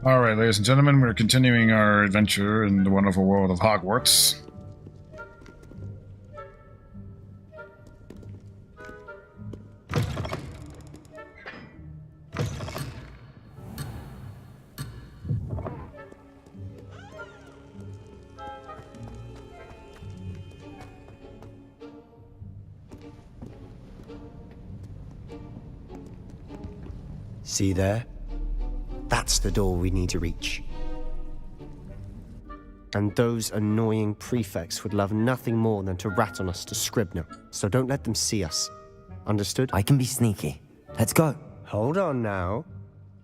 Alright, ladies and gentlemen, we're continuing our adventure in the wonderful world of Hogwarts. See there? That's the door we need to reach. And those annoying prefects would love nothing more than to rat on us to Scribner, so don't let them see us. Understood? I can be sneaky. Let's go. Hold on now.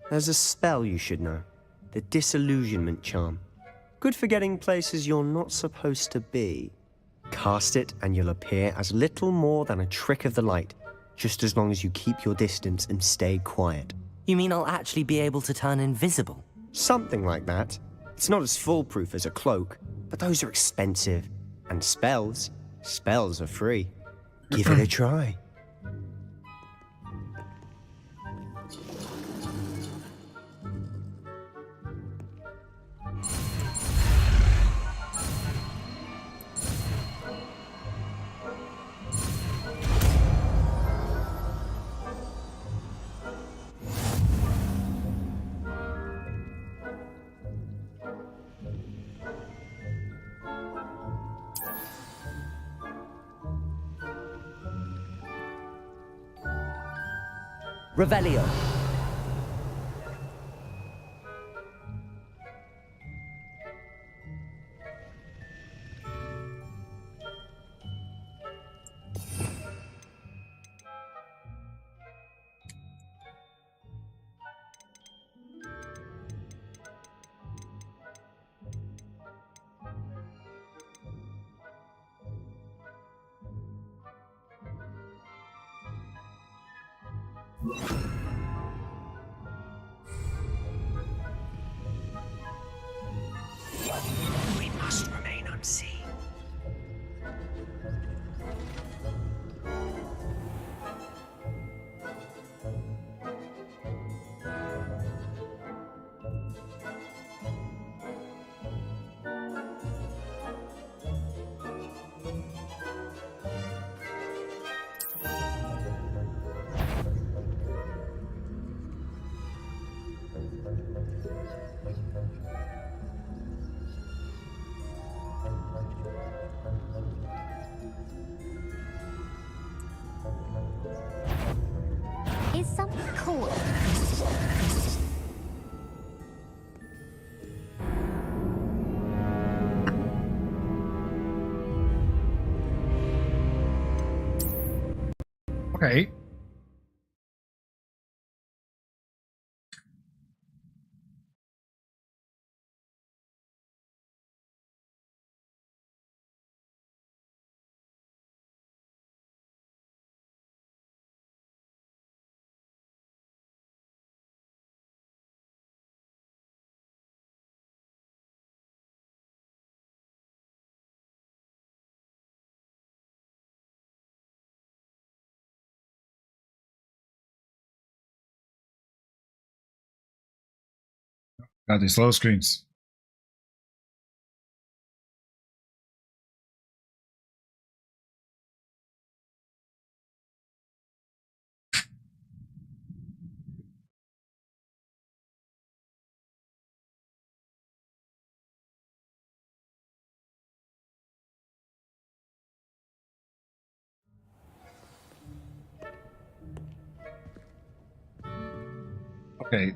There's a spell you should know. The Disillusionment Charm. Good for getting places you're not supposed to be. Cast it and you'll appear as little more than a trick of the light, just as long as you keep your distance and stay quiet. You mean I'll actually be able to turn invisible? Something like that. It's not as foolproof as a cloak, but those are expensive. And spells are free. Give it a try. Revelio. We must remain unseen. Is something cool? Okay. Got these slow screens. Okay.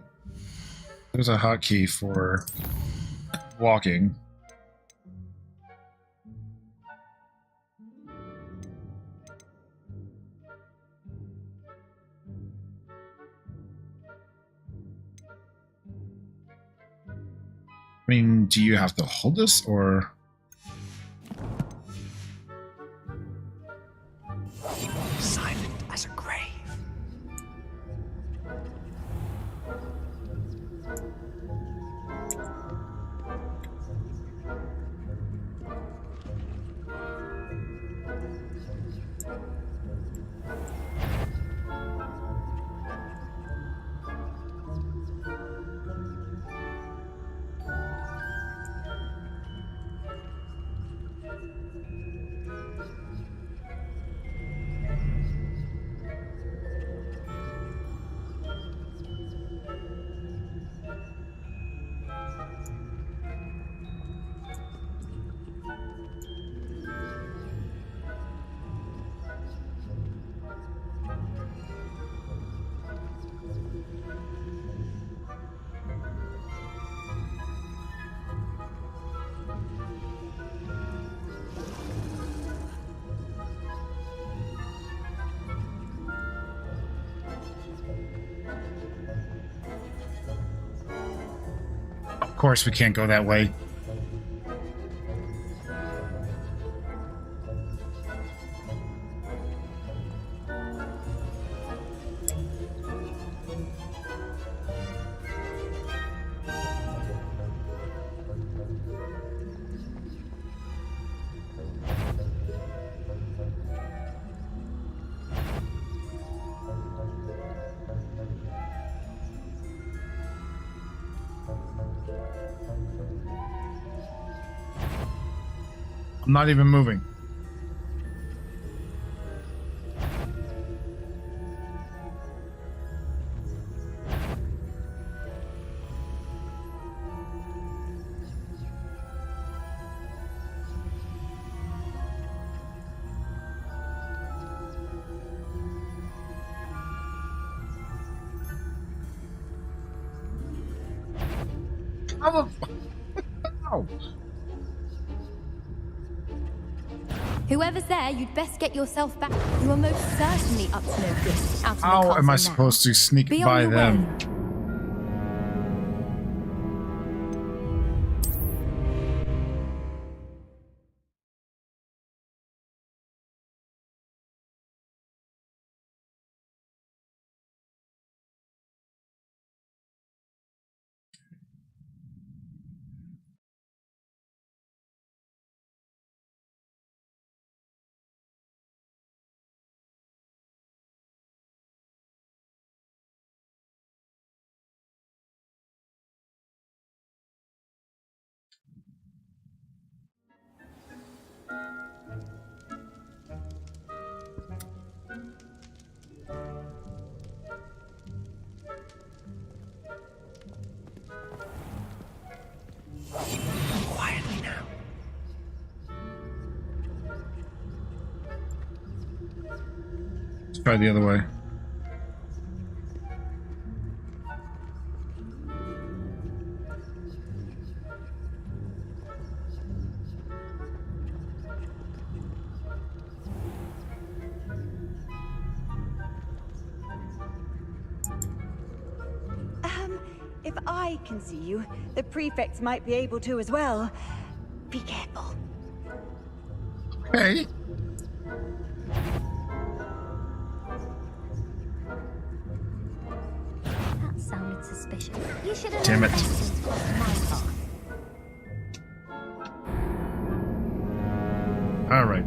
There's a hotkey for walking. I mean, do you have to hold this or? Silent as a grave. Of course we can't go that way. I'm not even moving. How the Ow. Whoever's there, you'd best get yourself back. You are most certainly up to no good. Out of the How am I castle now. supposed to sneak Be on by your them? way. Quietly now. Let's try the other way. If I can see you, the prefects might be able to as well. Be careful. Hey. That sounded suspicious. You should have Damn known it. better than to cross my path. All right.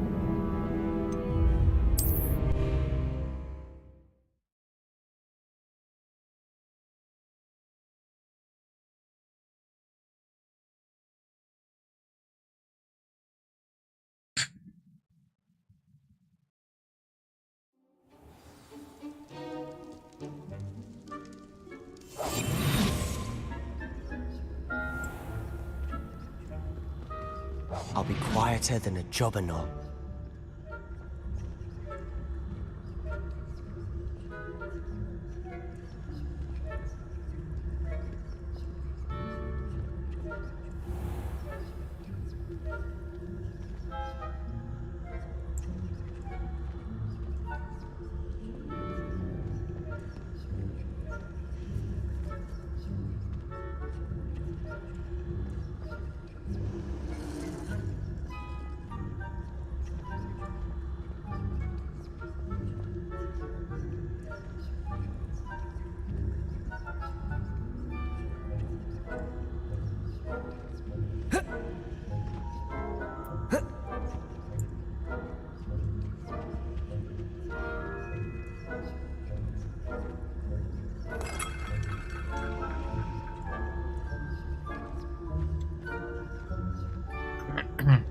I'll be quieter than a jobberknoll.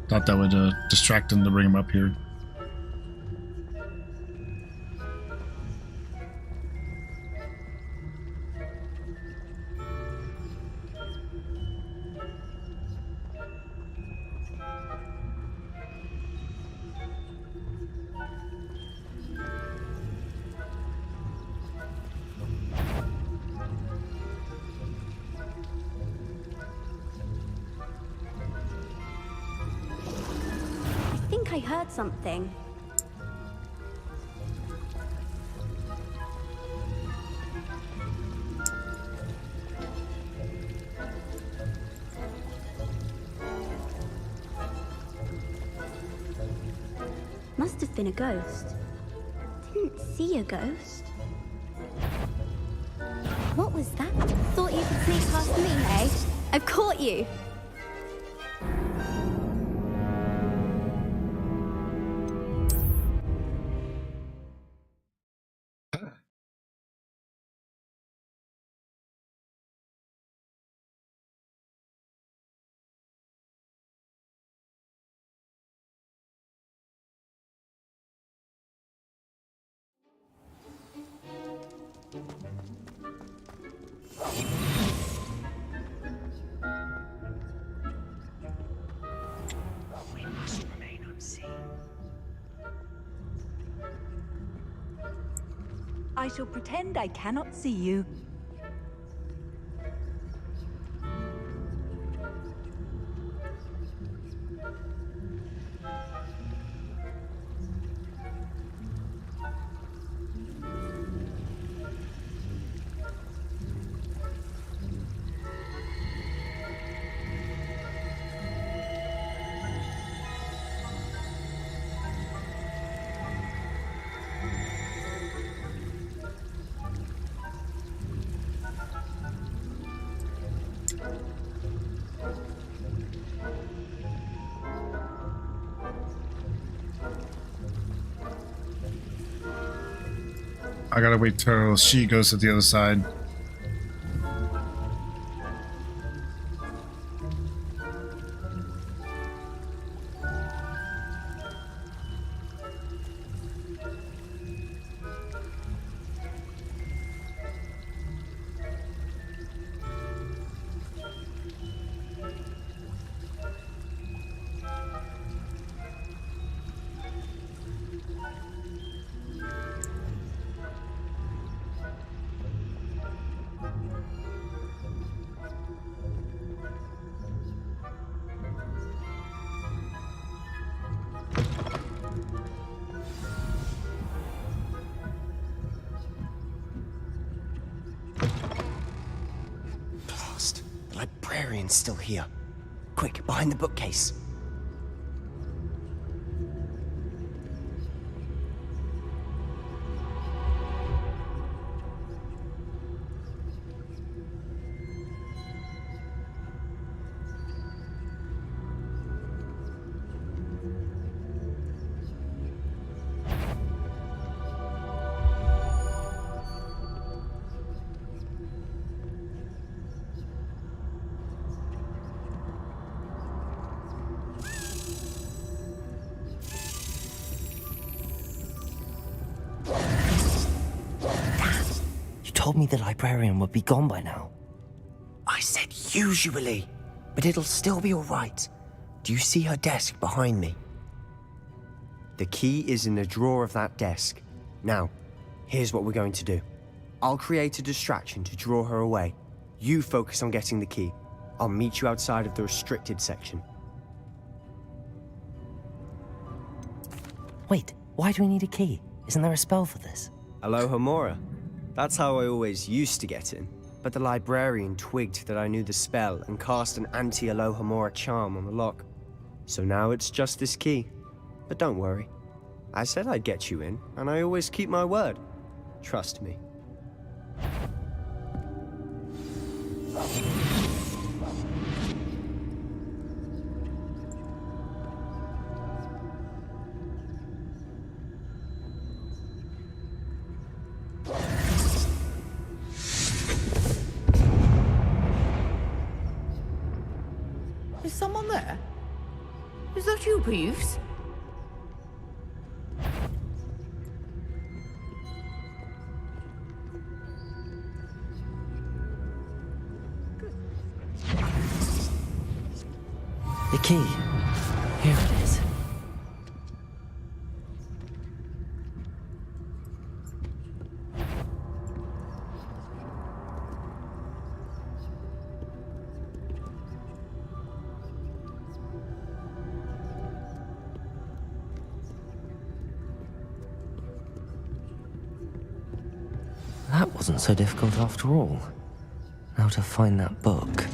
Thought that would distract them to bring him up here. I think I heard something. must have been a ghost. Didn't see a ghost. What was that? Thought you could sneak past me, hey? I've caught you! We must remain unseen. I shall pretend I cannot see you. I gotta wait till she goes to the other side. Blast. The librarian's still here. Quick, behind the bookcase. Told me the librarian would be gone by now. I said usually, but it'll still be all right. Do you see her desk behind me? The key is in the drawer of that desk. Now, here's what we're going to do. I'll create a distraction to draw her away. You focus on getting the key. I'll meet you outside of the restricted section. Wait, why do we need a key? Isn't there a spell for this? Aloha Mora. That's how I always used to get in. But the librarian twigged that I knew the spell and cast an anti-Aloha Mora charm on the lock. So now it's just this key. But don't worry. I said I'd get you in, and I always keep my word. Trust me. Is someone there? Is that you, Peeves? The key. Here it is. That wasn't so difficult after all. Now to find that book.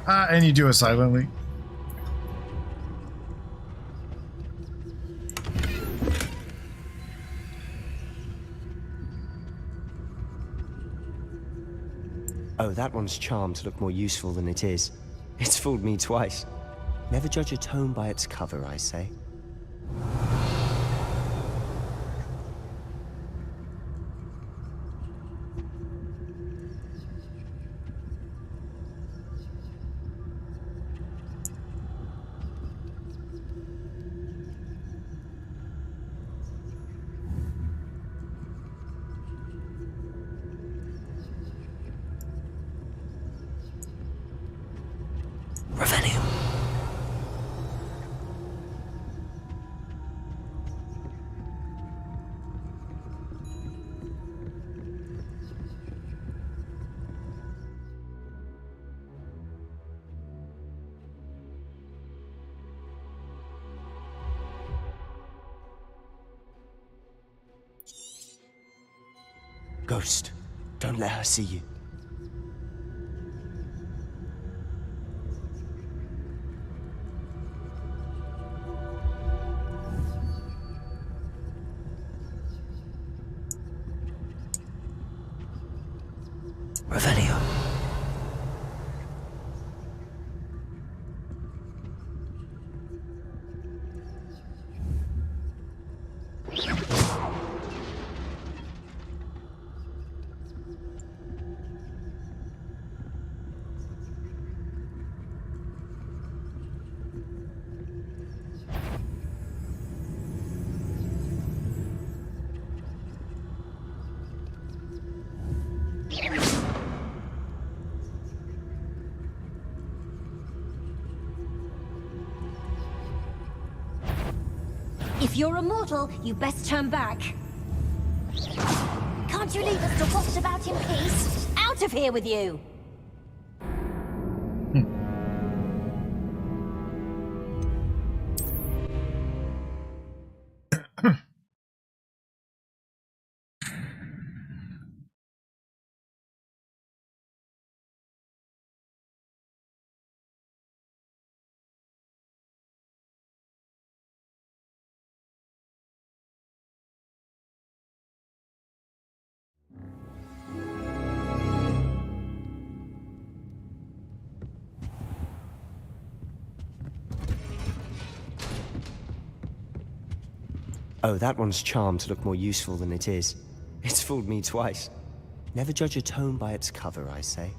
And you do it silently. Oh, that one's charmed to look more useful than it is. It's fooled me twice. Never judge a tome by its cover, I say. Revelio. Ghost, don't let her see you. Revelio. If you're a mortal, you best turn back. Can't you leave us to waft about in peace? Out of here with you! Oh, that one's charmed to look more useful than it is. It's fooled me twice. Never judge a tome by its cover, I say.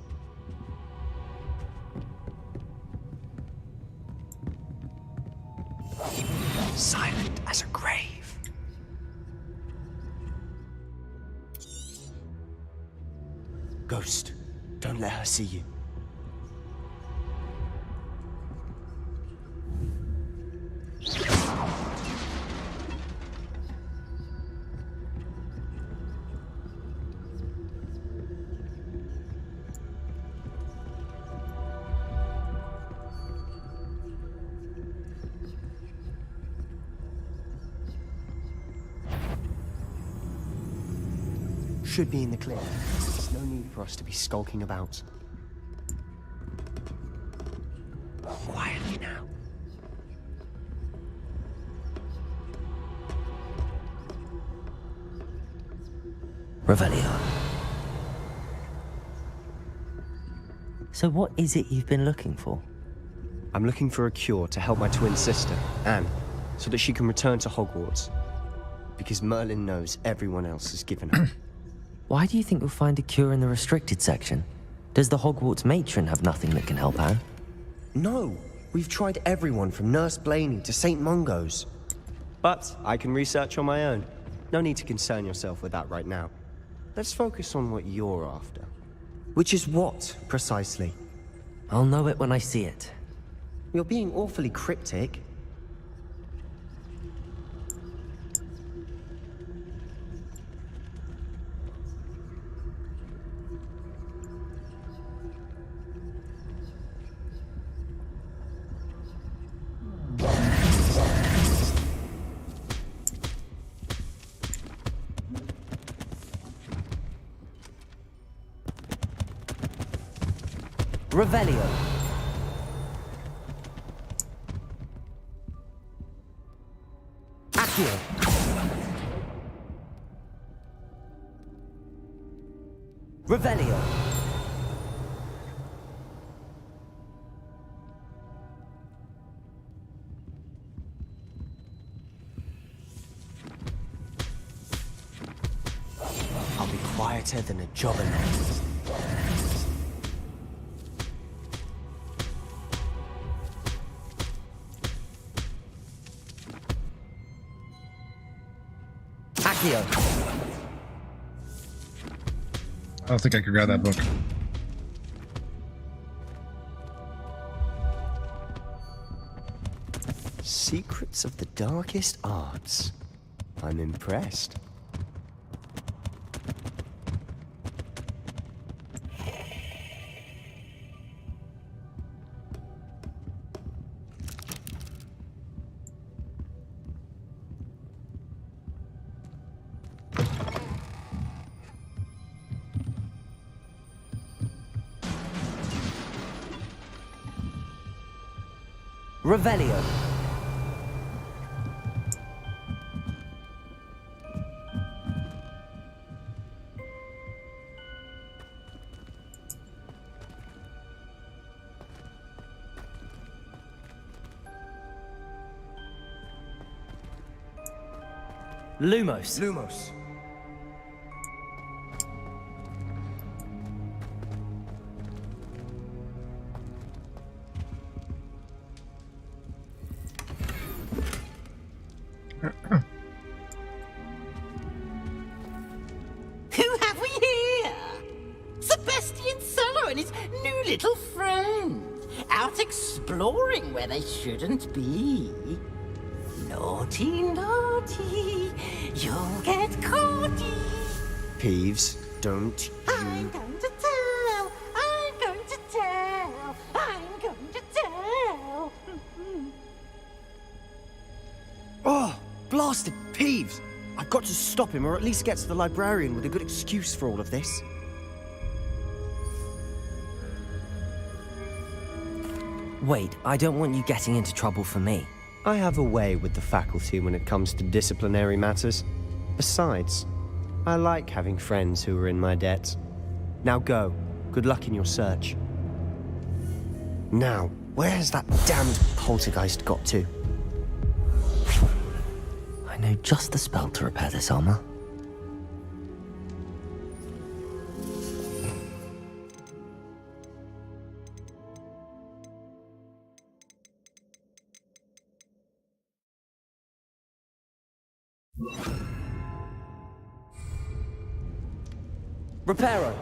Silent as a grave. Ghost, don't let her see you. Should be in the clear. There's no need for us to be skulking about. Quietly now. Revelio. So what is it you've been looking for? I'm looking for a cure to help my twin sister, Anne, so that she can return to Hogwarts. Because Merlin knows everyone else has given up. Why do you think we'll find a cure in the restricted section? Does the Hogwarts matron have nothing that can help Anne? No, we've tried everyone from Nurse Blaney to St. Mungo's. But I can research on my own. No need to concern yourself with that right now. Let's focus on what you're after. Which is what, precisely? I'll know it when I see it. You're being awfully cryptic. Revelio. Accio. Revelio. I'll be quieter than a jobber nest. Accio. I don't think I could grab that book. Secrets of the darkest arts. I'm impressed. Revelio. Lumos. Lumos. Who have we here? Sebastian Solo and his new little friend. Out exploring where they shouldn't be. Naughty, naughty, you'll get caughty. Peeves, don't you... I'm going to tell, I'm going to tell, I'm going to tell. Oh, blasted Peeves! I've got to stop him, or at least get to the librarian with a good excuse for all of this. Wait, I don't want you getting into trouble for me. I have a way with the faculty when it comes to disciplinary matters. Besides, I like having friends who are in my debt. Now go. Good luck in your search. Now, where has that damned poltergeist got to? I know just the spell to repair this armor. Reparo!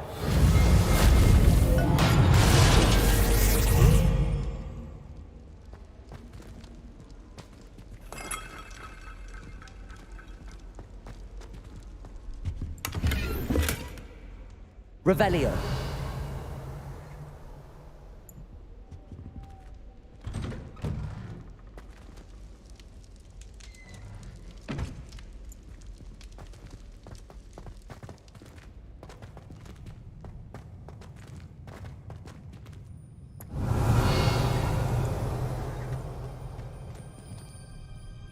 Revelio.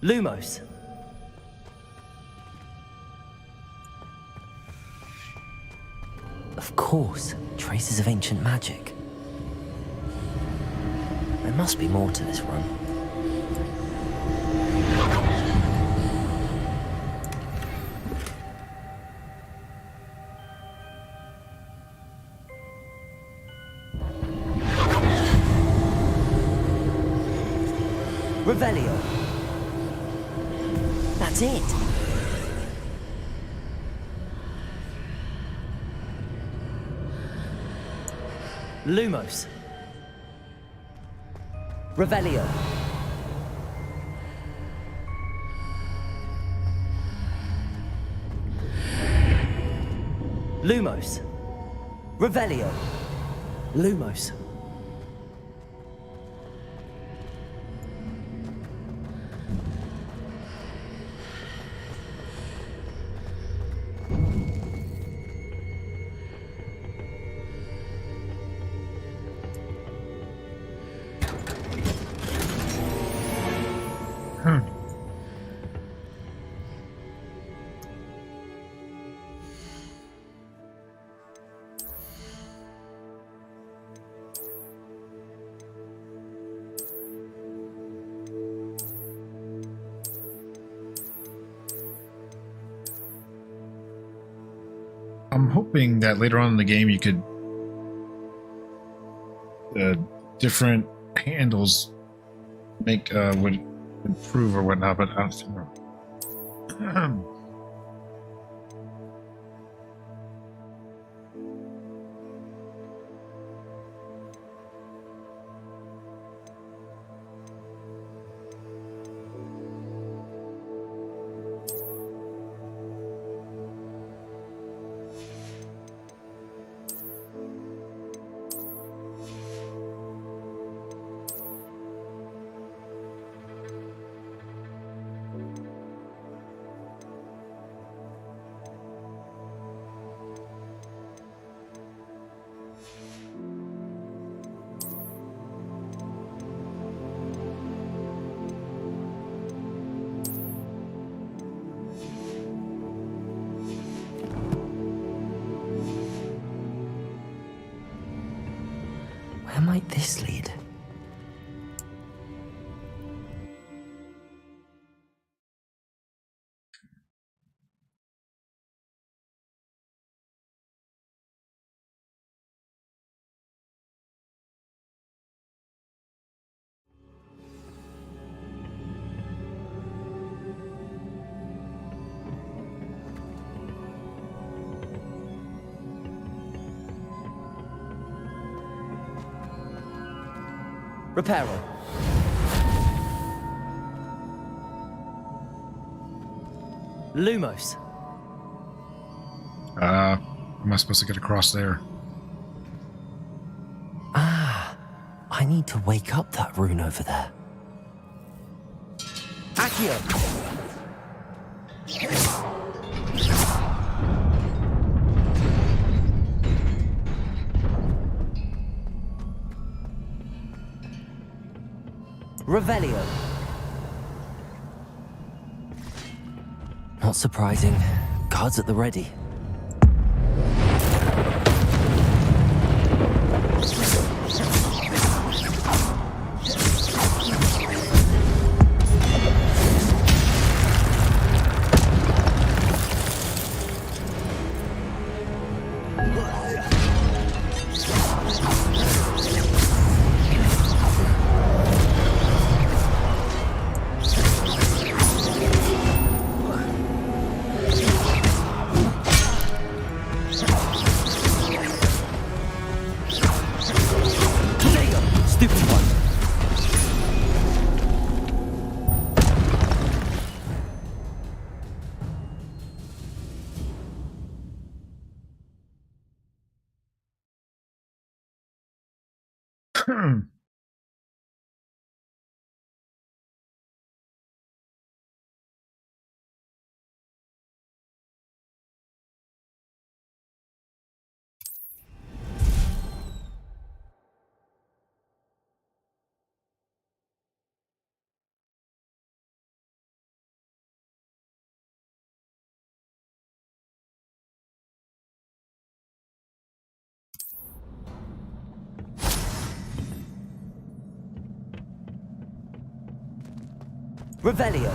Lumos. Of course, traces of ancient magic. There must be more to this run. Revelio. That's it! Lumos. Revelio. Lumos. Revelio. Lumos. I'm hoping that later on in the game you could different handles make would improve or whatnot, but I don't know. Where might this lead? Reparo. Lumos. Am I supposed to get across there? Ah, I need to wake up that rune over there. Accio. Revelio. Not surprising. Guards at the ready. Revelio.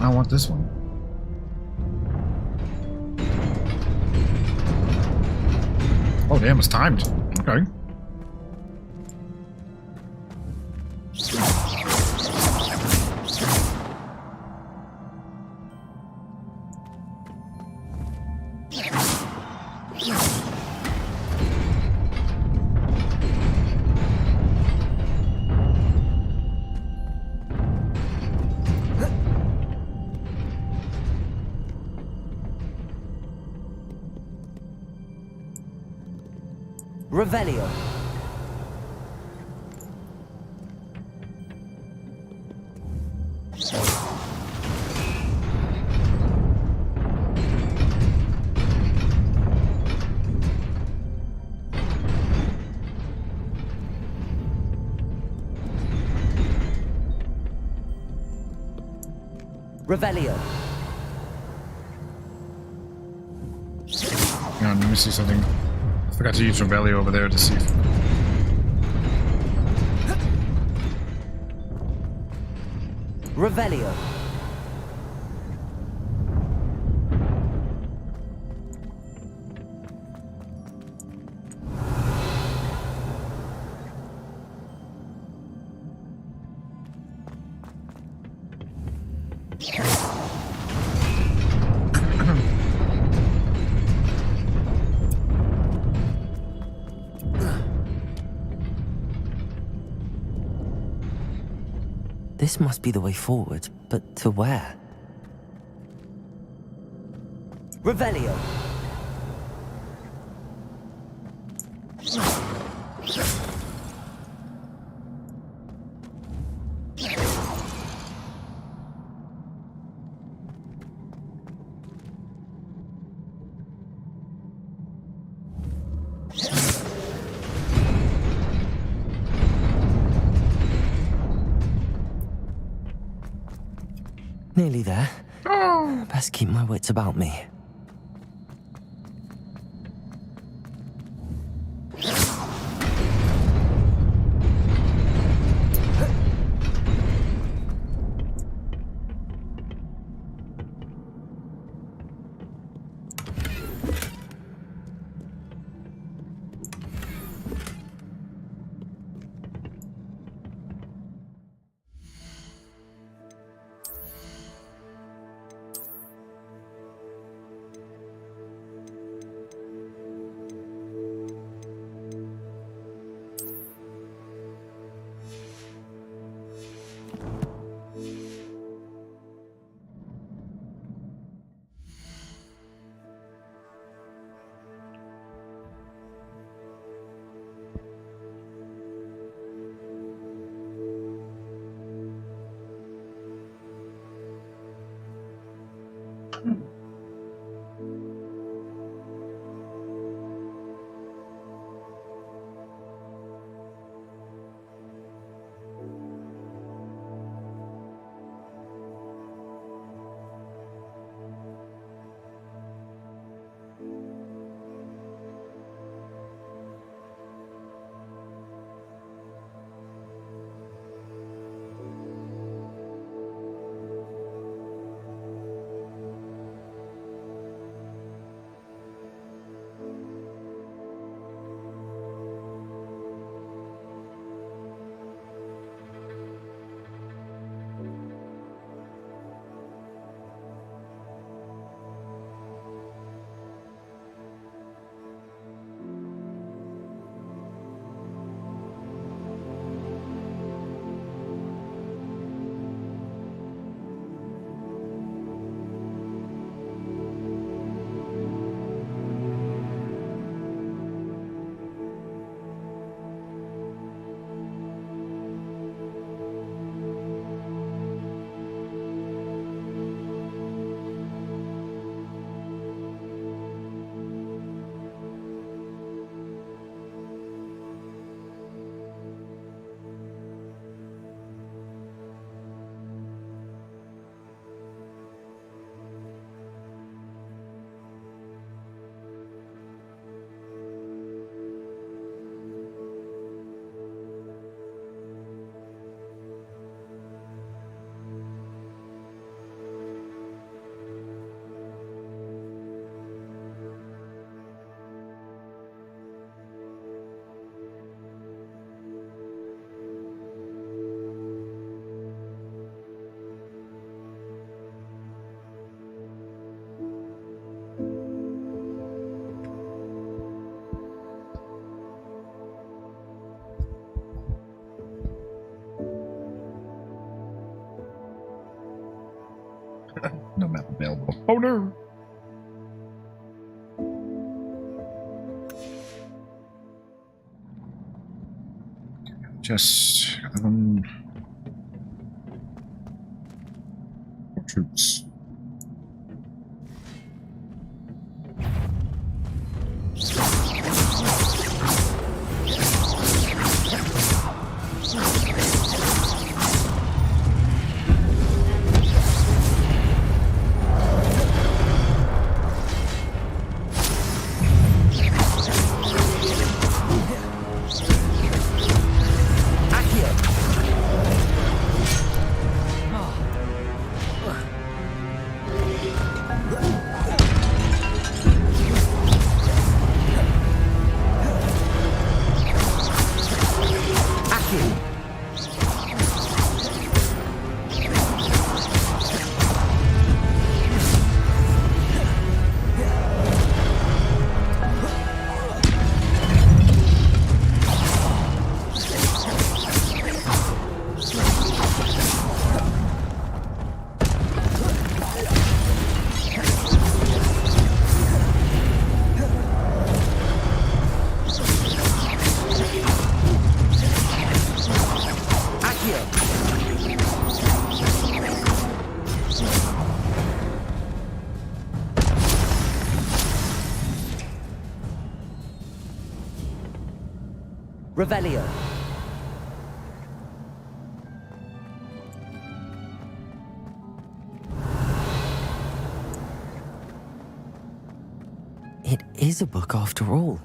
I want this one. Oh damn, it's timed. Okay. Revelio. Revelio. Hang on, let me see something. I forgot to use Revelio over there to see if... Revelio. This must be the way forward, but to where? Revelio! Nearly there. Best keep my wits about me. No map available. Oh no! Yes. Troops. Revelio. It is a book after all.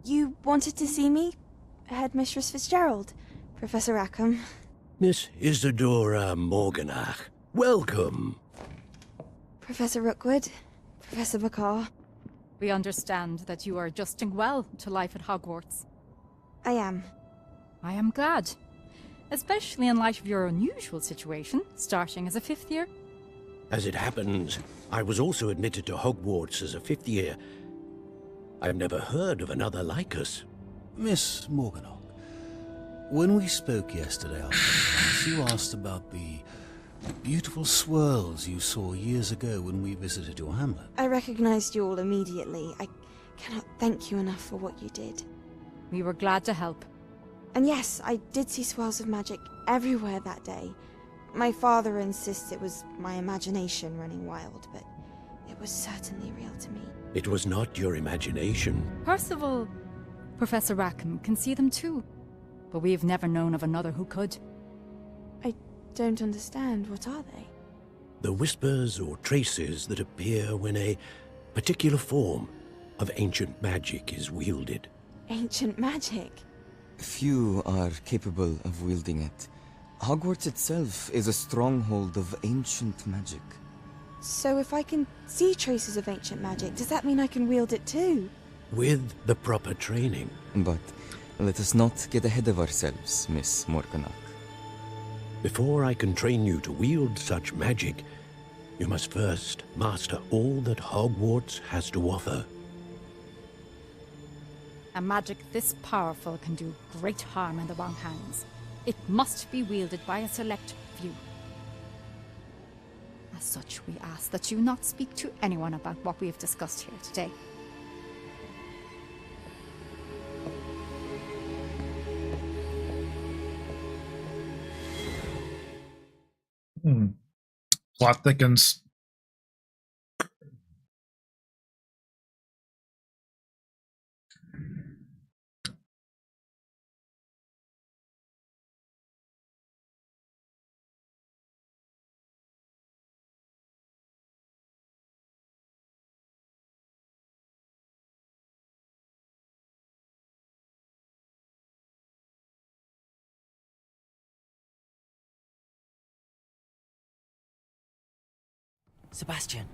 You wanted to see me? Headmistress Fitzgerald, Professor Rackham. Miss Isadora Morganach, welcome. Professor Rookwood, Professor McCaw. We understand that you are adjusting well to life at Hogwarts. I am. I am glad. Especially in light of your unusual situation, starting as a 5th year. As it happens, I was also admitted to Hogwarts as a 5th year. I've never heard of another like us. Miss Morganach, when we spoke yesterday after class, you asked about the beautiful swirls you saw years ago when we visited your hamlet. I recognized you all immediately. I cannot thank you enough for what you did. We were glad to help. And yes, I did see swirls of magic everywhere that day. My father insists it was my imagination running wild, but It was certainly real to me. It was not your imagination. Percival, Professor Rackham can see them too. But we've never known of another who could. I don't understand. What are they? The whispers or traces that appear when a particular form of ancient magic is wielded. Ancient magic? Few are capable of wielding it. Hogwarts itself is a stronghold of ancient magic. So if I can see traces of ancient magic, does that mean I can wield it too? With the proper training. But let us not get ahead of ourselves, Miss Morganach. Before I can train you to wield such magic, you must first master all that Hogwarts has to offer. A magic this powerful can do great harm in the wrong hands. It must be wielded by a select few. As such, we ask that you not speak to anyone about what we have discussed here today. Plot thickens. Sebastian.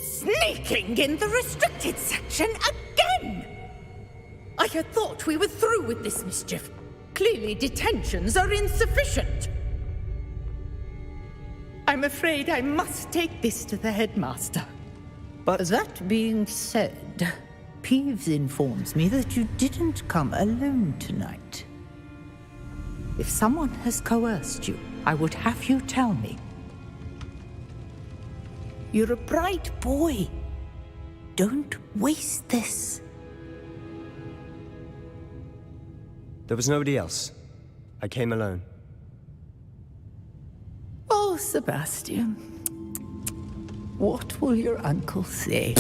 Sneaking in the restricted section again! I had thought we were through with this mischief. Clearly detentions are insufficient. I'm afraid I must take this to the headmaster. But that being said, Peeves informs me that you didn't come alone tonight. If someone has coerced you, I would have you tell me. You're a bright boy. Don't waste this. there was nobody else. I came alone. Oh, Sebastian. What will your uncle say?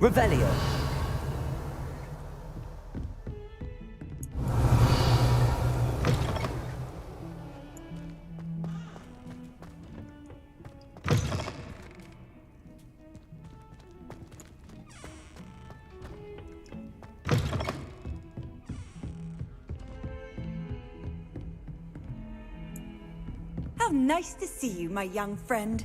Revelio. How nice to see you, my young friend.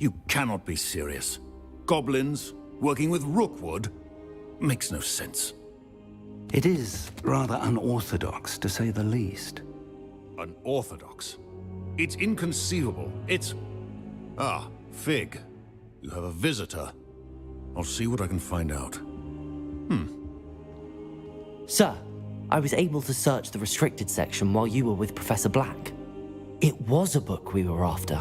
You cannot be serious. Goblins working with Rookwood? Makes no sense. It is rather unorthodox, to say the least. Unorthodox? It's inconceivable. It's... Ah, Fig. You have a visitor. I'll see what I can find out. Sir, I was able to search the restricted section while you were with Professor Black. It was a book we were after.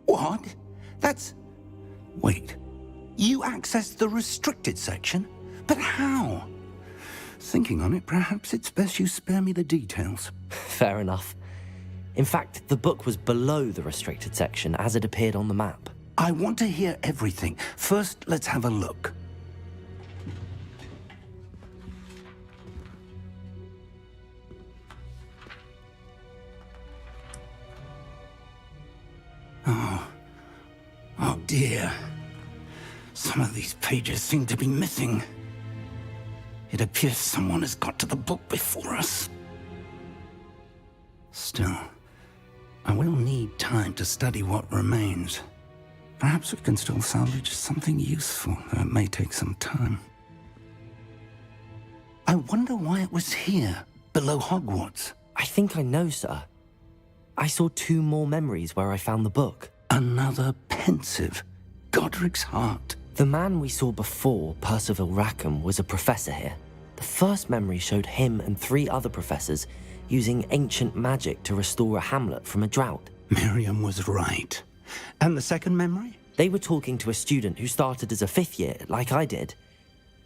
What? That's... Wait. You accessed the restricted section? But how? Thinking on it, perhaps it's best you spare me the details. Fair enough. In fact, the book was below the restricted section as it appeared on the map. I want to hear everything. First, let's have a look. Oh dear. Some of these pages seem to be missing. It appears someone has got to the book before us. Still, I will need time to study what remains. Perhaps we can still salvage something useful, though it may take some time. I wonder why it was here, below Hogwarts. I think I know, sir. I saw 2 more memories where I found the book. Another pensive. Godric's heart. The man we saw before, Percival Rackham, was a professor here. The first memory showed him and 3 other professors using ancient magic to restore a hamlet from a drought. Miriam was right. And the second memory? They were talking to a student who started as a 5th year, like I did.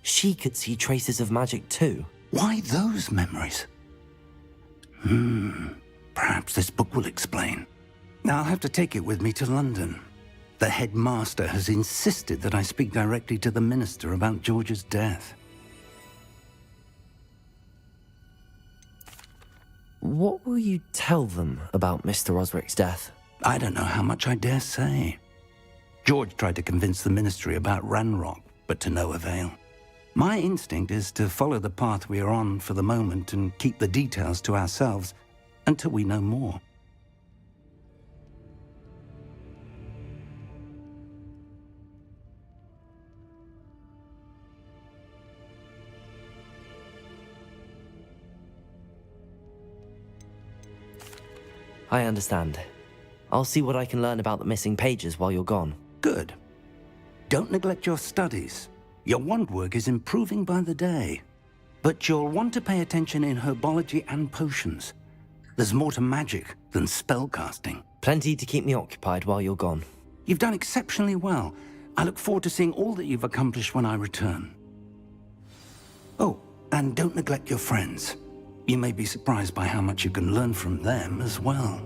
She could see traces of magic too. Why those memories? Perhaps this book will explain. Now I'll have to take it with me to London. The headmaster has insisted that I speak directly to the minister about George's death. What will you tell them about Mr. Osric's death? I don't know how much I dare say. George tried to convince the ministry about Ranrock, but to no avail. My instinct is to follow the path we are on for the moment and keep the details to ourselves until we know more. I understand. I'll see what I can learn about the missing pages while you're gone. Good. Don't neglect your studies. Your wand work is improving by the day. But you'll want to pay attention in herbology and potions. There's more to magic than spellcasting. Plenty to keep me occupied while you're gone. You've done exceptionally well. I look forward to seeing all that you've accomplished when I return. Oh, and don't neglect your friends. You may be surprised by how much you can learn from them as well.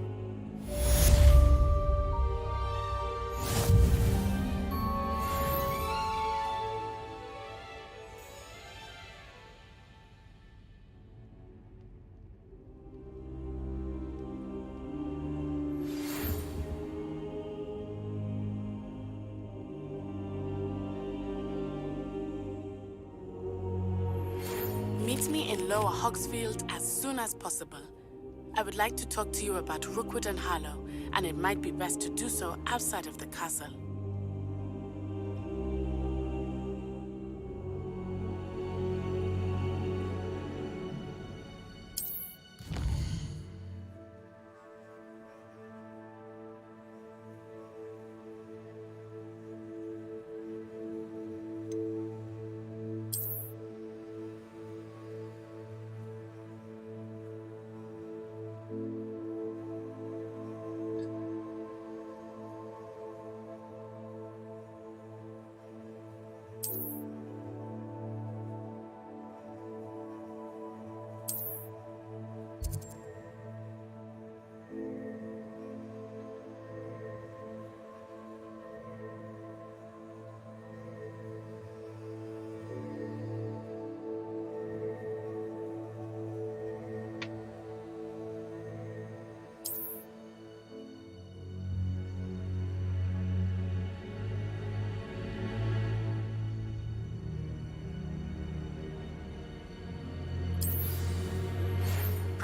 Meet me in Lower Hogsfield as soon as possible. I would like to talk to you about Rookwood and Harlow, and it might be best to do so outside of the castle.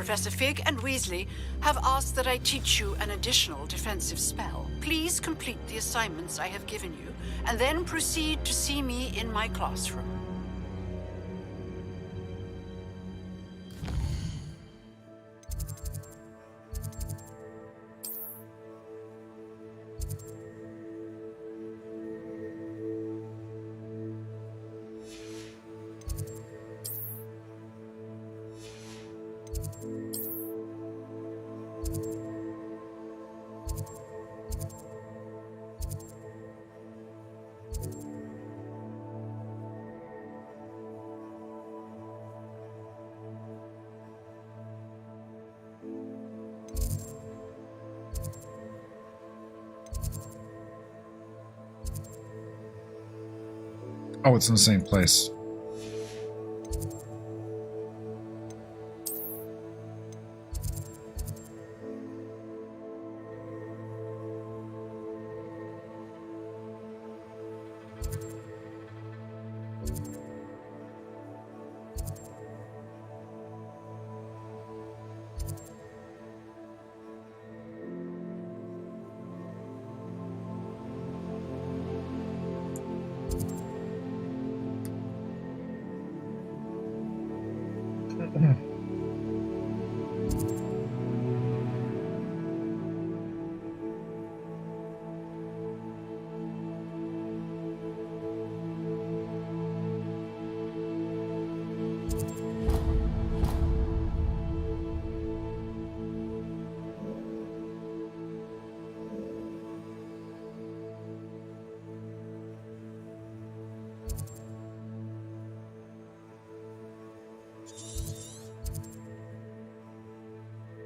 Professor Fig and Weasley have asked that I teach you an additional defensive spell. Please complete the assignments I have given you, and then proceed to see me in my classroom. Oh, it's in the same place.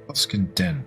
Huskin Den.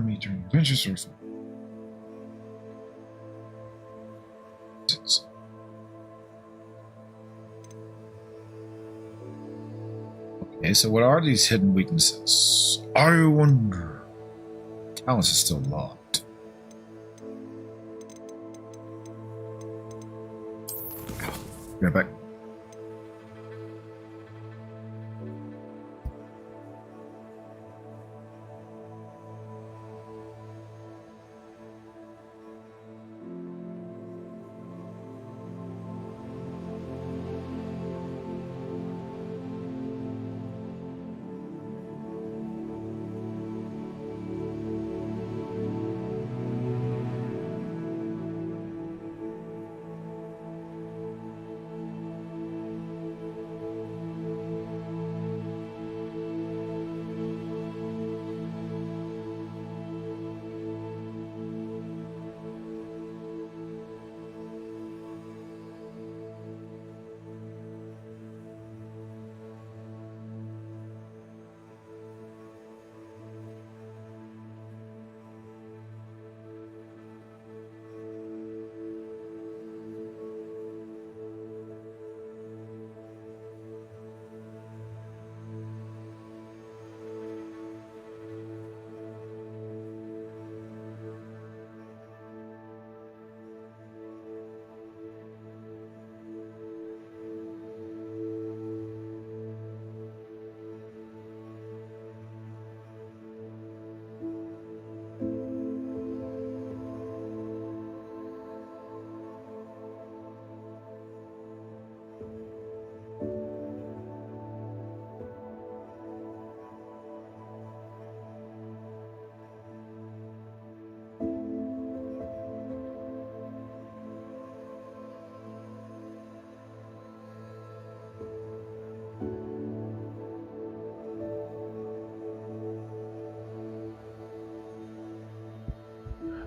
Me during adventure surfing. Okay, so what are these hidden weaknesses? I wonder. Palace is still locked. Go back.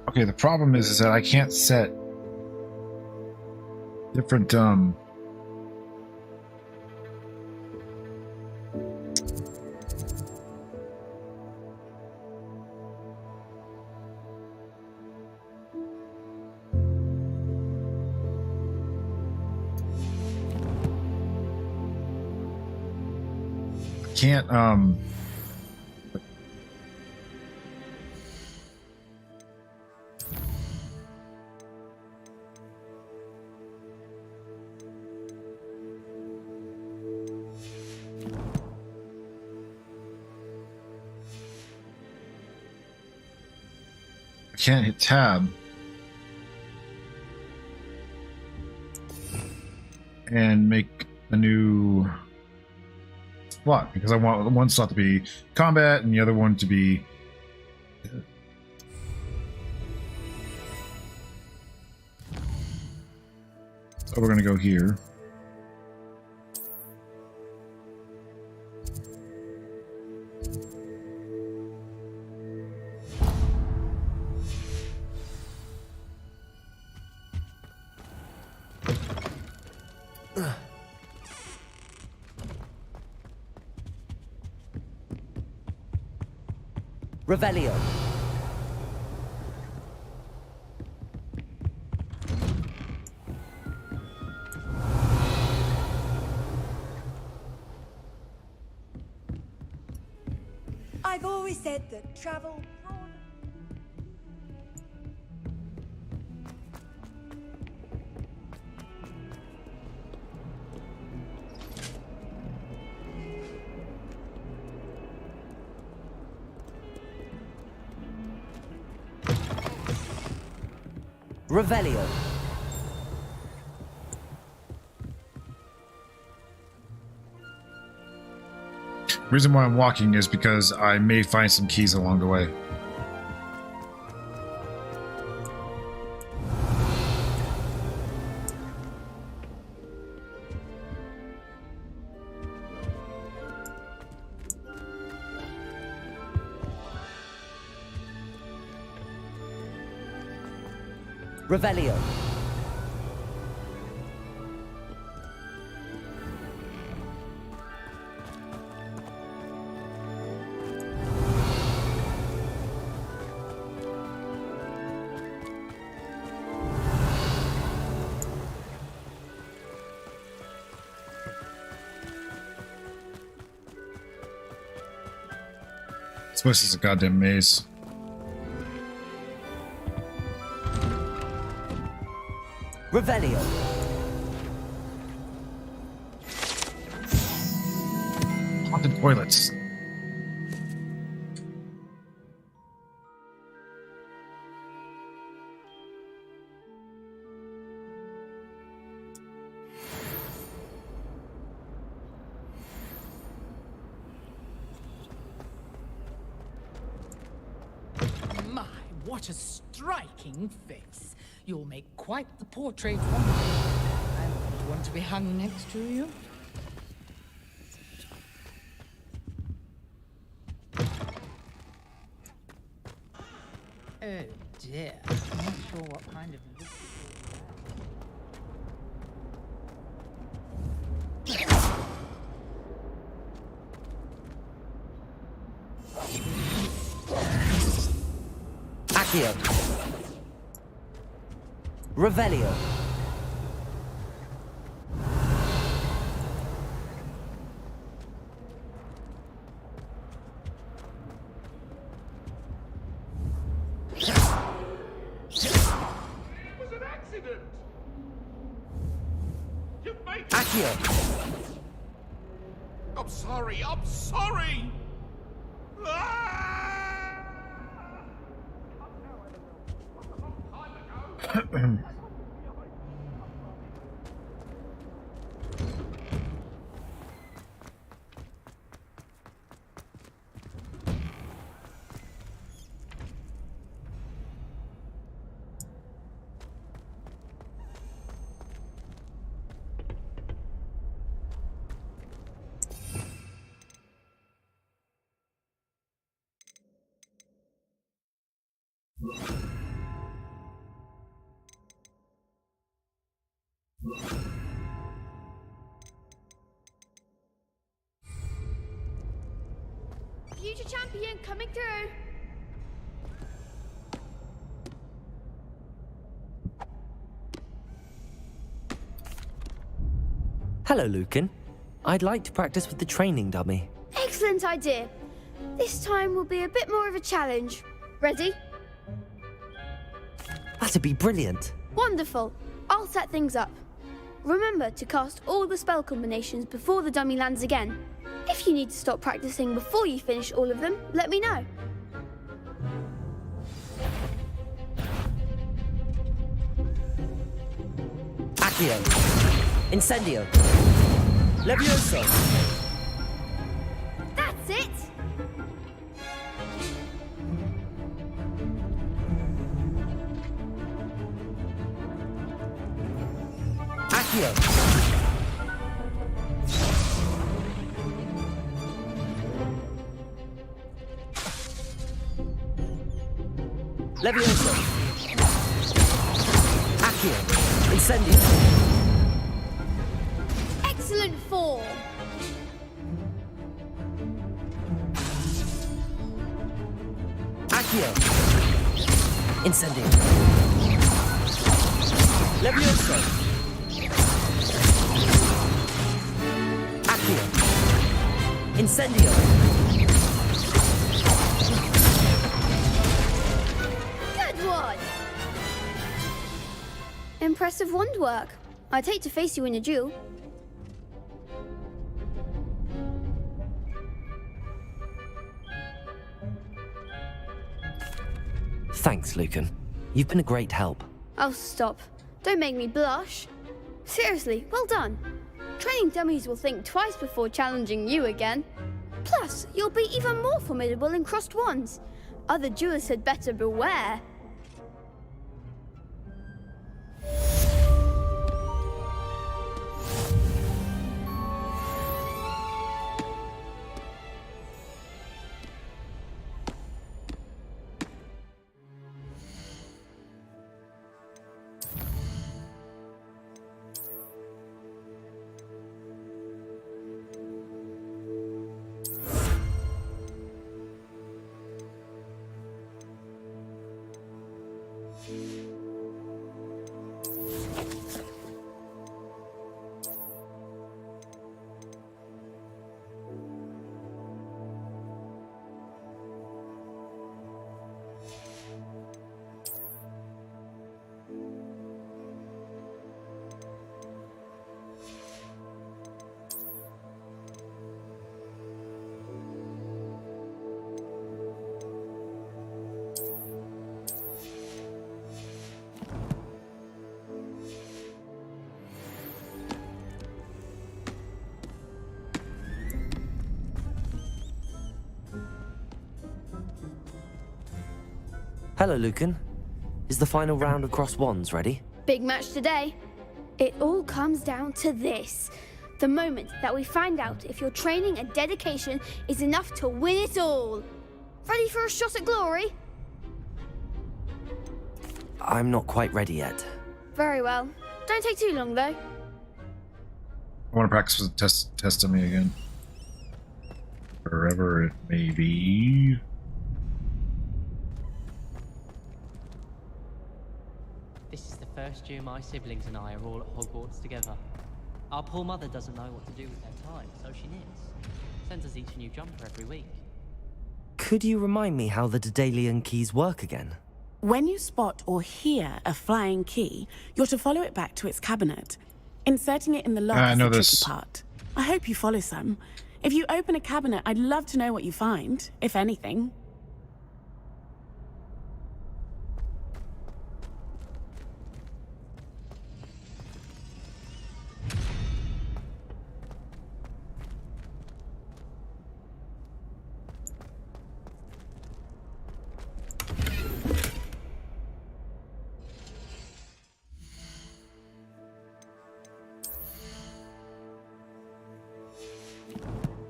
Okay, the problem is that I can't set different can't hit tab and make a new slot because I want one slot to be combat and the other one to be so we're gonna go here. Revelio. I've always said that travel. Revelio. Reason why I'm walking is because I may find some keys along the way. Revelio. This place is a goddamn maze. Revelio. Haunted toilets. My, what a striking face. You'll make quite the portrait one day. I wouldn't want to be hung next to you. Oh dear, I'm not sure what kind of look. Accio. Revelio. Accio. I'm sorry, I'm sorry! Future champion coming through. Hello, Lucan. I'd like to practice with the training dummy. Excellent idea. This time will be a bit more of a challenge. Ready? That'd be brilliant. Wonderful. I'll set things up. Remember to cast all the spell combinations before the dummy lands again. If you need to stop practicing before you finish all of them, let me know. Accio. Incendio. Levioso. That's it! Accio. Levioso. Accio. Incendio. Excellent form! Accio. Incendio. Levioso. Accio. Incendio. Good one! Impressive wand work. I'd hate to face you in a duel. Thanks, Lucan. You've been a great help. Oh, stop. Don't make me blush. Seriously, well done. Training dummies will think twice before challenging you again. Plus, you'll be even more formidable in crossed wands. Other duelists had better beware. Hello, Lucan. Is the final round of Cross Wands ready? Big match today. It all comes down to this. The moment that we find out if your training and dedication is enough to win it all. Ready for a shot at glory? I'm not quite ready yet. Very well. Don't take too long, though. I want to practice with testing me again. Wherever it may be. This is the first year my siblings and I are all at Hogwarts together. Our poor mother doesn't know what to do with their time, so she knits. Sends us each a new jumper every week. Could you remind me how the Daedalian keys work again? When you spot or hear a flying key, you're to follow it back to its cabinet. Inserting it in the lock is the tricky part. I hope you follow some. If you open a cabinet, I'd love to know what you find, if anything.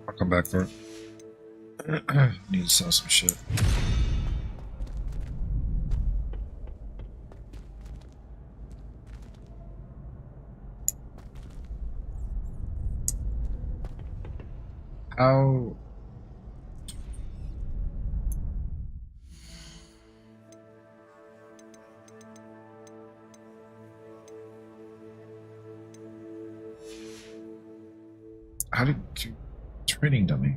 I'll come back for it. Need to sell some shit. How? How did you training dummy?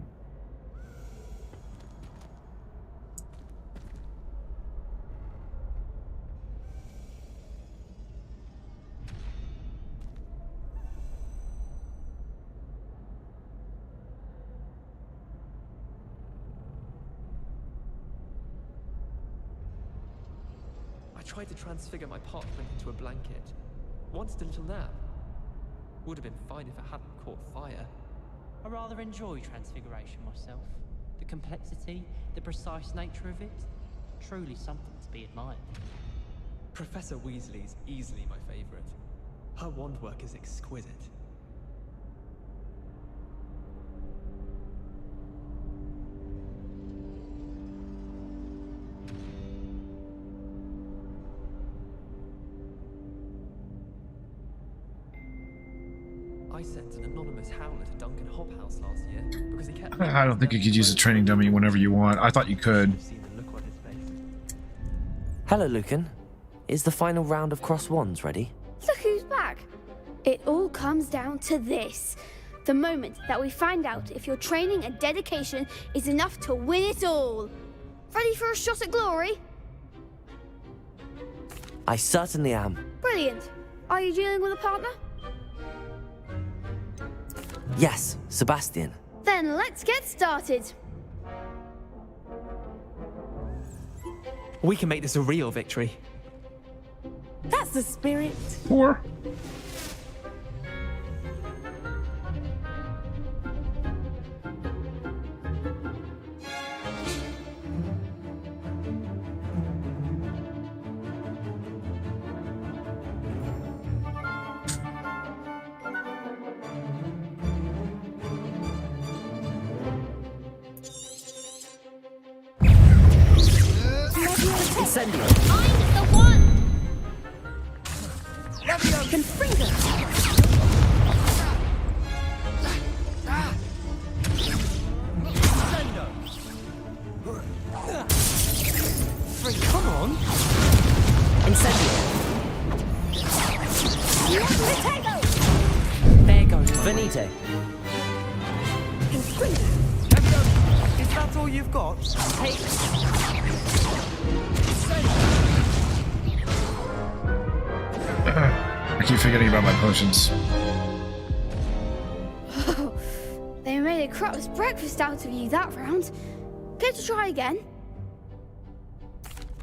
I tried to transfigure my parchment into a blanket. Wanted a little nap. Would have been fine if it hadn't caught fire. I rather enjoy transfiguration myself. The complexity, the precise nature of it, truly something to be admired. Professor Weasley's easily my favorite. Her wand work is exquisite. I sent an anonymous howler to Duncan Hobhouse last year because he kept... I don't think you could use a training dummy whenever you want. I thought you could. Hello, Lucan. Is the final round of Cross Wands ready? Look who's back. It all comes down to this. The moment that we find out if your training and dedication is enough to win it all. Ready for a shot at glory? I certainly am. Brilliant. Are you dealing with a partner? Yes, Sebastian. Then let's get started. We can make this a real victory. That's the spirit. 4. Incendio. I'm the one. Confringo. Come on. Incendio. There goes. Venite. Is that all you've got? Hey. I keep forgetting about my potions. They made a crap's breakfast out of you that round. Care to try again?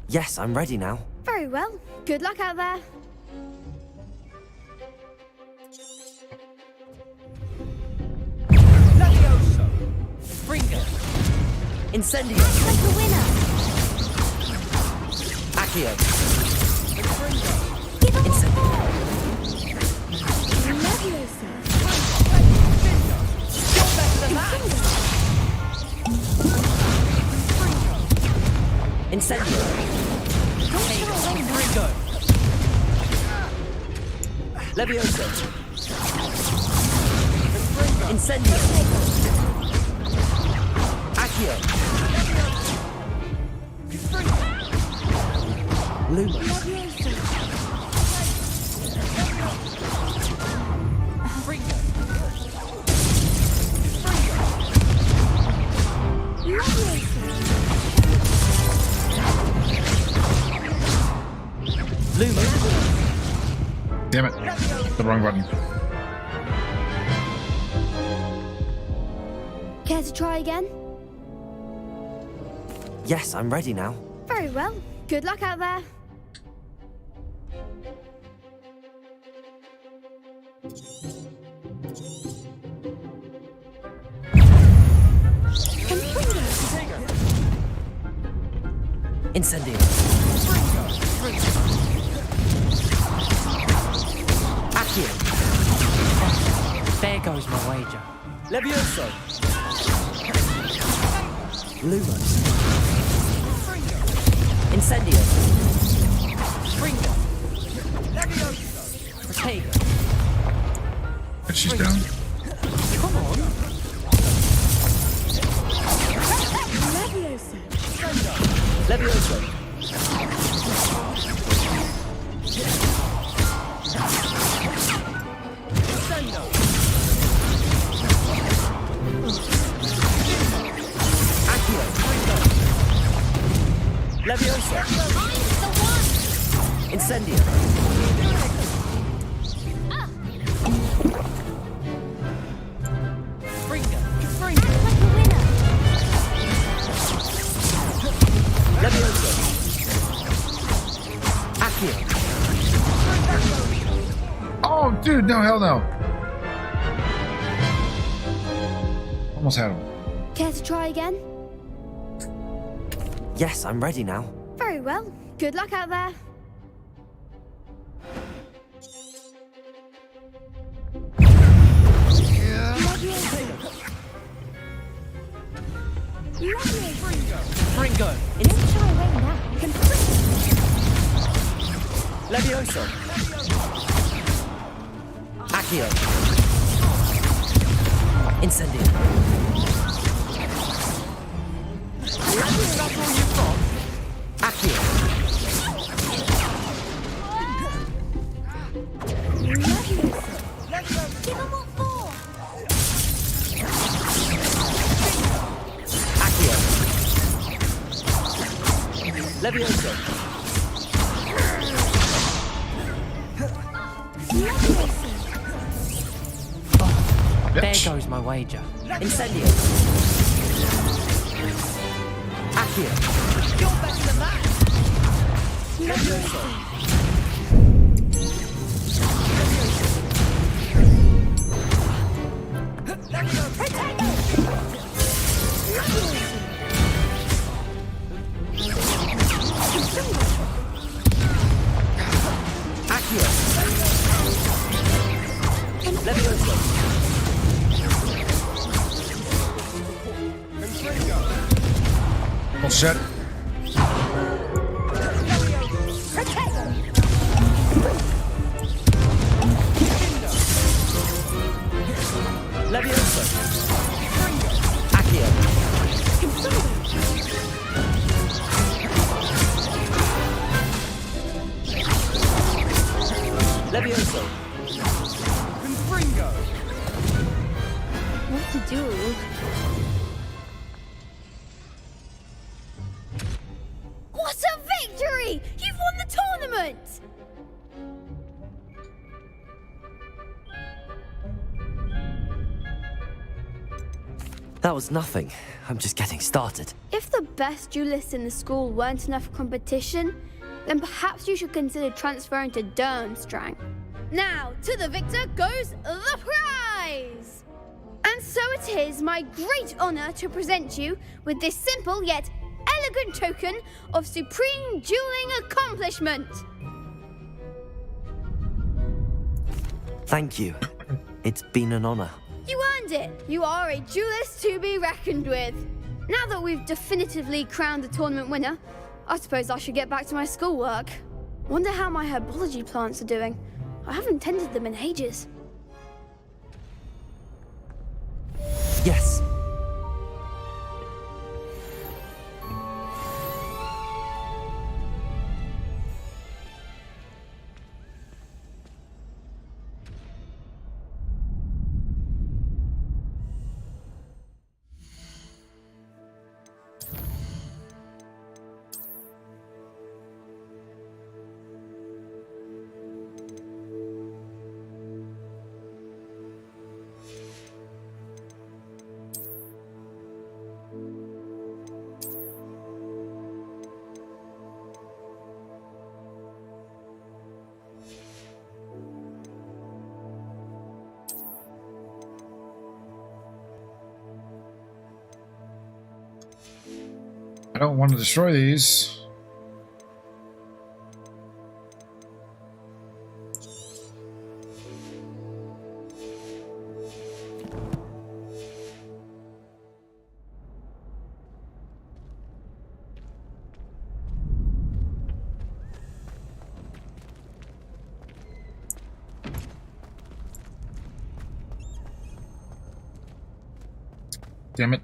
Yes, I'm ready now. Very well. Good luck out there. Lavioso. Springer. Incendio. Like the winner. Accio. Incendio. Levioso. Incendio. Accio. Luma. Luma. Damn it. The wrong button. Care to try again? Yes, I'm ready now. Very well. Good luck out there. Incendio. Accio. There goes my wager. Levioso. Lumos. Incendio. Protego. And she's down. Come on. Levioso. Accio. Levioso. Incendio. Levioso. Accio. Oh, dude, no, hell no. Almost had him. Care to try again? Yes, I'm ready now. Very well. Good luck out there. Fringo. Levioso. Accio. Incendio. That's all you've got? Accio. Accio. Levioso. There goes my wager. Incendio. Accio. You're better than that. Levioso. Accio. Levioso. Bullshit. Levioso. Accio. Levioso. What to do? What a victory! You've won the tournament! That was nothing. I'm just getting started. If the best duelists in the school weren't enough competition, then perhaps you should consider transferring to Durmstrang. Now, to the victor goes the prize! And so it is my great honor to present you with this simple yet elegant token of supreme dueling accomplishment. Thank you. It's been an honor. You earned it. You are a duelist to be reckoned with. Now that we've definitively crowned the tournament winner, I suppose I should get back to my schoolwork. Wonder how my herbology plants are doing. I haven't tended them in ages. Yes. I don't want to destroy these. Damn it.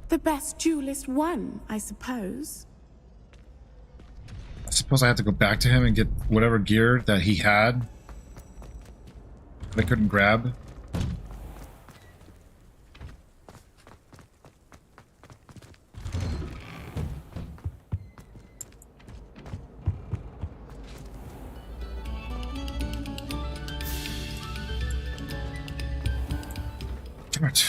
The best duelist won, I suppose. I suppose I have to go back to him and get whatever gear that he had that I couldn't grab. Damn it.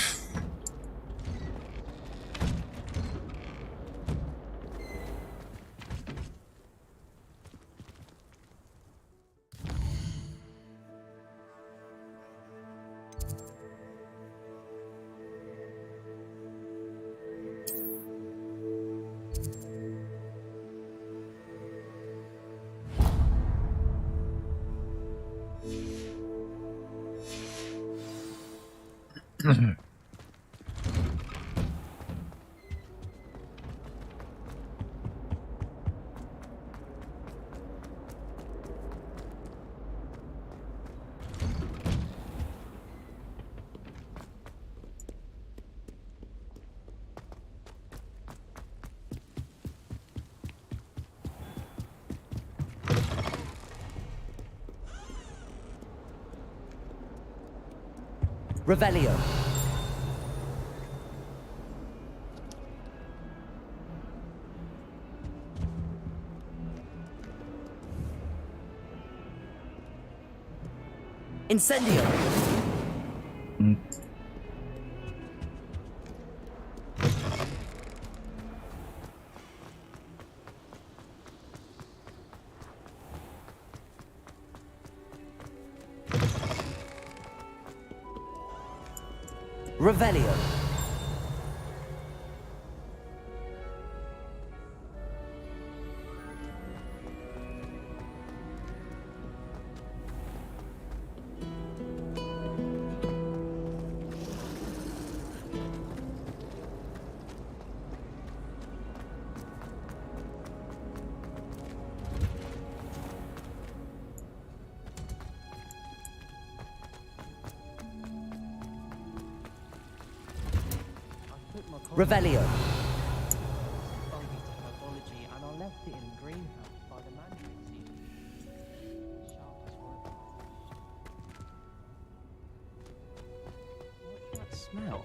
Revelio. Incendio. Revelio. Revelio. Herbology, and I left it in the greenhouse by the mandrake seed. Sharp as well. What's that smell?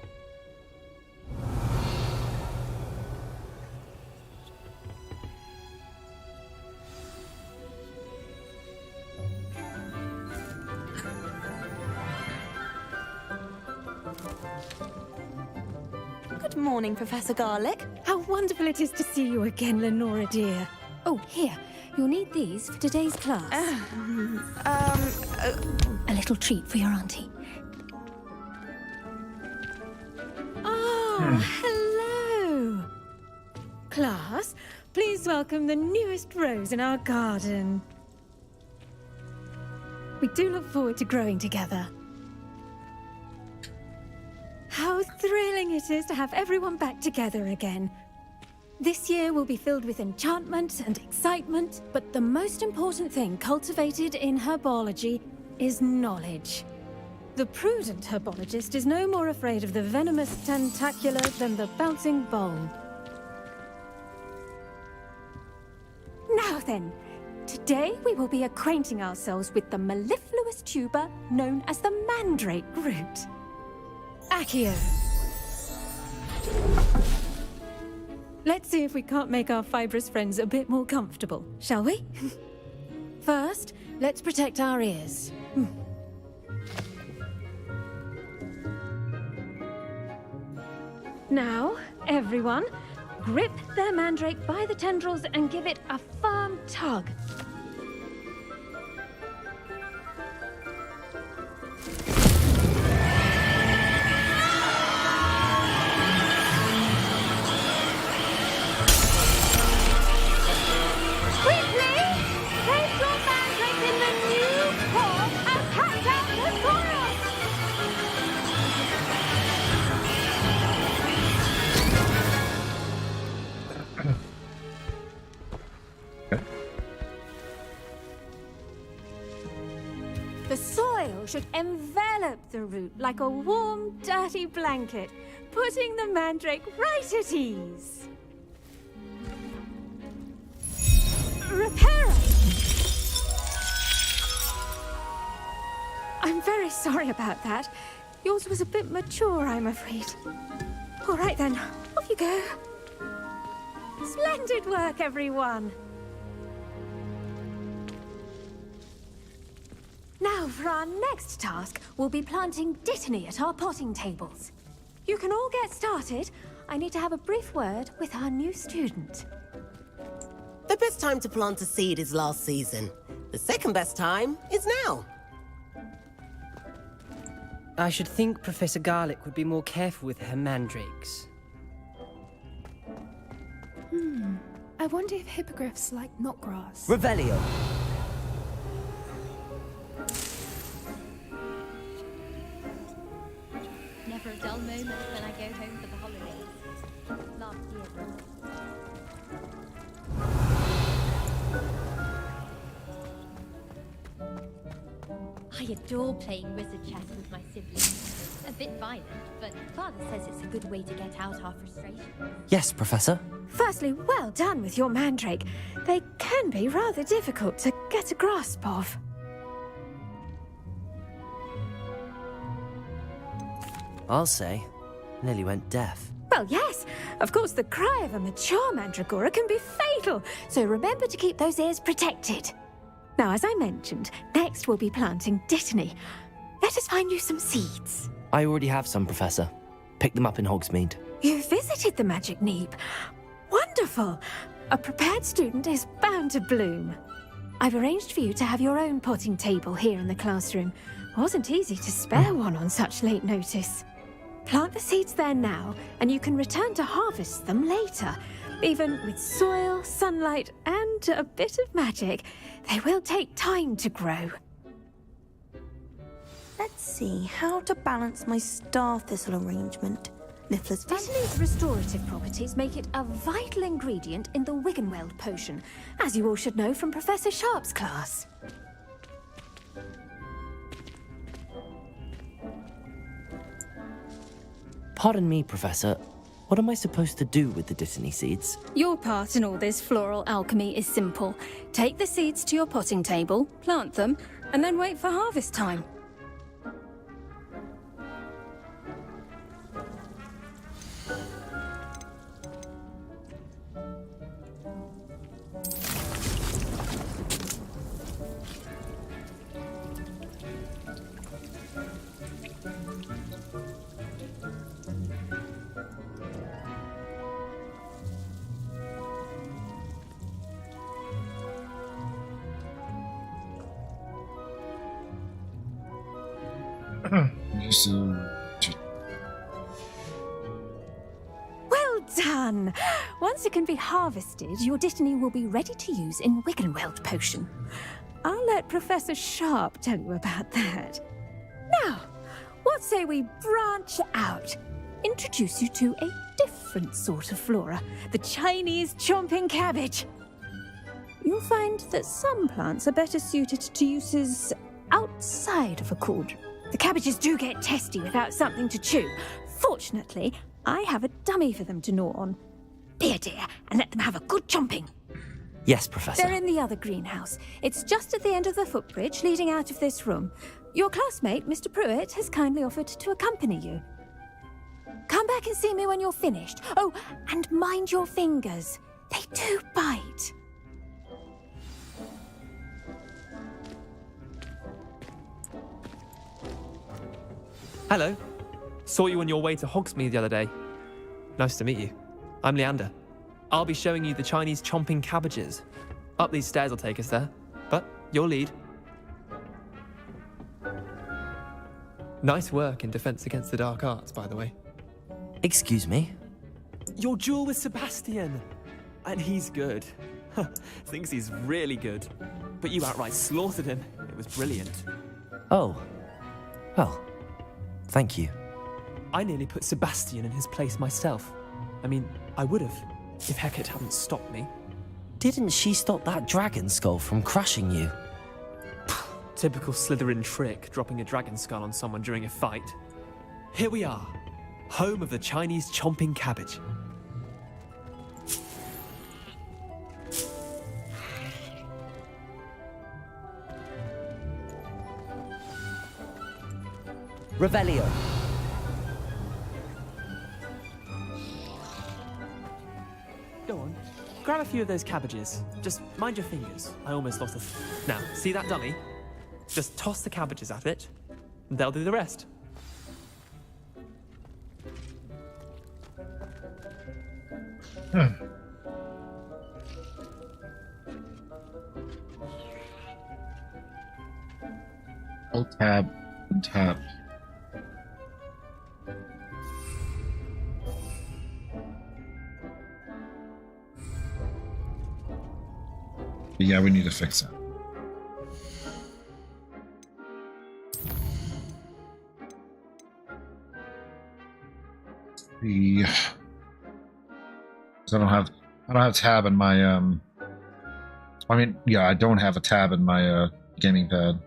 Good morning, Professor Garlick. How wonderful it is to see you again, Lenora dear. Oh, here. You'll need these for today's class. A little treat for your auntie. Oh, hello. class, please welcome the newest rose in our garden. We do look forward to growing together. How thrilling it is to have everyone back together again. This year will be filled with enchantment and excitement, but the most important thing cultivated in herbology is knowledge. The prudent herbologist is no more afraid of the venomous tentacula than the bouncing bulb. Now then, today we will be acquainting ourselves with the mellifluous tuber known as the mandrake root. Accio. Let's see if we can't make our fibrous friends a bit more comfortable, shall we? First, let's protect our ears. Now, everyone, grip their mandrake by the tendrils and give it a firm tug. The soil should envelop the root like a warm, dirty blanket, putting the mandrake right at ease. Reparo! I'm very sorry about that. Yours was a bit mature, I'm afraid. All right then, off you go. Splendid work, everyone! Now, for our next task, we'll be planting Dittany at our potting tables. You can all get started. I need to have a brief word with our new student. The best time to plant a seed is last season. The second best time is now. I should think Professor Garlick would be more careful with her mandrakes. I wonder if hippogriffs like knotgrass. Revelio. Never a dull moment when I go home for the holidays. Last year. I adore playing wizard chess with my siblings. A bit violent, but Father says it's a good way to get out our frustration. Yes, Professor. Firstly, well done with your mandrake. They can be rather difficult to get a grasp of. I'll say, nearly went deaf. Well, yes. Of course, the cry of a mature mandragora can be fatal, so remember to keep those ears protected. Now, as I mentioned, next we'll be planting Dittany. Let us find you some seeds. I already have some, Professor. Pick them up in Hogsmeade. You visited the Magic Neep. Wonderful. A prepared student is bound to bloom. I've arranged for you to have your own potting table here in the classroom. Wasn't easy to spare one on such late notice. Plant the seeds there now, and you can return to harvest them later. Even with soil, sunlight, and a bit of magic, they will take time to grow. Let's see how to balance my star thistle arrangement. Dittany's restorative properties make it a vital ingredient in the Wiggenweld potion, as you all should know from Professor Sharp's class. Pardon me, Professor. What am I supposed to do with the Dittany seeds? Your part in all this floral alchemy is simple. Take the seeds to your potting table, plant them, and then wait for harvest time. Well done! done. Once it can be harvested, your Dittany will be ready to use in Wiggenweld potion. I'll let Professor Sharp tell you about that. Now, what say we branch out? Introduce you to a different sort of flora, the Chinese chomping cabbage. You'll find that some plants are better suited to uses outside of a cauldron. The cabbages do get testy without something to chew. Fortunately, I have a dummy for them to gnaw on. Be a dear and let them have a good chomping. Yes, Professor. They're in the other greenhouse. It's just at the end of the footbridge leading out of this room. Your classmate, Mr. Pruitt, has kindly offered to accompany you. Come back and see me when you're finished. Oh, and mind your fingers. They do bite. Hello. Saw you on your way to Hogsmeade the other day. Nice to meet you. I'm Leander. I'll be showing you the Chinese chomping cabbages. Up these stairs will take us there, but your lead. Nice work in Defense Against the Dark Arts, by the way. Excuse me? Your duel with Sebastian. And he's good. Thinks he's really good. But you outright slaughtered him. It was brilliant. Oh. Well, thank you. I nearly put Sebastian in his place myself. I mean, I would have, if Hecate hadn't stopped me. Didn't she stop that dragon skull from crushing you? Typical Slytherin trick, dropping a dragon skull on someone during a fight. Here we are, home of the Chinese chomping cabbage. Revelio. Go on, grab a few of those cabbages. Just mind your fingers. I almost lost a... Now, see that dummy? Just toss the cabbages at it, and they'll do the rest. Alt tab and tab. But yeah, we need to fix it. I don't have tab in my I mean, yeah, I don't have a tab in my gaming pad.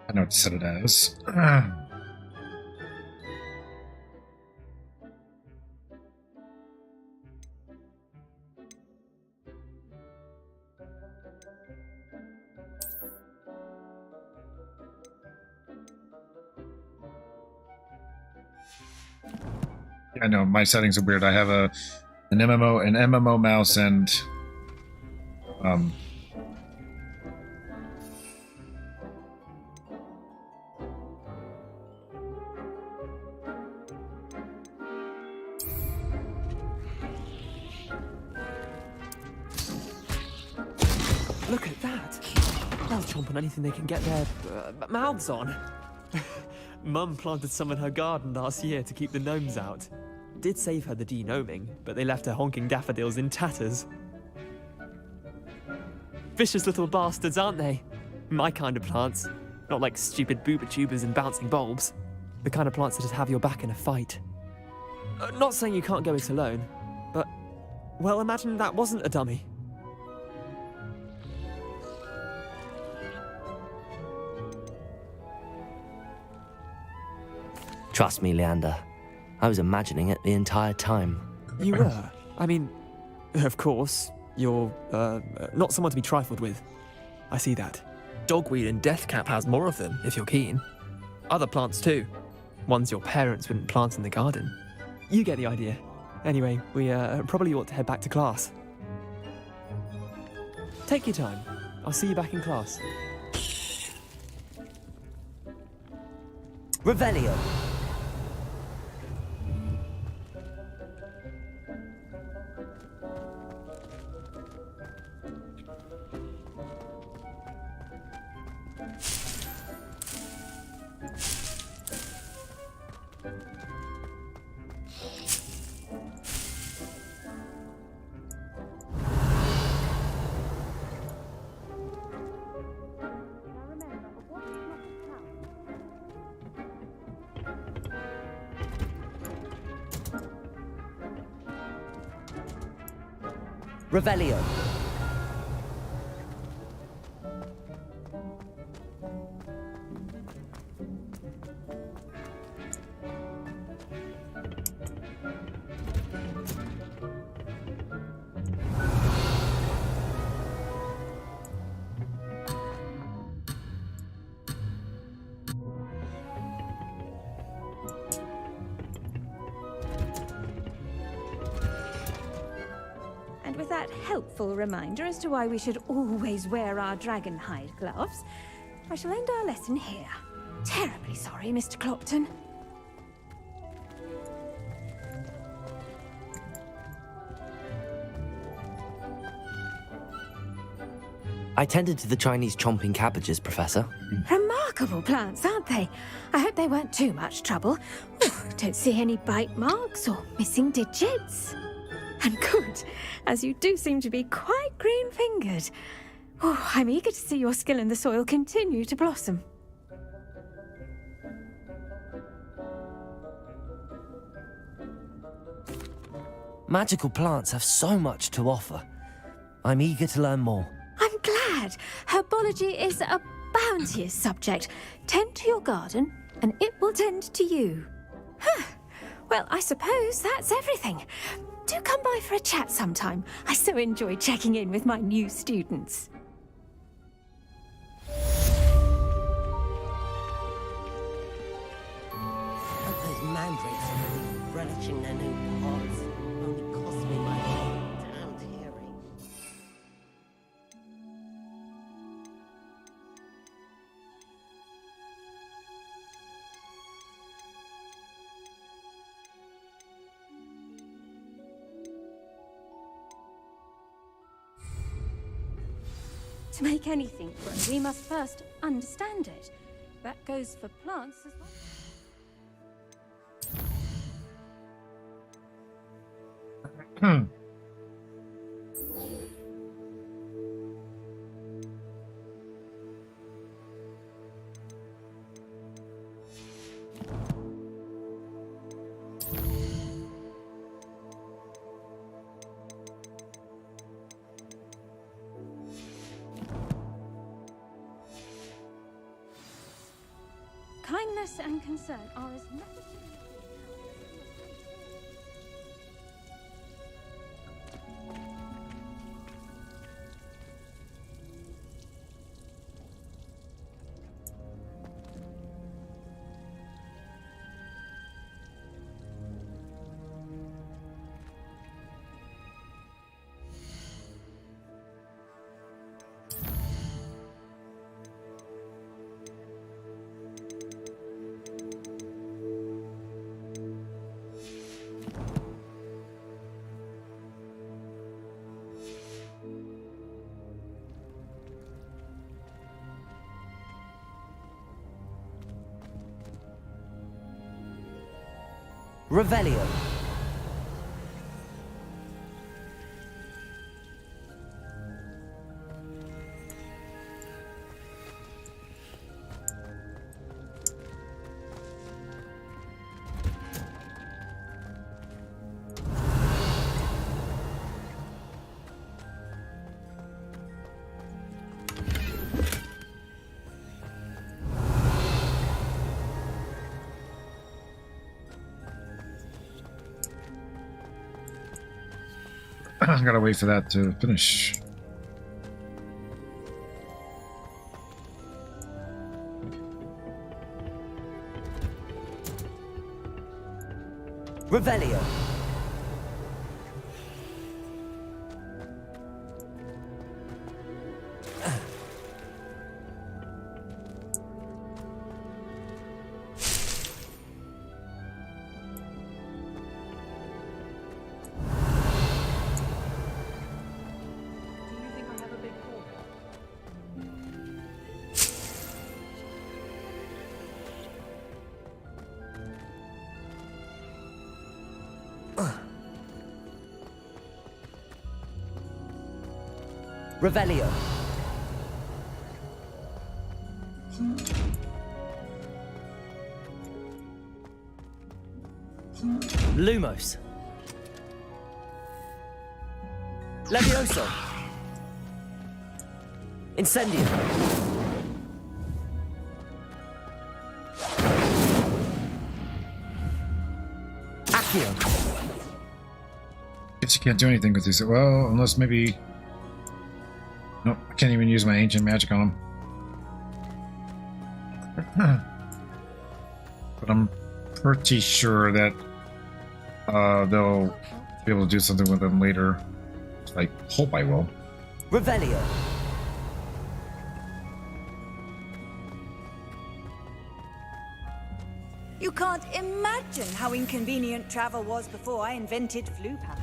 I know what to set it as. I know my settings are weird. I have an MMO mouse, and Look at that! They'll chomp on anything they can get their mouths on. Mum planted some in her garden last year to keep the gnomes out. Did save her the de-gnoming, but they left her honking daffodils in tatters. Vicious little bastards, aren't they? My kind of plants. Not like stupid booba tubers and bouncing bulbs. The kind of plants that'd have your back in a fight. Not saying you can't go it alone, but... well, imagine that wasn't a dummy. Trust me, Leander. I was imagining it the entire time. You were? I mean, of course, you're, not someone to be trifled with. I see that. Dogweed and Deathcap has more of them, if you're keen. Other plants too. Ones your parents wouldn't plant in the garden. You get the idea. Anyway, we probably ought to head back to class. Take your time. I'll see you back in class. Revelio. Revelio. With that helpful reminder as to why we should always wear our dragon hide gloves, I shall end our lesson here. Terribly sorry, Mr. Clopton. I tended to the Chinese chomping cabbages, Professor. Remarkable plants, aren't they? I hope they weren't too much trouble. Oh, don't see any bite marks or missing digits. And good, as you do seem to be quite green-fingered. Oh, I'm eager to see your skill in the soil continue to blossom. Magical plants have so much to offer. I'm eager to learn more. I'm glad. Herbology is a bounteous subject. Tend to your garden, and it will tend to you. Huh. Well, I suppose that's everything. Do come by for a chat sometime. I so enjoy checking in with my new students. But those mandrakes are really relishing their new pods. Only cost me my damned hearing. To make anything grow, we must first understand it. That goes for plants as well. Kindness and concern are as necessary. Revelio. I gotta wait for that to finish. Revelio. Revelio. Lumos. Levioso. Incendio. Accio. Guess you can't do anything with these. Well, unless maybe. Nope, I can't even use my ancient magic on them. But I'm pretty sure that they'll be able to do something with them later. I hope I will. Revelio. You can't imagine how inconvenient travel was before I invented flu powder.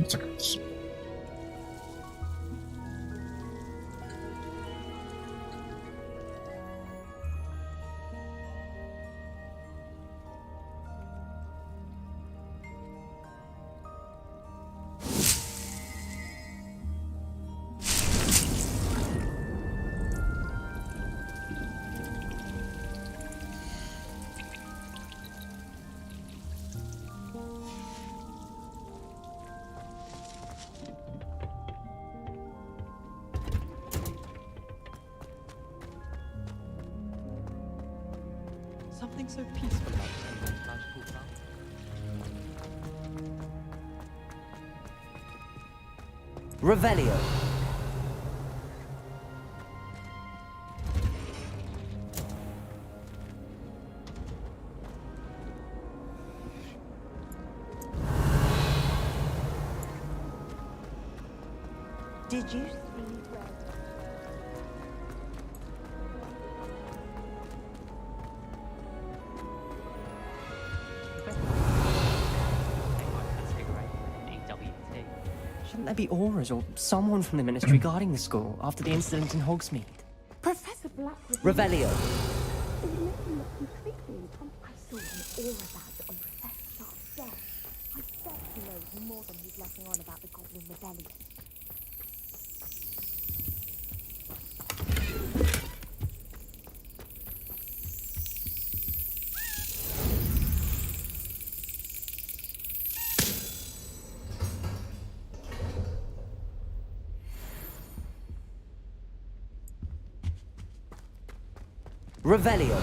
Seconds. Something so peaceful about this magical plant. Revelio. Did you see red? Shouldn't there be auras or someone from the ministry guarding the school after the incident in Hogsmeade? Professor Blackwood. Revelio. I saw an aura badge on Professor Sharp's desk. I bet he knows more than he's letting on about the Goblin Rebellion. Revelio.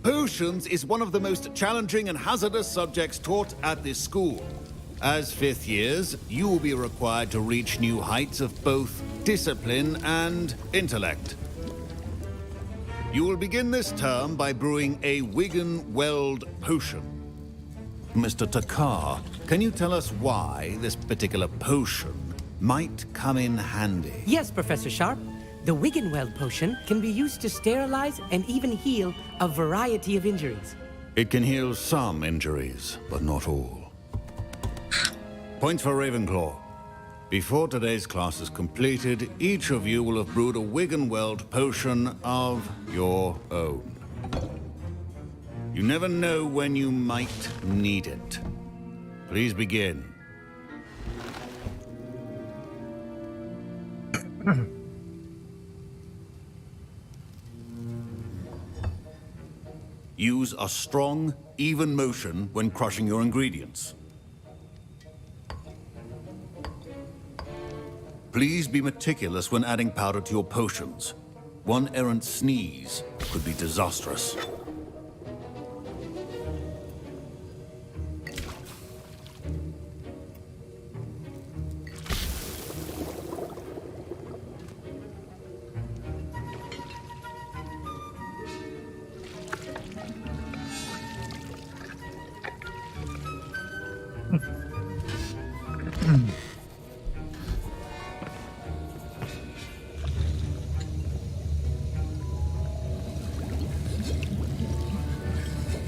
Potions is one of the most challenging and hazardous subjects taught at this school. As fifth years, you will be required to reach new heights of both discipline and intellect. You will begin this term by brewing a Wigan-Weld potion. Mr. Takar, can you tell us why this particular potion might come in handy? Yes, Professor Sharp. The Wigan-Weld potion can be used to sterilize and even heal a variety of injuries. It can heal some injuries, but not all. Points for Ravenclaw. Before today's class is completed, each of you will have brewed a Wiggenweld potion of your own. You never know when you might need it. Please begin. Use a strong, even motion when crushing your ingredients. Please be meticulous when adding powder to your potions. One errant sneeze could be disastrous.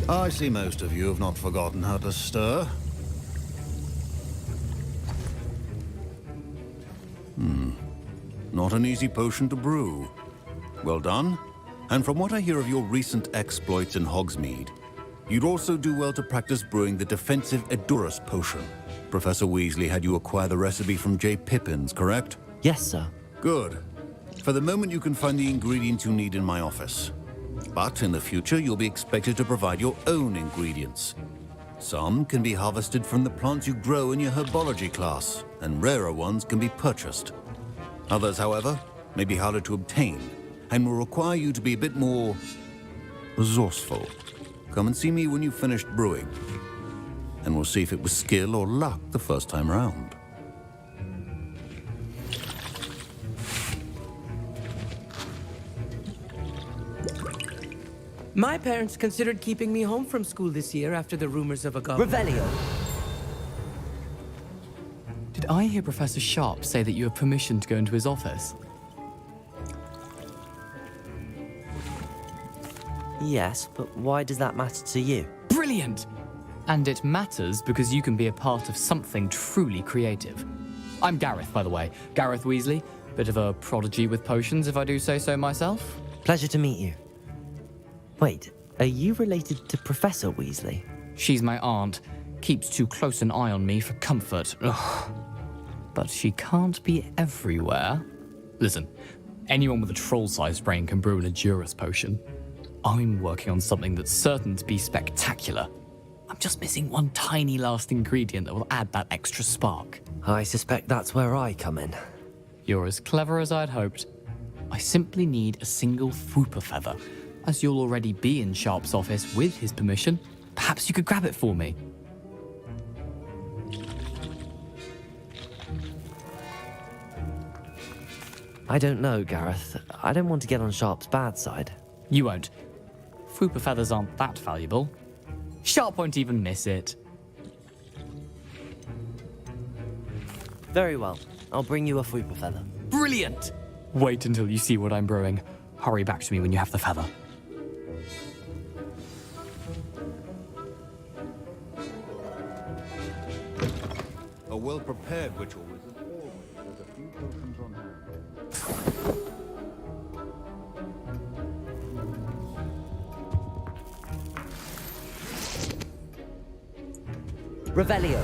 I see most of you have not forgotten how to stir. Not an easy potion to brew. Well done. And from what I hear of your recent exploits in Hogsmeade, you'd also do well to practice brewing the defensive Edurus potion. Professor Weasley had you acquire the recipe from J. Pippins, correct? Yes, sir. Good. For the moment, you can find the ingredients you need in my office. But in the future, you'll be expected to provide your own ingredients. Some can be harvested from the plants you grow in your herbology class, and rarer ones can be purchased. Others, however, may be harder to obtain, and will require you to be a bit more resourceful. Come and see me when you've finished brewing, and we'll see if it was skill or luck the first time round. My parents considered keeping me home from school this year after the rumors of a goblin. Revelio! Did I hear Professor Sharp say that you have permission to go into his office? Yes, but why does that matter to you? Brilliant! And it matters because you can be a part of something truly creative. I'm Gareth, by the way. Gareth Weasley. Bit of a prodigy with potions, if I do say so myself. Pleasure to meet you. Wait, are you related to Professor Weasley? She's my aunt. Keeps too close an eye on me for comfort. Ugh. But she can't be everywhere. Listen, anyone with a troll-sized brain can brew an Edurus potion. I'm working on something that's certain to be spectacular. I'm just missing one tiny last ingredient that will add that extra spark. I suspect that's where I come in. You're as clever as I'd hoped. I simply need a single Fwooper feather. As you'll already be in Sharp's office with his permission, perhaps you could grab it for me. I don't know, Gareth. I don't want to get on Sharp's bad side. You won't. Fwooper feathers aren't that valuable. Sharp won't even miss it. Very well. I'll bring you a Fwooper feather. Brilliant! Wait until you see what I'm brewing. Hurry back to me when you have the feather. A well-prepared witch or wizard always has a few potions on hand. Revelio.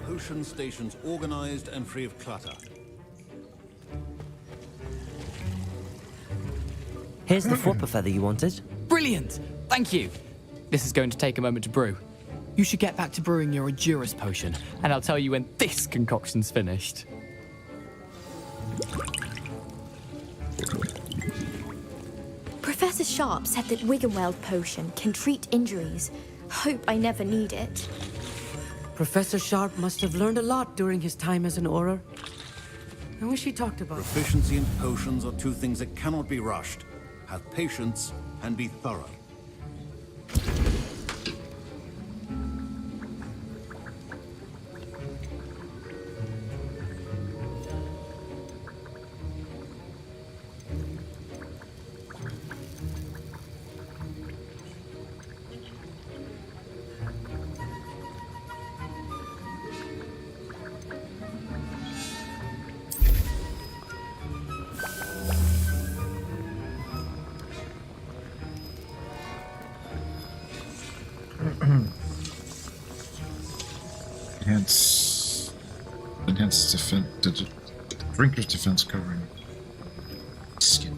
Potion stations organized and free of clutter. Here's the Fwooper feather you wanted. Brilliant! Thank you! This is going to take a moment to brew. You should get back to brewing your Edurus potion, and I'll tell you when this concoction's finished. Professor Sharp said that Wiggenweld potion can treat injuries. Hope I never need it. Professor Sharp must have learned a lot during his time as an Auror. I wish he talked about it. Proficiency and potions are two things that cannot be rushed. Have patience and be thorough. defense. Enhanced defense. Drinker's defense covering. Skin.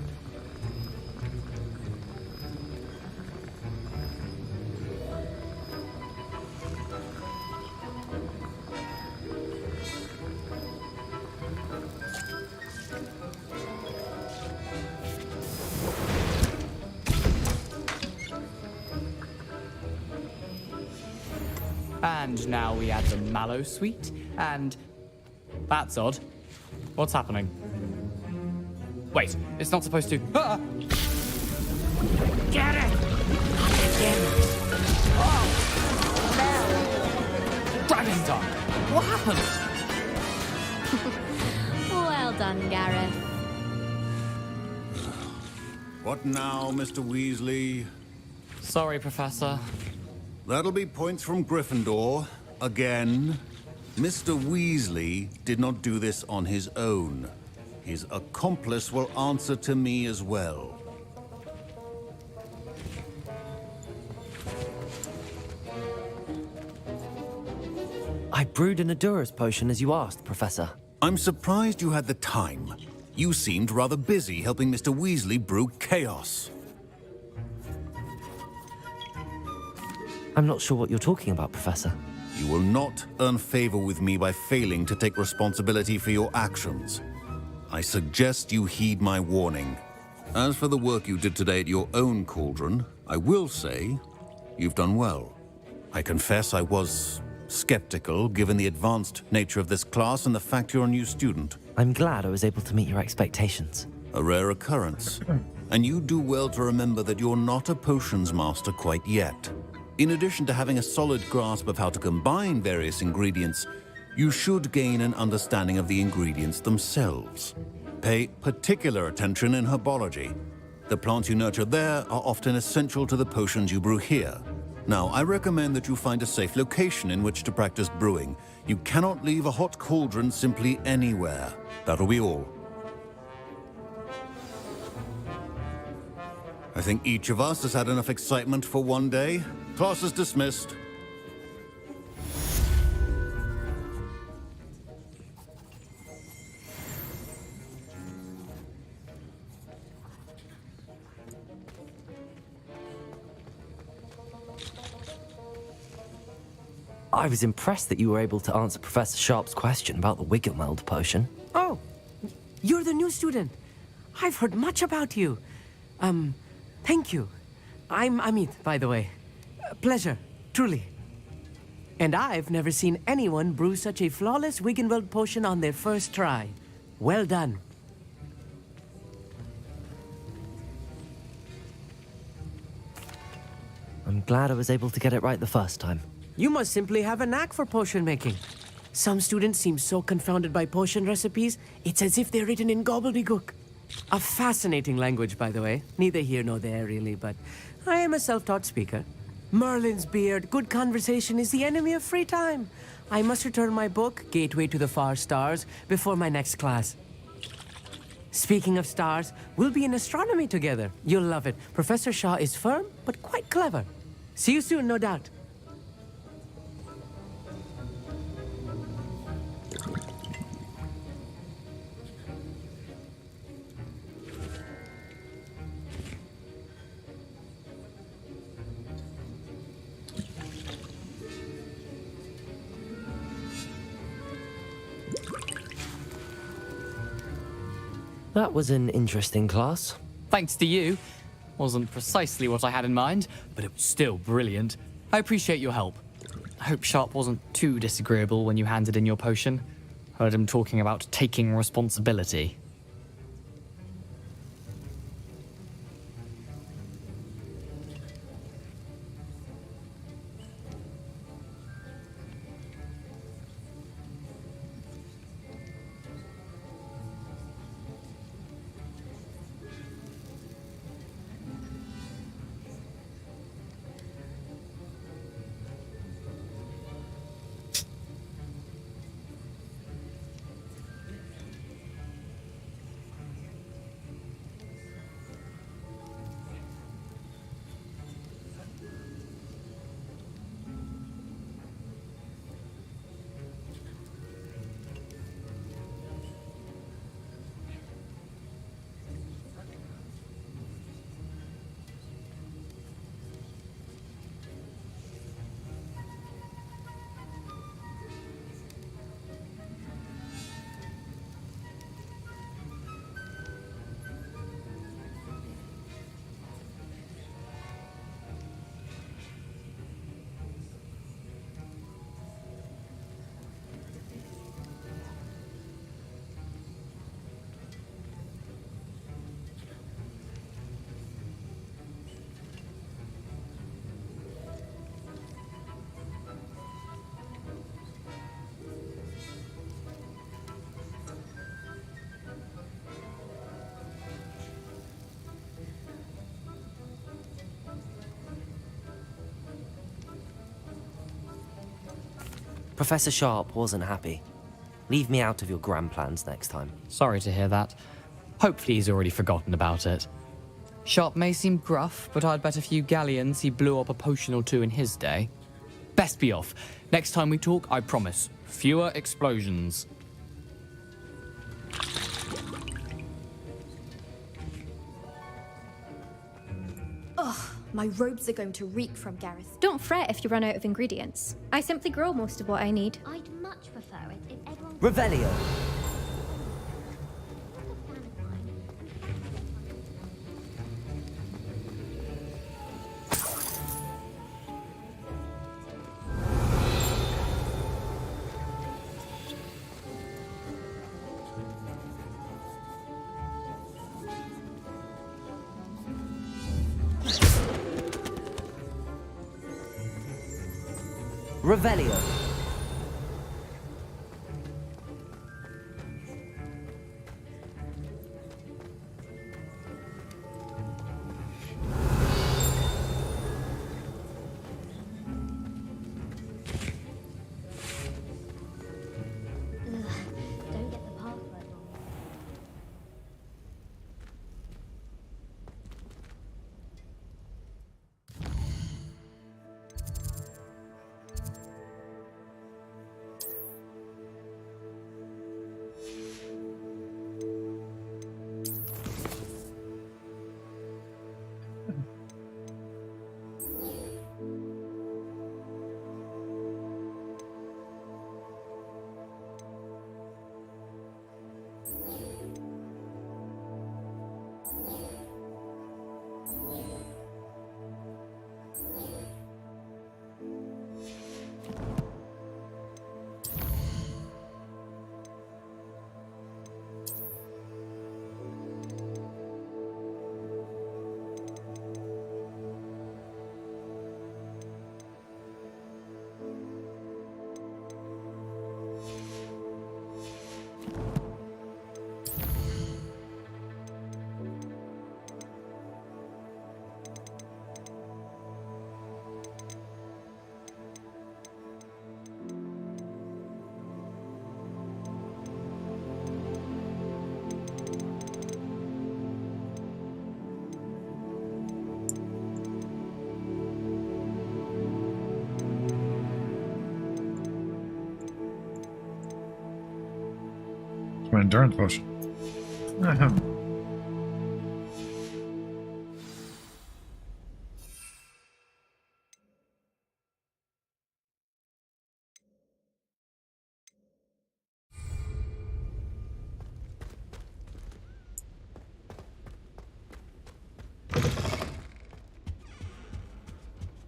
And now we add the mallow sweet, and that's odd. What's happening? Wait, it's not supposed to. Ah! Get it! Dragon tongue! What happened? Well done, Gareth. What now, Mr. Weasley? Sorry, Professor. That'll be points from Gryffindor. Again. Mr. Weasley did not do this on his own. His accomplice will answer to me as well. I brewed an Adura's potion as you asked, Professor. I'm surprised you had the time. You seemed rather busy helping Mr. Weasley brew chaos. I'm not sure what you're talking about, Professor. You will not earn favor with me by failing to take responsibility for your actions. I suggest you heed my warning. As for the work you did today at your own cauldron, I will say you've done well. I confess I was skeptical given the advanced nature of this class and the fact you're a new student. I'm glad I was able to meet your expectations. A rare occurrence. And you do well to remember that you're not a potions master quite yet. In addition to having a solid grasp of how to combine various ingredients, you should gain an understanding of the ingredients themselves. Pay particular attention in herbology. The plants you nurture there are often essential to the potions you brew here. Now, I recommend that you find a safe location in which to practice brewing. You cannot leave a hot cauldron simply anywhere. That'll be all. I think each of us has had enough excitement for one day. Class is dismissed. I was impressed that you were able to answer Professor Sharp's question about the Wiggenweld potion. Oh, you're the new student. I've heard much about you. Thank you. I'm Amit, by the way. Pleasure, truly. And I've never seen anyone brew such a flawless Wiggenweld potion on their first try. Well done. I'm glad I was able to get it right the first time. You must simply have a knack for potion making. Some students seem so confounded by potion recipes, it's as if they're written in gobbledygook. A fascinating language, by the way. Neither here nor there, really, but I am a self-taught speaker. Merlin's beard, good conversation is the enemy of free time. I must return my book, Gateway to the Far Stars, before my next class. Speaking of stars, we'll be in astronomy together. You'll love it. Professor Shaw is firm, but quite clever. See you soon, no doubt. That was an interesting class. Thanks to you. Wasn't precisely what I had in mind, but it was still brilliant. I appreciate your help. I hope Sharp wasn't too disagreeable when you handed in your potion. Heard him talking about taking responsibility. Professor Sharp wasn't happy. Leave me out of your grand plans next time. Sorry to hear that. Hopefully he's already forgotten about it. Sharp may seem gruff, but I'd bet a few galleons he blew up a potion or two in his day. Best be off. Next time we talk, I promise, fewer explosions. Ugh, my robes are going to reek from Gareth. Don't fret if you run out of ingredients. I simply grow most of what I need. I'd much prefer it if everyone... Revelio! Revelio. Don't get the password wrong. My endurance potion.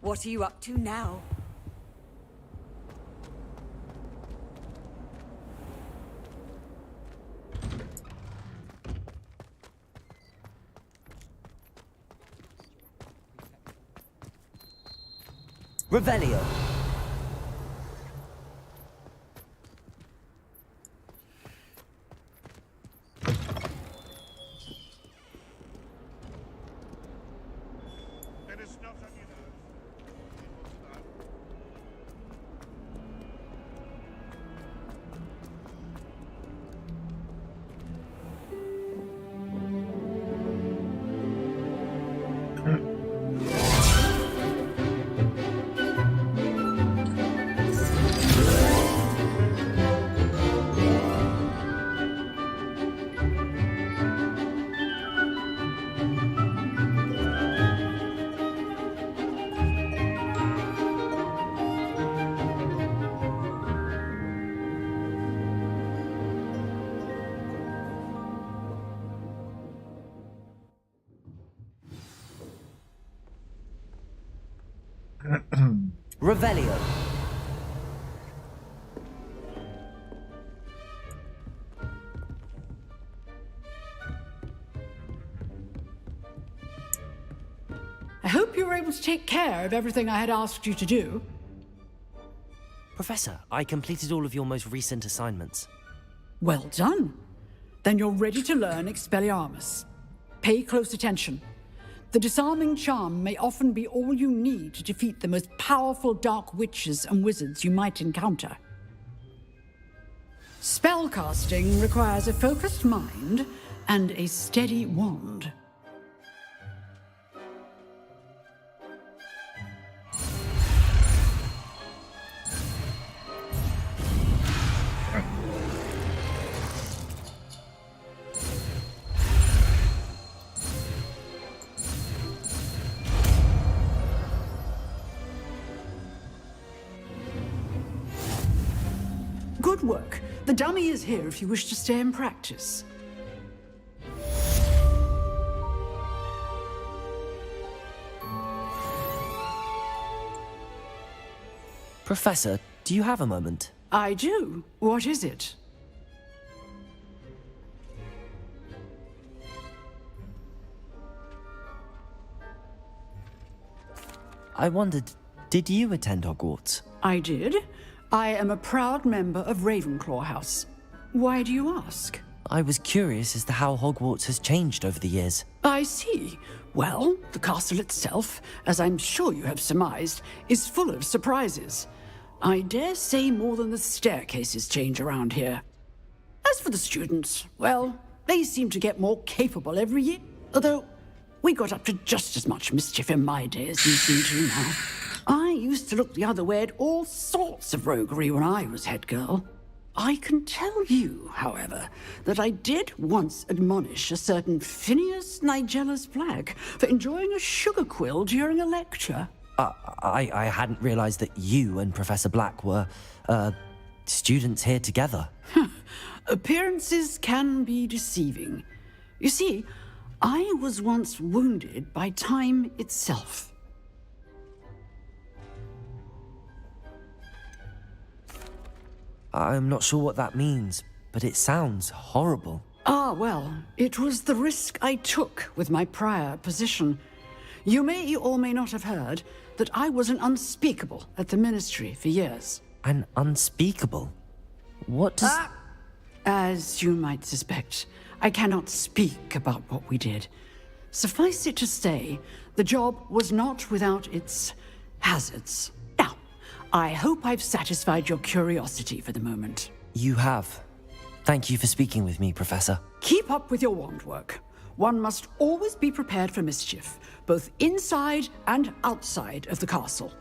What are you up to now? Revelio. There is not any Revelio. I hope you were able to take care of everything I had asked you to do. Professor, I completed all of your most recent assignments. Well done. Then you're ready to learn Expelliarmus. Pay close attention. The disarming charm may often be all you need to defeat the most powerful dark witches and wizards you might encounter. Spellcasting requires a focused mind and a steady wand. Good work. The dummy is here if you wish to stay and practice. Professor, do you have a moment? I do. What is it? I wondered, did you attend Hogwarts? I did. I am a proud member of Ravenclaw House. Why do you ask? I was curious as to how Hogwarts has changed over the years. I see. Well, the castle itself, as I'm sure you have surmised, is full of surprises. I dare say more than the staircases change around here. As for the students, well, they seem to get more capable every year. Although, we got up to just as much mischief in my day as you seem to now. I used to look the other way at all sorts of roguery when I was head girl. I can tell you, however, that I did once admonish a certain Phineas Nigella's Black for enjoying a sugar quill during a lecture. I hadn't realized that you and Professor Black were, students here together. Appearances can be deceiving. You see, I was once wounded by time itself. I'm not sure what that means, but it sounds horrible. Ah, well, it was the risk I took with my prior position. You may or may not have heard that I was an unspeakable at the Ministry for years. An unspeakable? What does... As you might suspect, I cannot speak about what we did. Suffice it to say, the job was not without its hazards. Now, I hope I've satisfied your curiosity for the moment. You have. Thank you for speaking with me, Professor. Keep up with your wand work. One must always be prepared for mischief, both inside and outside of the castle.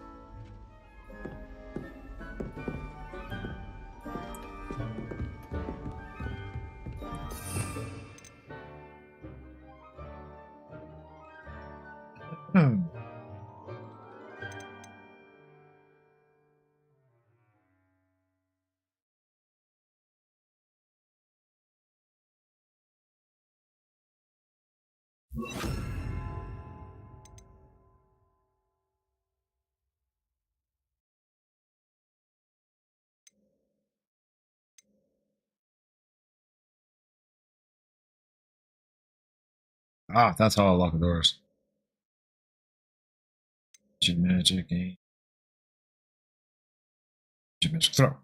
Ah, that's how I lock the doors. Magic, magic throw.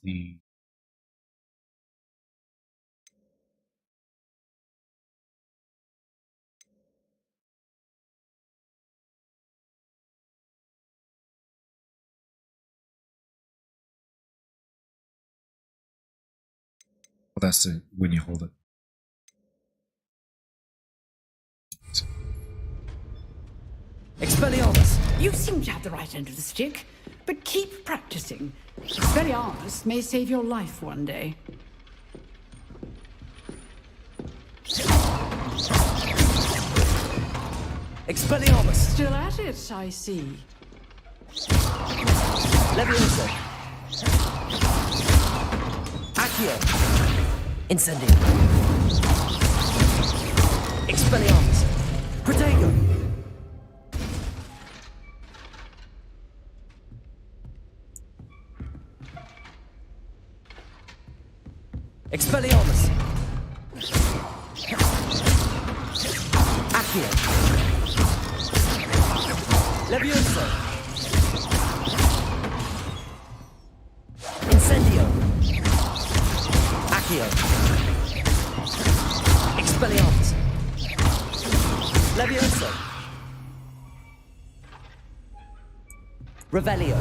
The that's it when you hold it. Expelliarmus! You seem to have the right end of the stick, but keep practicing. Expelliarmus may save your life one day. Expelliarmus! Still at it, I see. Leviosa! Accio! Incendio! Expelliarmus! Protego! Expelliarmus! Accio! Leviosa! Incendio! Accio! Expelliarmus! Leviosa! Revelio!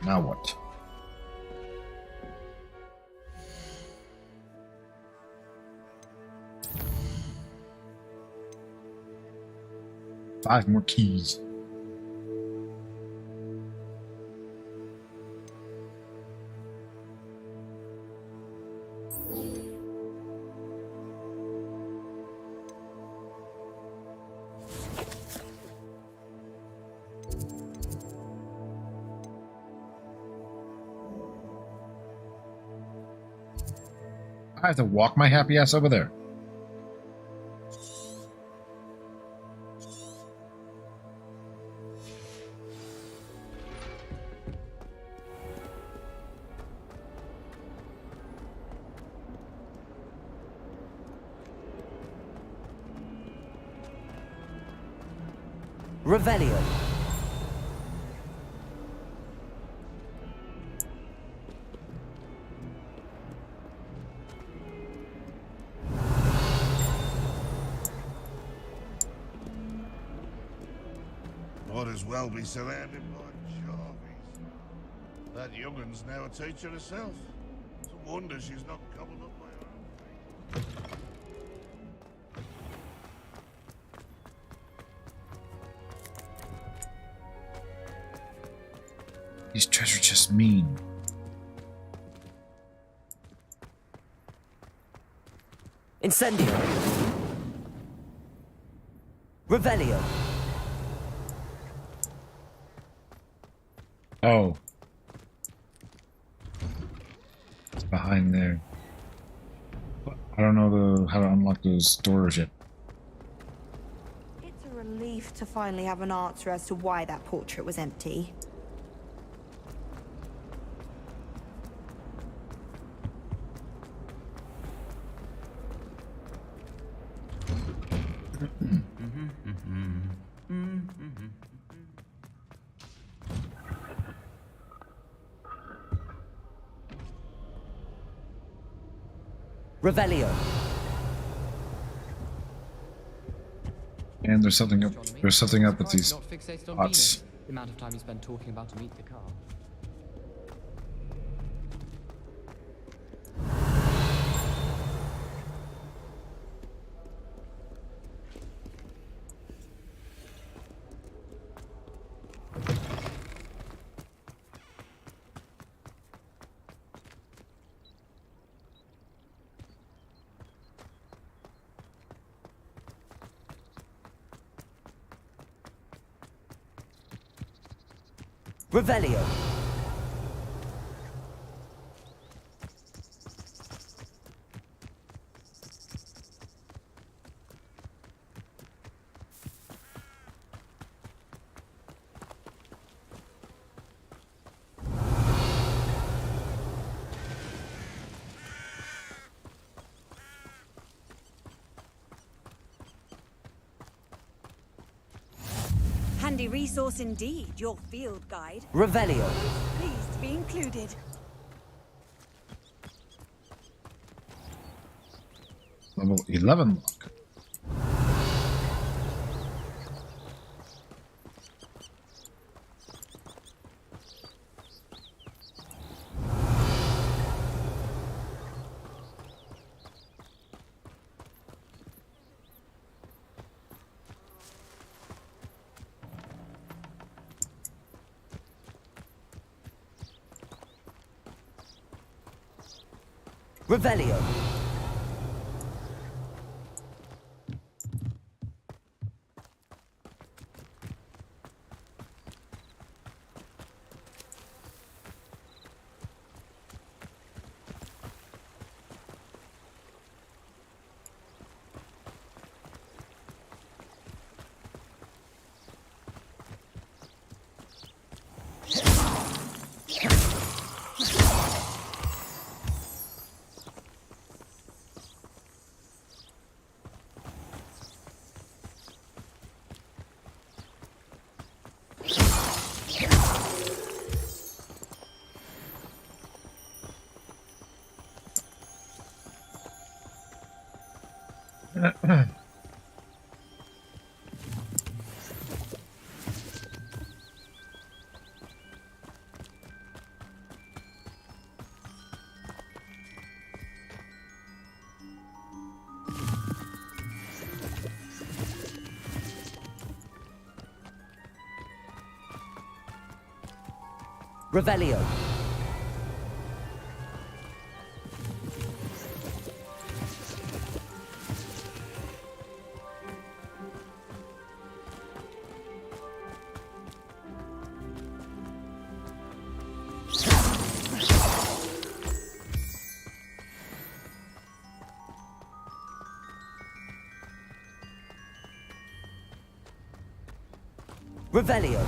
Now what? Five more keys. I have to walk my happy ass over there. Revelio. Might as well be surrounded by Jarvies. That young'un's now a teacher herself. It's a wonder she's not gobbled up by her own. These treasure chests mean. Incendio. Revelio. Oh. It's behind there. I don't know how to unlock those doors yet. It's a relief to finally have an answer as to why that portrait was empty. Revelio. And there's something up. There's something up with these Not fixated on pots. Venus. The amount of time you spend talking about to meet the car. Revelio. Handy resource indeed, your field guide. Revelio. Pleased to be included. Level 11 lock. Revelio. Revelio. Revelio.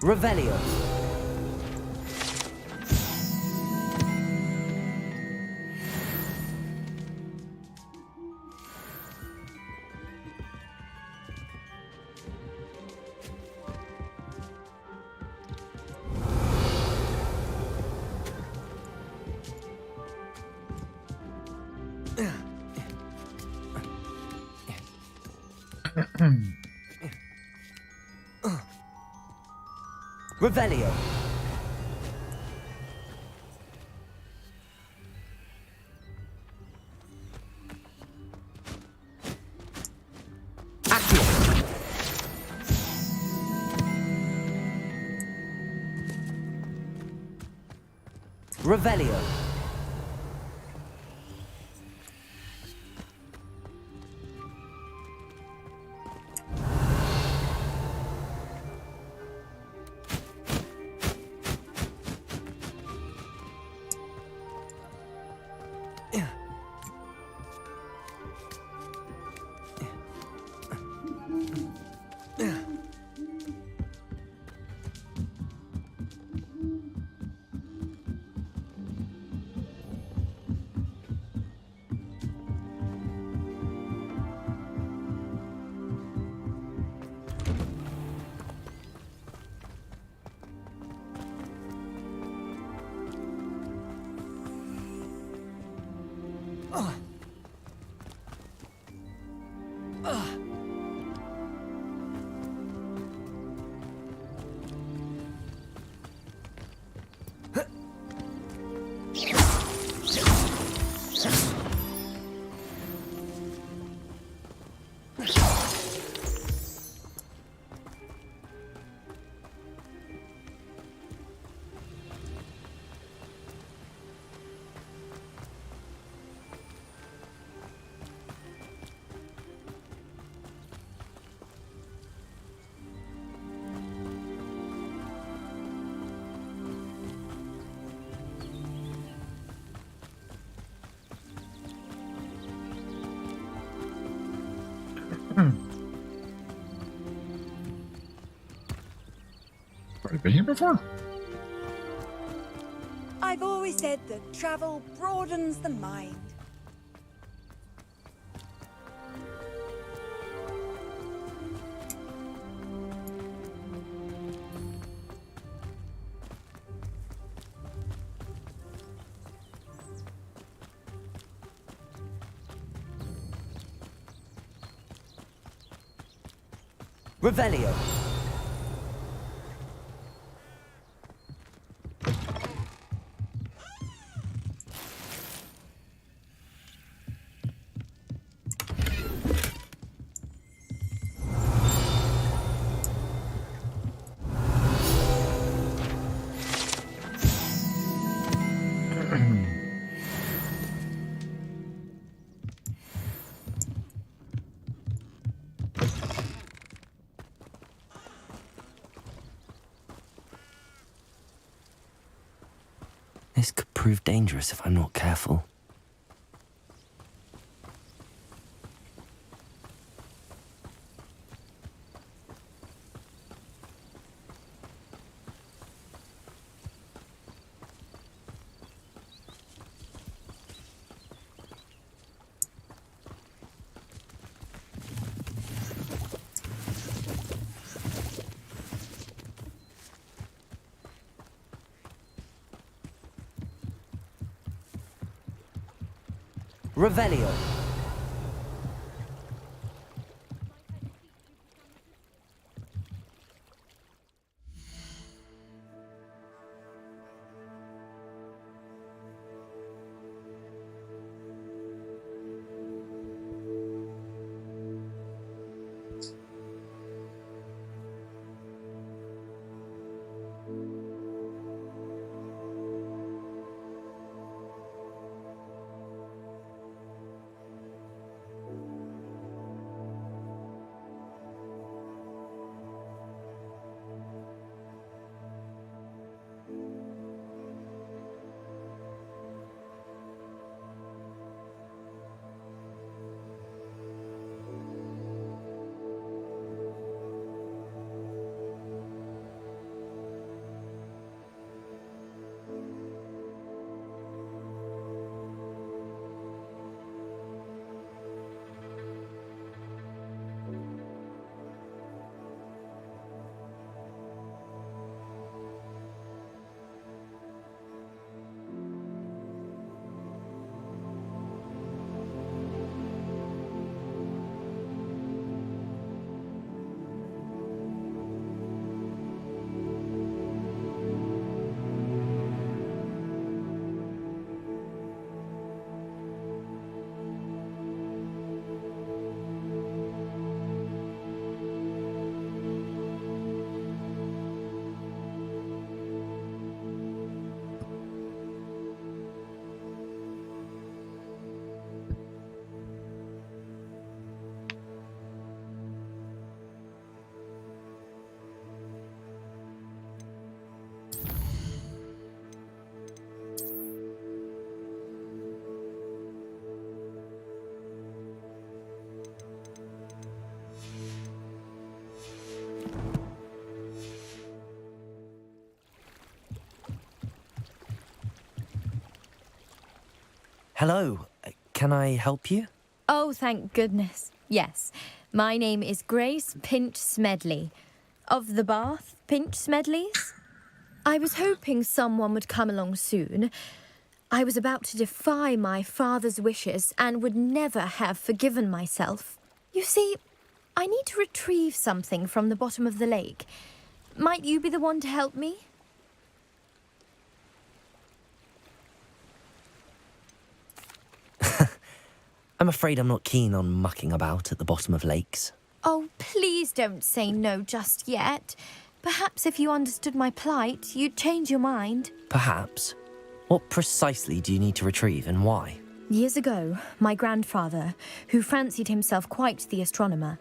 Revelio. Revelio. Revelio. Already been here before? I've always said that travel broadens the mind. Revelio. prove dangerous if I'm not careful. Revelio. Hello, can I help you? Oh, thank goodness. Yes. My name is Grace Pinch Smedley. Of the Bath Pinch Smedleys? I was hoping someone would come along soon. I was about to defy my father's wishes and would never have forgiven myself. You see, I need to retrieve something from the bottom of the lake. Might you be the one to help me? I'm afraid I'm not keen on mucking about at the bottom of lakes. Oh, please don't say no just yet. Perhaps if you understood my plight, you'd change your mind. Perhaps. What precisely do you need to retrieve and why? Years ago, my grandfather, who fancied himself quite the astronomer,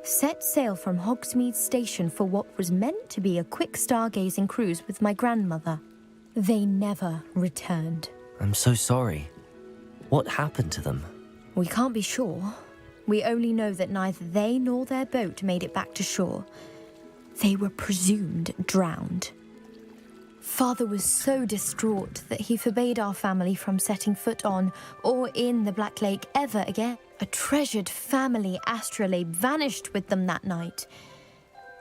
set sail from Hogsmeade Station for what was meant to be a quick stargazing cruise with my grandmother. They never returned. I'm so sorry. What happened to them? We can't be sure. We only know that neither they nor their boat made it back to shore. They were presumed drowned. Father was so distraught that he forbade our family from setting foot on or in the Black Lake ever again. A treasured family astrolabe vanished with them that night.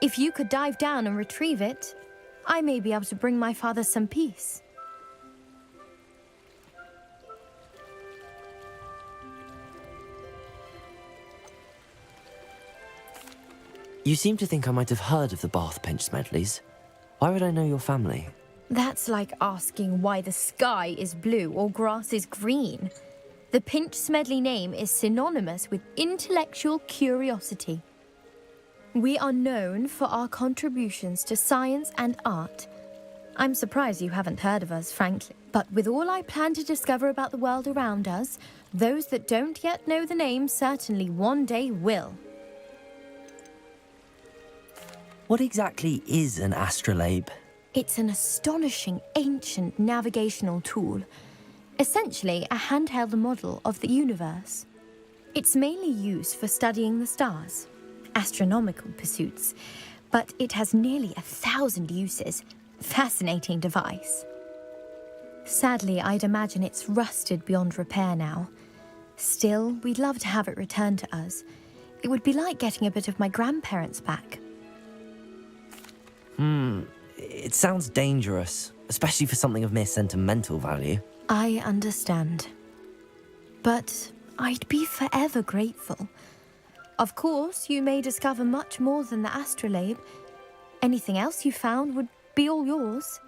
If you could dive down and retrieve it, I may be able to bring my father some peace. You seem to think I might have heard of the Bath Pinch Smedleys. Why would I know your family? That's like asking why the sky is blue or grass is green. The Pinch Smedley name is synonymous with intellectual curiosity. We are known for our contributions to science and art. I'm surprised you haven't heard of us, frankly. But with all I plan to discover about the world around us, those that don't yet know the name certainly one day will. What exactly is an astrolabe? It's an astonishing ancient navigational tool, essentially a handheld model of the universe. It's mainly used for studying the stars, astronomical pursuits, but it has nearly 1,000 uses. Fascinating device. Sadly, I'd imagine it's rusted beyond repair now. Still, we'd love to have it returned to us. It would be like getting a bit of my grandparents back. It sounds dangerous, especially for something of mere sentimental value. I understand. But I'd be forever grateful. Of course, you may discover much more than the astrolabe. Anything else you found would be all yours.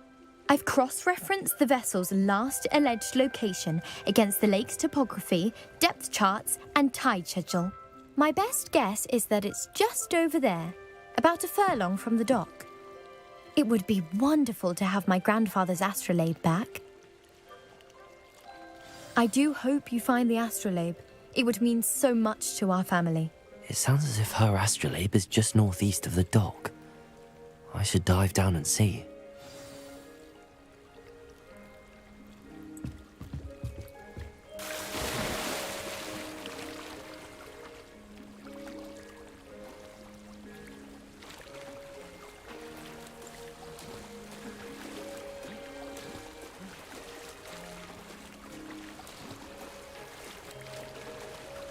I've cross-referenced the vessel's last alleged location against the lake's topography, depth charts, and tide schedule. My best guess is that it's just over there, about a furlong from the dock. It would be wonderful to have my grandfather's astrolabe back. I do hope you find the astrolabe. It would mean so much to our family. It sounds as if her astrolabe is just northeast of the dock. I should dive down and see.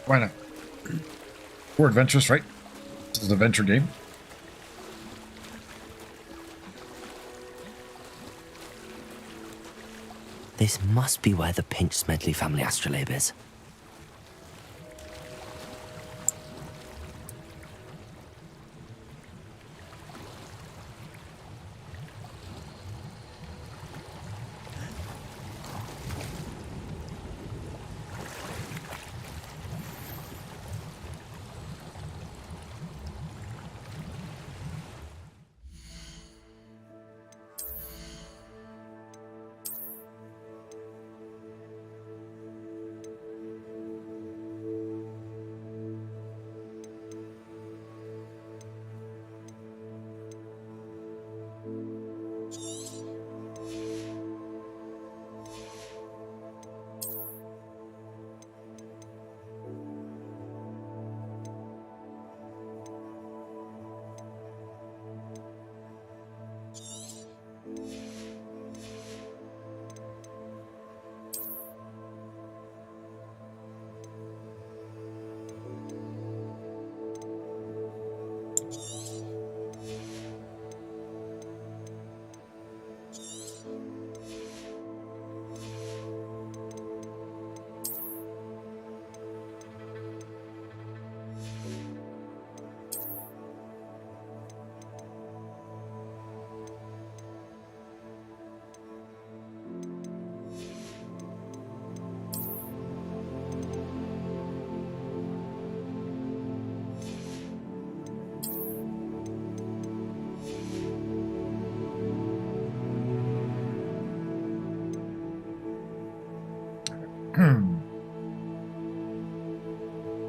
Why not? We're adventurous, right? This is an adventure game. This must be where the Pinch Smedley family astrolabe is.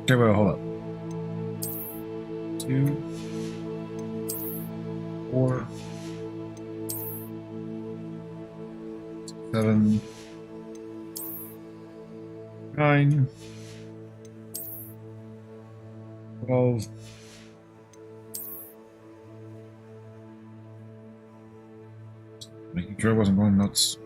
Okay, wait, hold up. 2, 4, 7, 9, 12. Making sure I wasn't going nuts.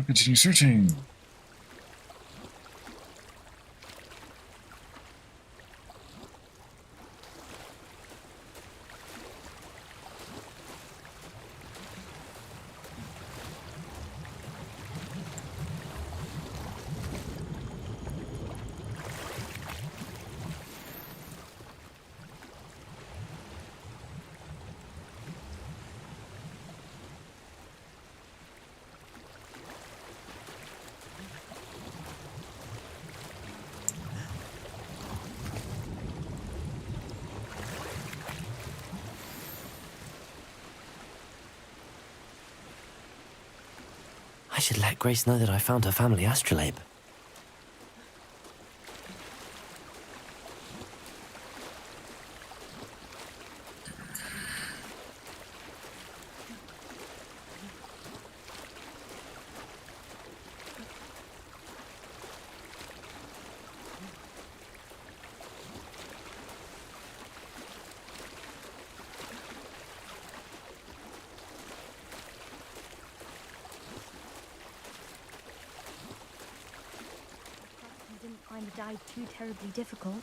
I'll continue searching. I should let Grace know that I found her family astrolabe. Find the dive too terribly difficult.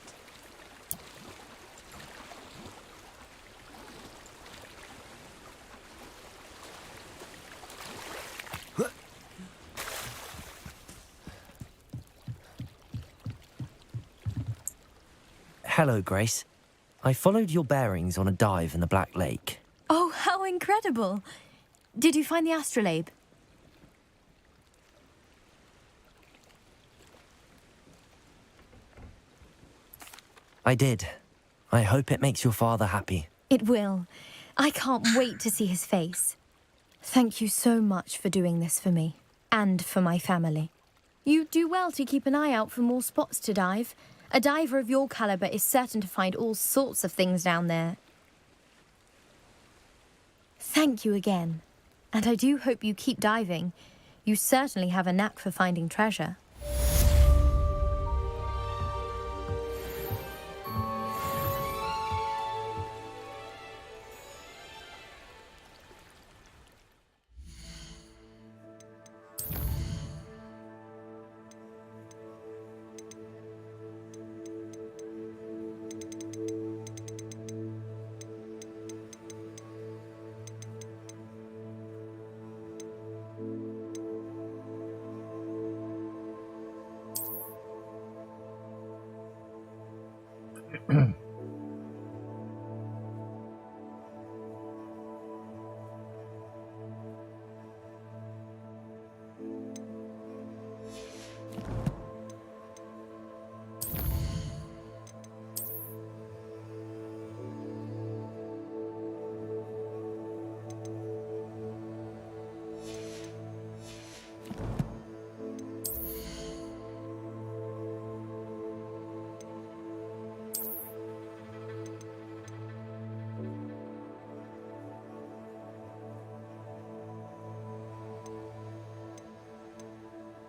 Hello, Grace. I followed your bearings on a dive in the Black Lake. Oh, how incredible! Did you find the astrolabe? I did. I hope it makes your father happy. It will. I can't wait to see his face. Thank you so much for doing this for me, and for my family. You do well to keep an eye out for more spots to dive. A diver of your caliber is certain to find all sorts of things down there. Thank you again. And I do hope you keep diving. You certainly have a knack for finding treasure.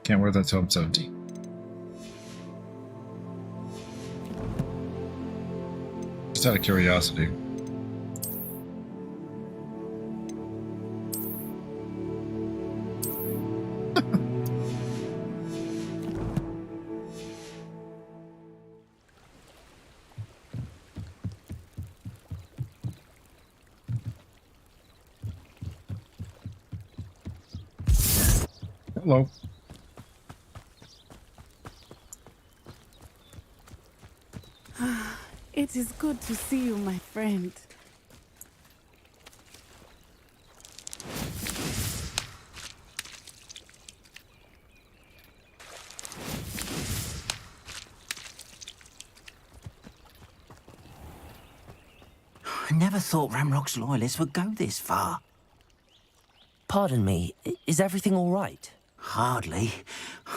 Can't wear that till I'm 17. Just out of curiosity. Hello. It is good to see you, my friend. I never thought Ranrock's loyalists would go this far. Pardon me, is everything all right? Hardly.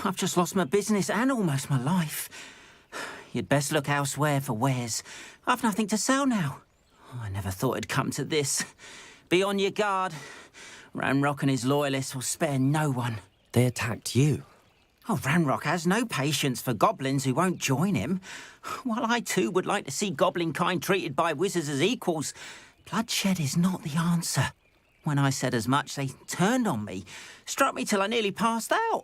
I've just lost my business and almost my life. You'd best look elsewhere for wares. I've nothing to sell now. I never thought it'd come to this. Be on your guard. Ranrock and his loyalists will spare no one. They attacked you? Oh, Ranrock has no patience for goblins who won't join him. While I too would like to see goblin kind treated by wizards as equals, bloodshed is not the answer. When I said as much, they turned on me, struck me till I nearly passed out.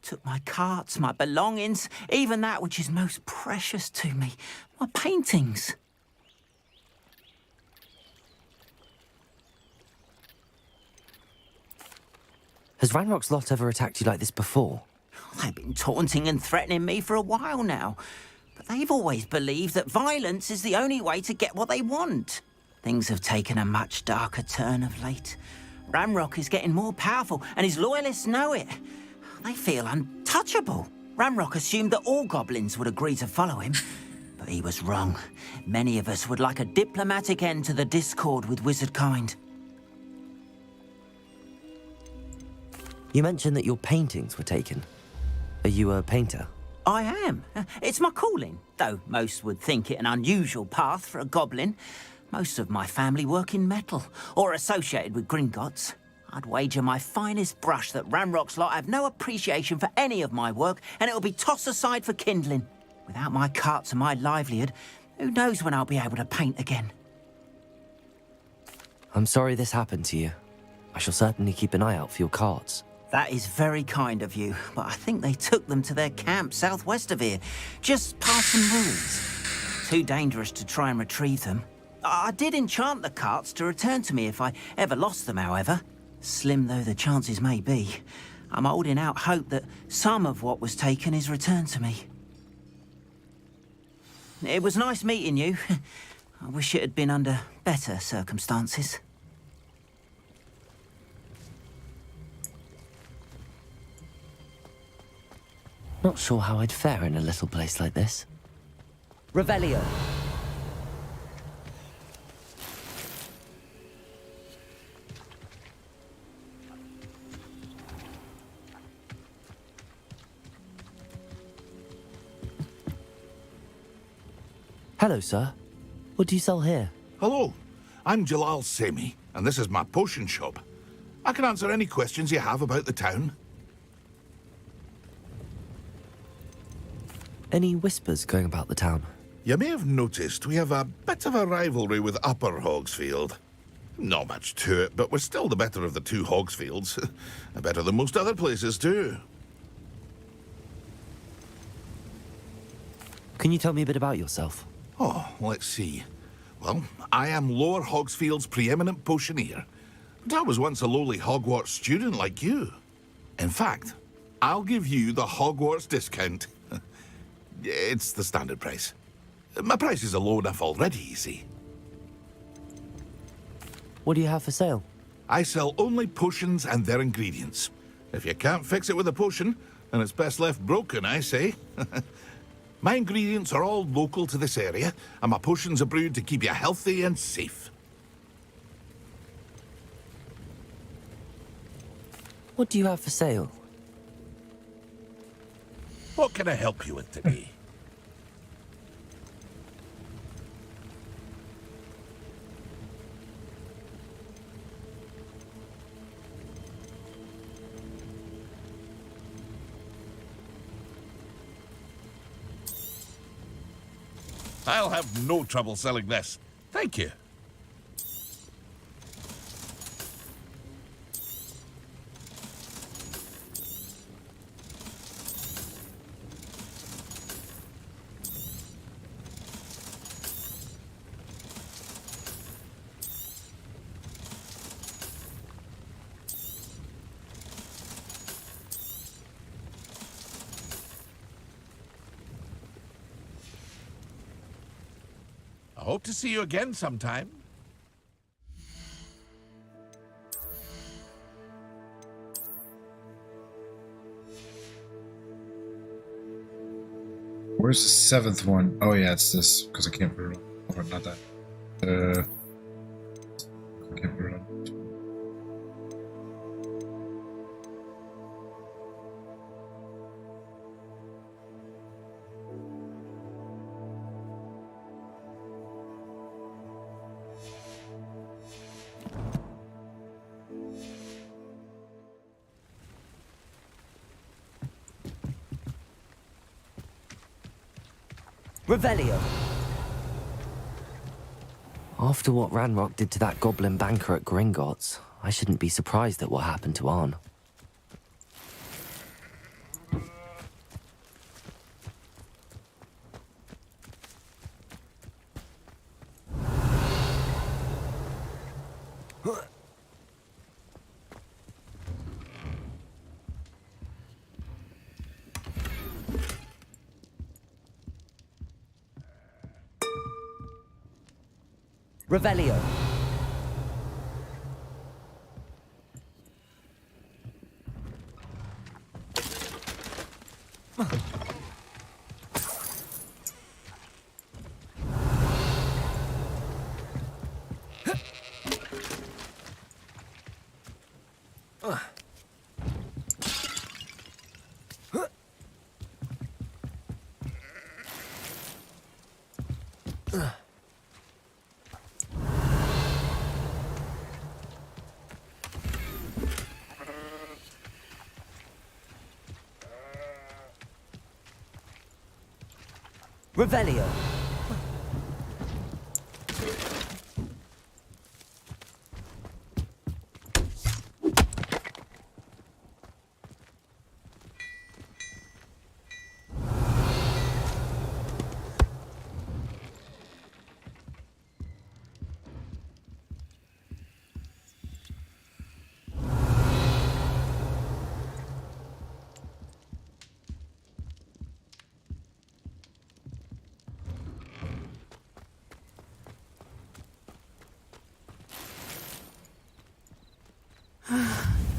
Took my carts, my belongings, even that which is most precious to me, my paintings. Has Ranrock's lot ever attacked you like this before? They've been taunting and threatening me for a while now. But they've always believed that violence is the only way to get what they want. Things have taken a much darker turn of late. Ranrock is getting more powerful, and his loyalists know it. They feel untouchable. Ranrock assumed that all goblins would agree to follow him. But he was wrong. Many of us would like a diplomatic end to the discord with wizard kind. You mentioned that your paintings were taken. Are you a painter? I am. It's my calling, though most would think it an unusual path for a goblin. Most of my family work in metal, or associated with Gringotts. I'd wager my finest brush that Ranrock's lot have no appreciation for any of my work, and it'll be tossed aside for kindling. Without my carts and my livelihood, who knows when I'll be able to paint again? I'm sorry this happened to you. I shall certainly keep an eye out for your carts. That is very kind of you, but I think they took them to their camp southwest of here, just past some ruins. Too dangerous to try and retrieve them. I did enchant the carts to return to me if I ever lost them, however. Slim though the chances may be, I'm holding out hope that some of what was taken is returned to me. It was nice meeting you. I wish it had been under better circumstances. Not sure how I'd fare in a little place like this. Revelio. Hello, sir. What do you sell here? Hello, I'm Jalal Semi, and this is my potion shop. I can answer any questions you have about the town. Any whispers going about the town? You may have noticed we have a bit of a rivalry with Upper Hogsfield. Not much to it, but we're still the better of the two Hogsfields. Better than most other places, too. Can you tell me a bit about yourself? Oh, let's see. Well, I am Lower Hogsfield's preeminent potioneer. But I was once a lowly Hogwarts student like you. In fact, I'll give you the Hogwarts discount. It's the standard price. My prices are low enough already, you see. What do you have for sale? I sell only potions and their ingredients. If you can't fix it with a potion, then it's best left broken, I say. My ingredients are all local to this area, and my potions are brewed to keep you healthy and safe. What do you have for sale? What can I help you with today? I'll have no trouble selling this. Thank you. I hope to see you again sometime. Where's the seventh one? Oh yeah, it's this, because I can't put it on. Or not that. I can't put it on. Revelio. After what Ranrock did to that goblin banker at Gringotts, I shouldn't be surprised at what happened to Arn. Revelio. Revelio.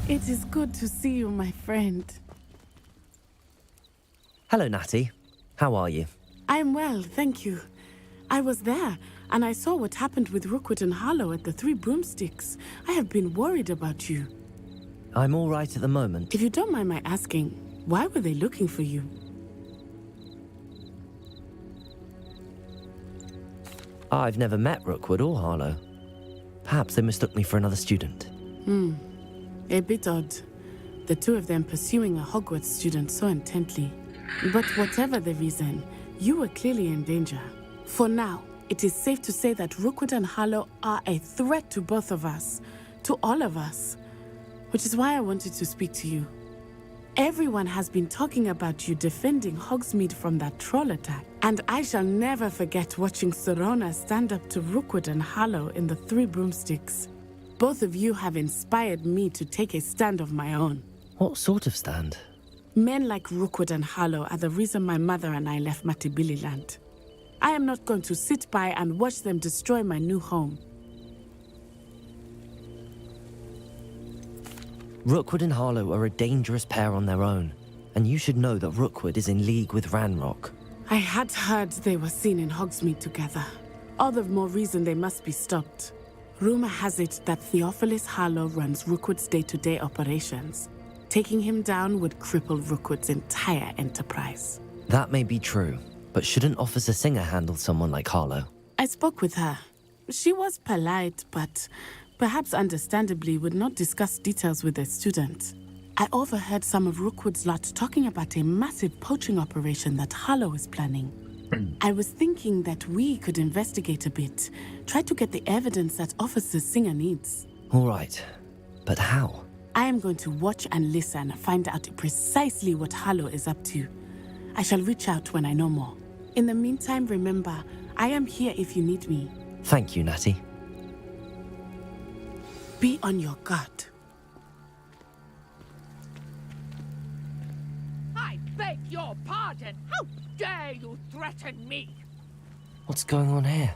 It is good to see you, my friend. Hello, Natty. How are you? I'm well, thank you. I was there, and I saw what happened with Rookwood and Harlow at the Three Broomsticks. I have been worried about you. I'm all right at the moment. If you don't mind my asking, why were they looking for you? I've never met Rookwood or Harlow. Perhaps they mistook me for another student. A bit odd. The two of them pursuing a Hogwarts student so intently. But whatever the reason, you were clearly in danger. For now, it is safe to say that Rookwood and Harlow are a threat to both of us, to all of us. Which is why I wanted to speak to you. Everyone has been talking about you defending Hogsmeade from that troll attack. And I shall never forget watching Serona stand up to Rookwood and Harlow in the Three Broomsticks. Both of you have inspired me to take a stand of my own. What sort of stand? Men like Rookwood and Harlow are the reason my mother and I left Matibili Land. I am not going to sit by and watch them destroy my new home. Rookwood and Harlow are a dangerous pair on their own, and you should know that Rookwood is in league with Ranrock. I had heard they were seen in Hogsmeade together. All the more reason they must be stopped. Rumor has it that Theophilus Harlow runs Rookwood's day-to-day operations. Taking him down would cripple Rookwood's entire enterprise. That may be true, but shouldn't Officer Singer handle someone like Harlow? I spoke with her. She was polite, but perhaps understandably would not discuss details with a student. I overheard some of Rookwood's lot talking about a massive poaching operation that Harlow is planning. I was thinking that we could investigate a bit, try to get the evidence that Officer Singer needs. All right, but how? I am going to watch and listen, find out precisely what Harlow is up to. I shall reach out when I know more. In the meantime, remember, I am here if you need me. Thank you, Natty. Be on your guard. I beg your pardon! How dare you threaten me? What's going on here?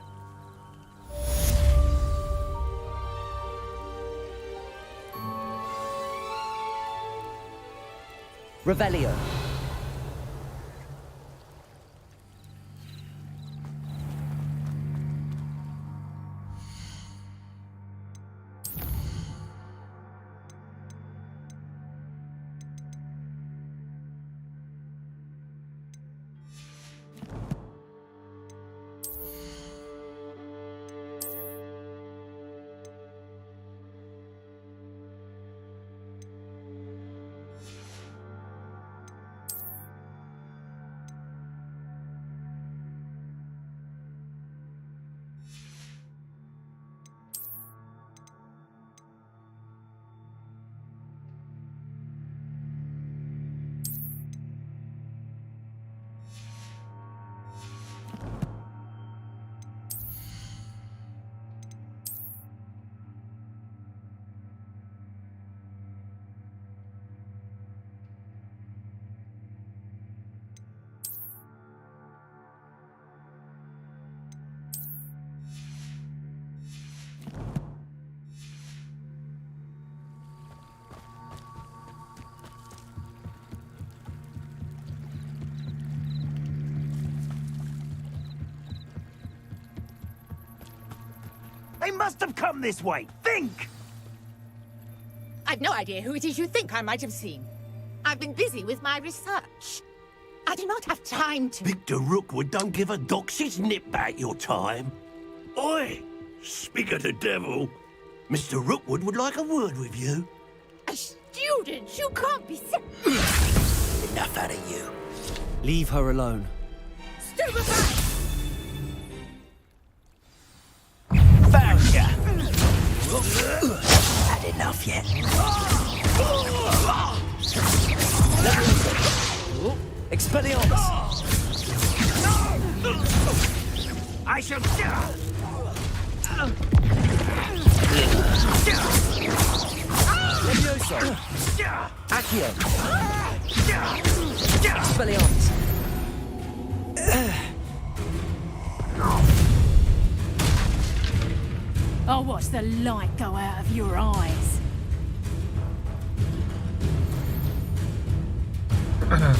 Revelio. They must have come this way. Think! I've no idea who it is you think I might have seen. I've been busy with my research. I do not have time to... Victor Rookwood don't give a doxy's nip back your time. Oi! Speak of the devil. Mr. Rookwood would like a word with you. A student? You can't be... Enough out of you. Leave her alone. Stupefy! Found ya! Had enough yet? Expelliarmus! I shall... Levioso! Accio! Expelliarmus! I'll watch the light go out of your eyes. The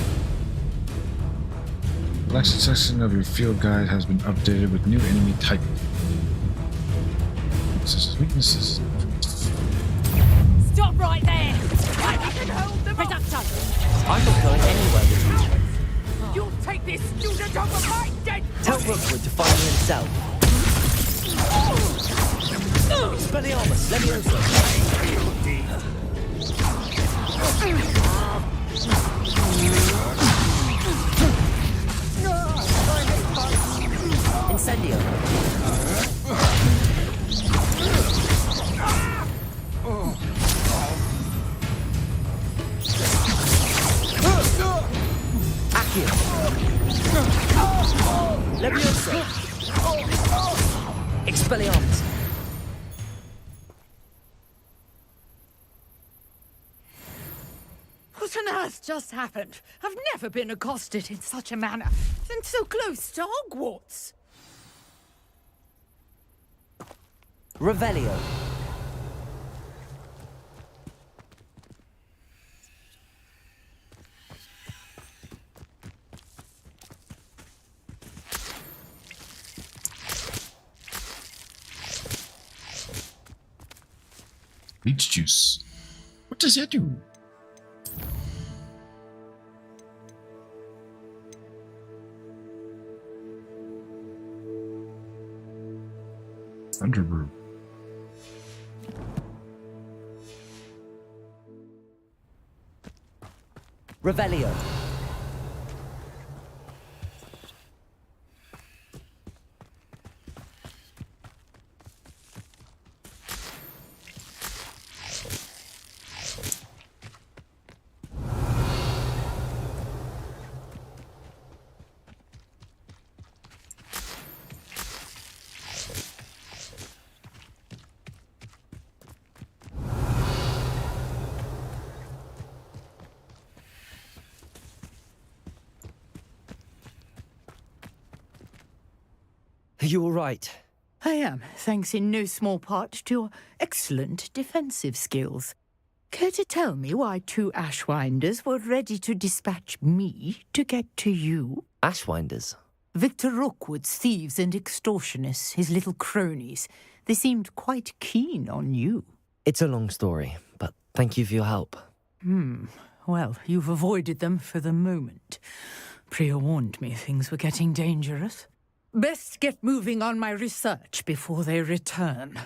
Legacy section of your field guide has been updated with new enemy type. Weaknesses. Stop right there! I can hold them Reducto! I'm not going anywhere with you. You'll take this student over my dead Tell body! Rookwood to find me himself. Expelliarmus, Levioso! Incendio! Accio! Levioso! Expelliarmus! What on earth just happened? I've never been accosted in such a manner, and so close to Hogwarts. Revelio! Leech juice. What does that do? Thunderbrew. Revelio! Are you all right? I am, thanks in no small part to your excellent defensive skills. Care to tell me why two Ashwinders were ready to dispatch me to get to you? Ashwinders? Victor Rookwood's thieves and extortionists, his little cronies. They seemed quite keen on you. It's a long story, but thank you for your help. Well, you've avoided them for the moment. Priya warned me things were getting dangerous. Best get moving on my research before they return.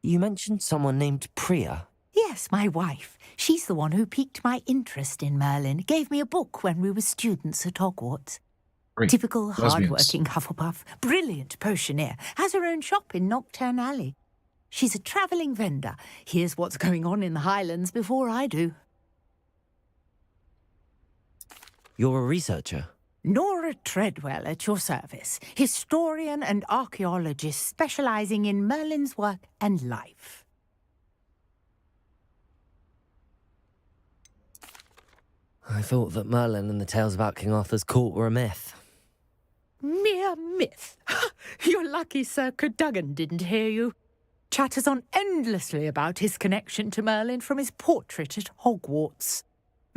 You mentioned someone named Priya. Yes, my wife. She's the one who piqued my interest in Merlin. Gave me a book when we were students at Hogwarts. Great. Typical Lesbians. hard-working Hufflepuff. Brilliant potioneer. Has her own shop in Nocturne Alley. She's a travelling vendor. Hears what's going on in the Highlands before I do. You're a researcher? Nora Treadwell at your service. Historian and archaeologist specialising in Merlin's work and life. I thought that Merlin and the tales about King Arthur's court were a myth. Mere myth. You're lucky Sir Cadogan didn't hear you. Chatters on endlessly about his connection to Merlin from his portrait at Hogwarts.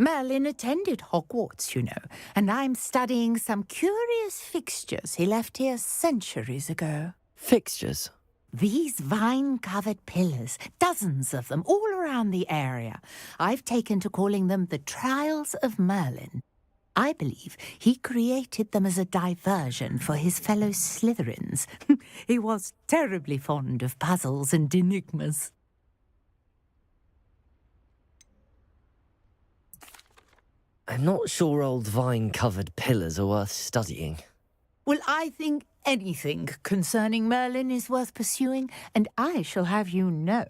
Merlin attended Hogwarts, you know, and I'm studying some curious fixtures he left here centuries ago. Fixtures? These vine-covered pillars, dozens of them, all around the area. I've taken to calling them the Trials of Merlin. I believe he created them as a diversion for his fellow Slytherins. He was terribly fond of puzzles and enigmas. I'm not sure old vine-covered pillars are worth studying. Well, I think anything concerning Merlin is worth pursuing, and I shall have you know,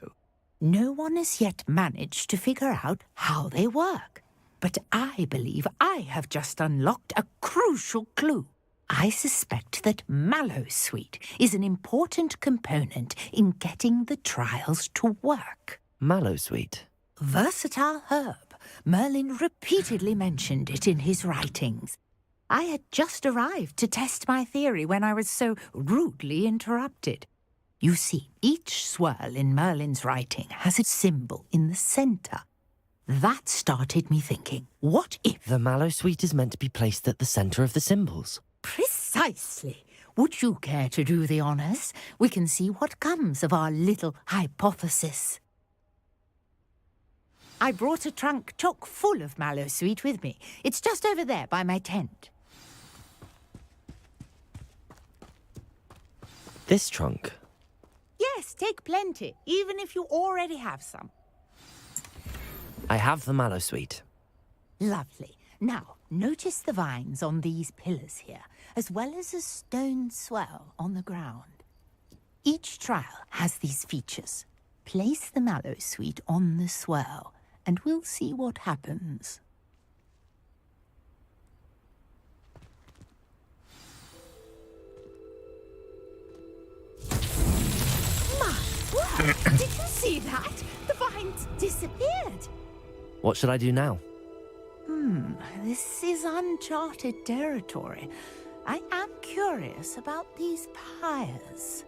no one has yet managed to figure out how they work. But I believe I have just unlocked a crucial clue. I suspect that Mallowsweet is an important component in getting the trials to work. Mallowsweet? Versatile herb. Merlin repeatedly mentioned it in his writings. I had just arrived to test my theory when I was so rudely interrupted. You see, each swirl in Merlin's writing has a symbol in the centre. That started me thinking, what if... The Mallowsweet is meant to be placed at the centre of the symbols. Precisely. Would you care to do the honours? We can see what comes of our little hypothesis. I brought a trunk chock full of Mallowsweet with me. It's just over there by my tent. This trunk? Yes, take plenty, even if you already have some. I have the Mallowsweet. Lovely. Now, notice the vines on these pillars here, as well as a stone swell on the ground. Each trial has these features. Place the Mallowsweet on the swirl, and we'll see what happens. My word! Did you see that? The vines disappeared. What should I do now? This is uncharted territory. I am curious about these pyres.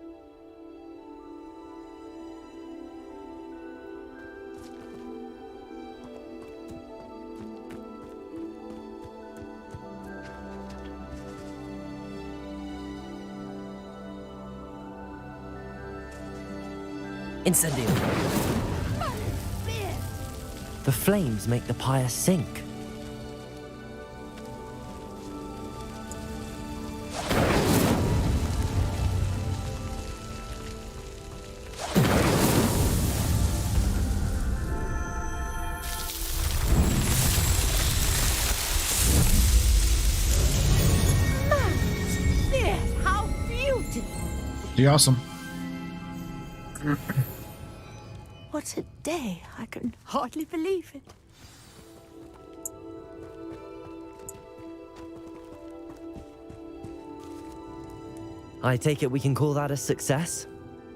Incendio. The flames make the pyre sink. How beautiful! Pretty awesome. What a day. I can hardly believe it. I take it we can call that a success?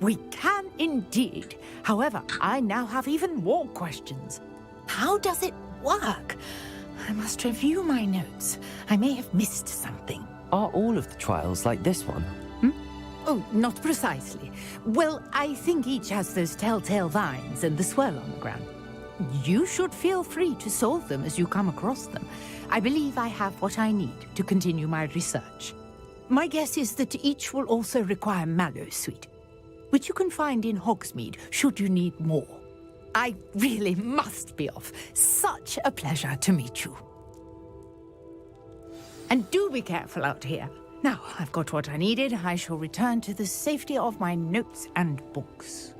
We can indeed. However, I now have even more questions. How does it work? I must review my notes. I may have missed something. Are all of the trials like this one? Oh, not precisely. Well, I think each has those telltale vines and the swirl on the ground. You should feel free to solve them as you come across them. I believe I have what I need to continue my research. My guess is that each will also require Mallowsweet, which you can find in Hogsmeade should you need more. I really must be off. Such a pleasure to meet you. And do be careful out here. Now, I've got what I needed. I shall return to the safety of my notes and books.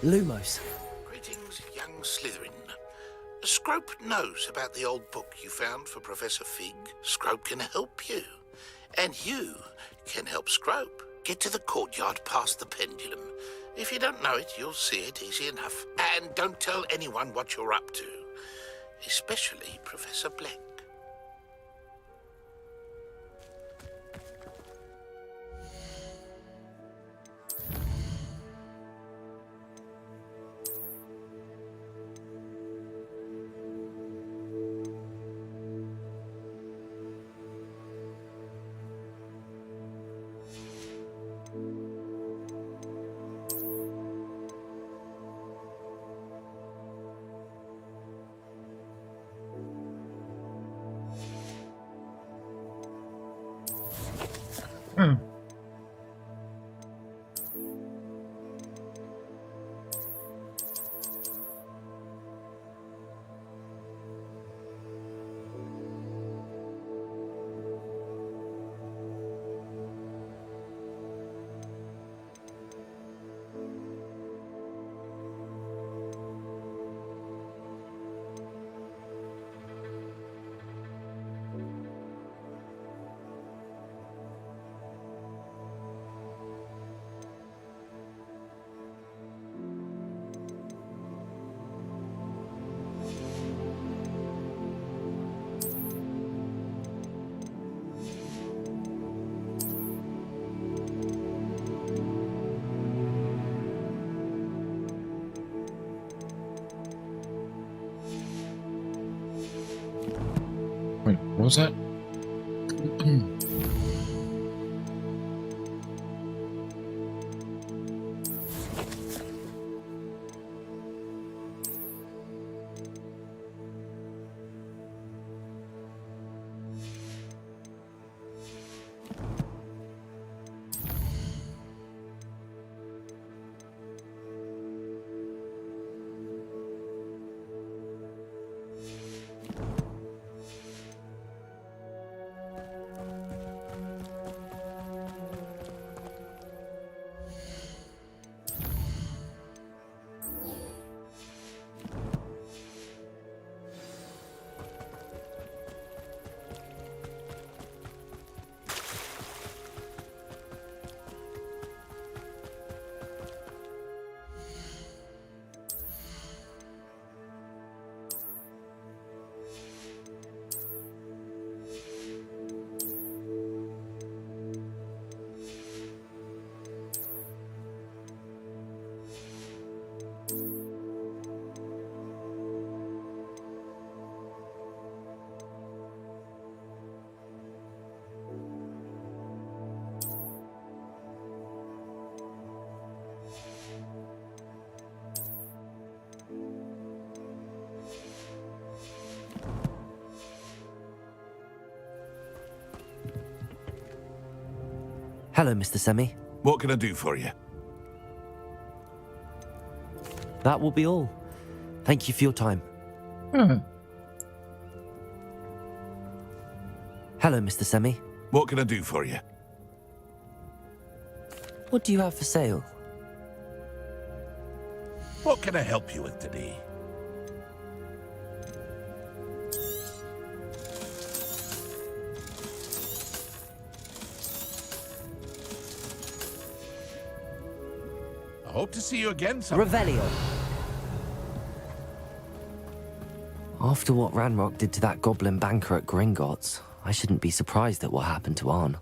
Lumos. Greetings, young Slytherin. Scrope knows about the old book you found for Professor Fig. Scrope can help you. And you can help Scrope. Get to the courtyard past the pendulum. If you don't know it, you'll see it easy enough. And don't tell anyone what you're up to. Especially Professor Black. Wait, what was that? Hello, Mr. Semi. What can I do for you? That will be all. Thank you for your time. Hello, Mr. Semi. What can I do for you? What do you have for sale? What can I help you with today? I hope to see you again sometime. Revelio. After what Ranrock did to that goblin banker at Gringotts, I shouldn't be surprised at what happened to Arn.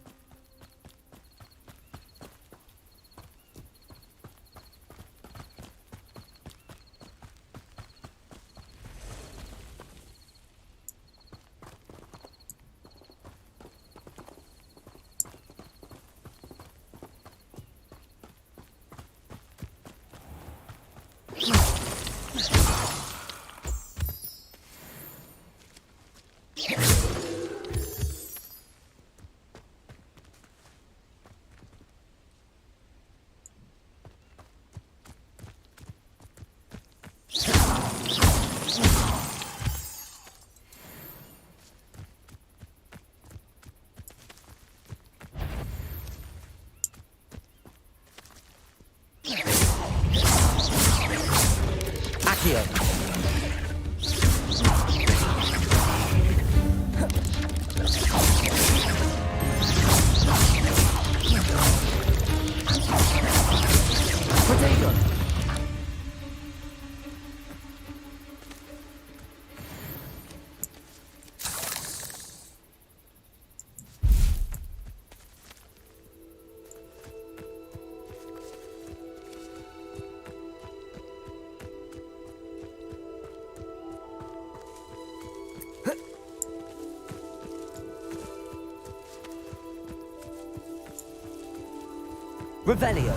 Revelio.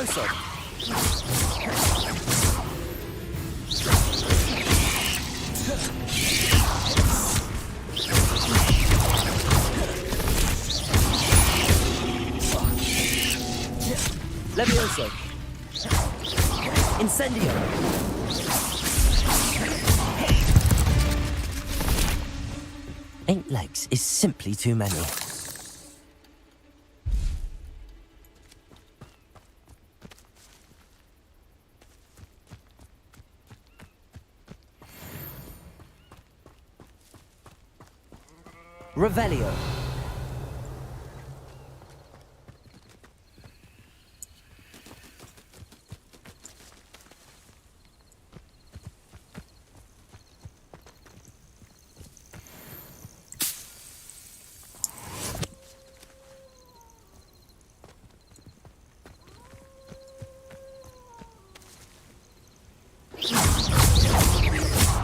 Levioso! Levioso! Incendio! Eight legs is simply too many. Revelio.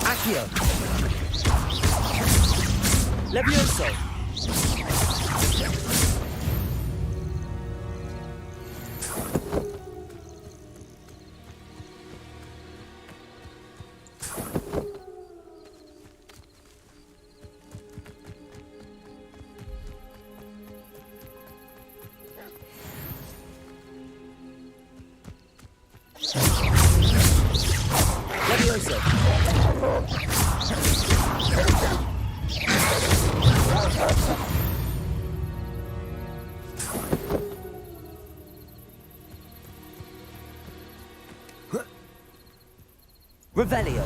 Accio. Levioso. Revelio.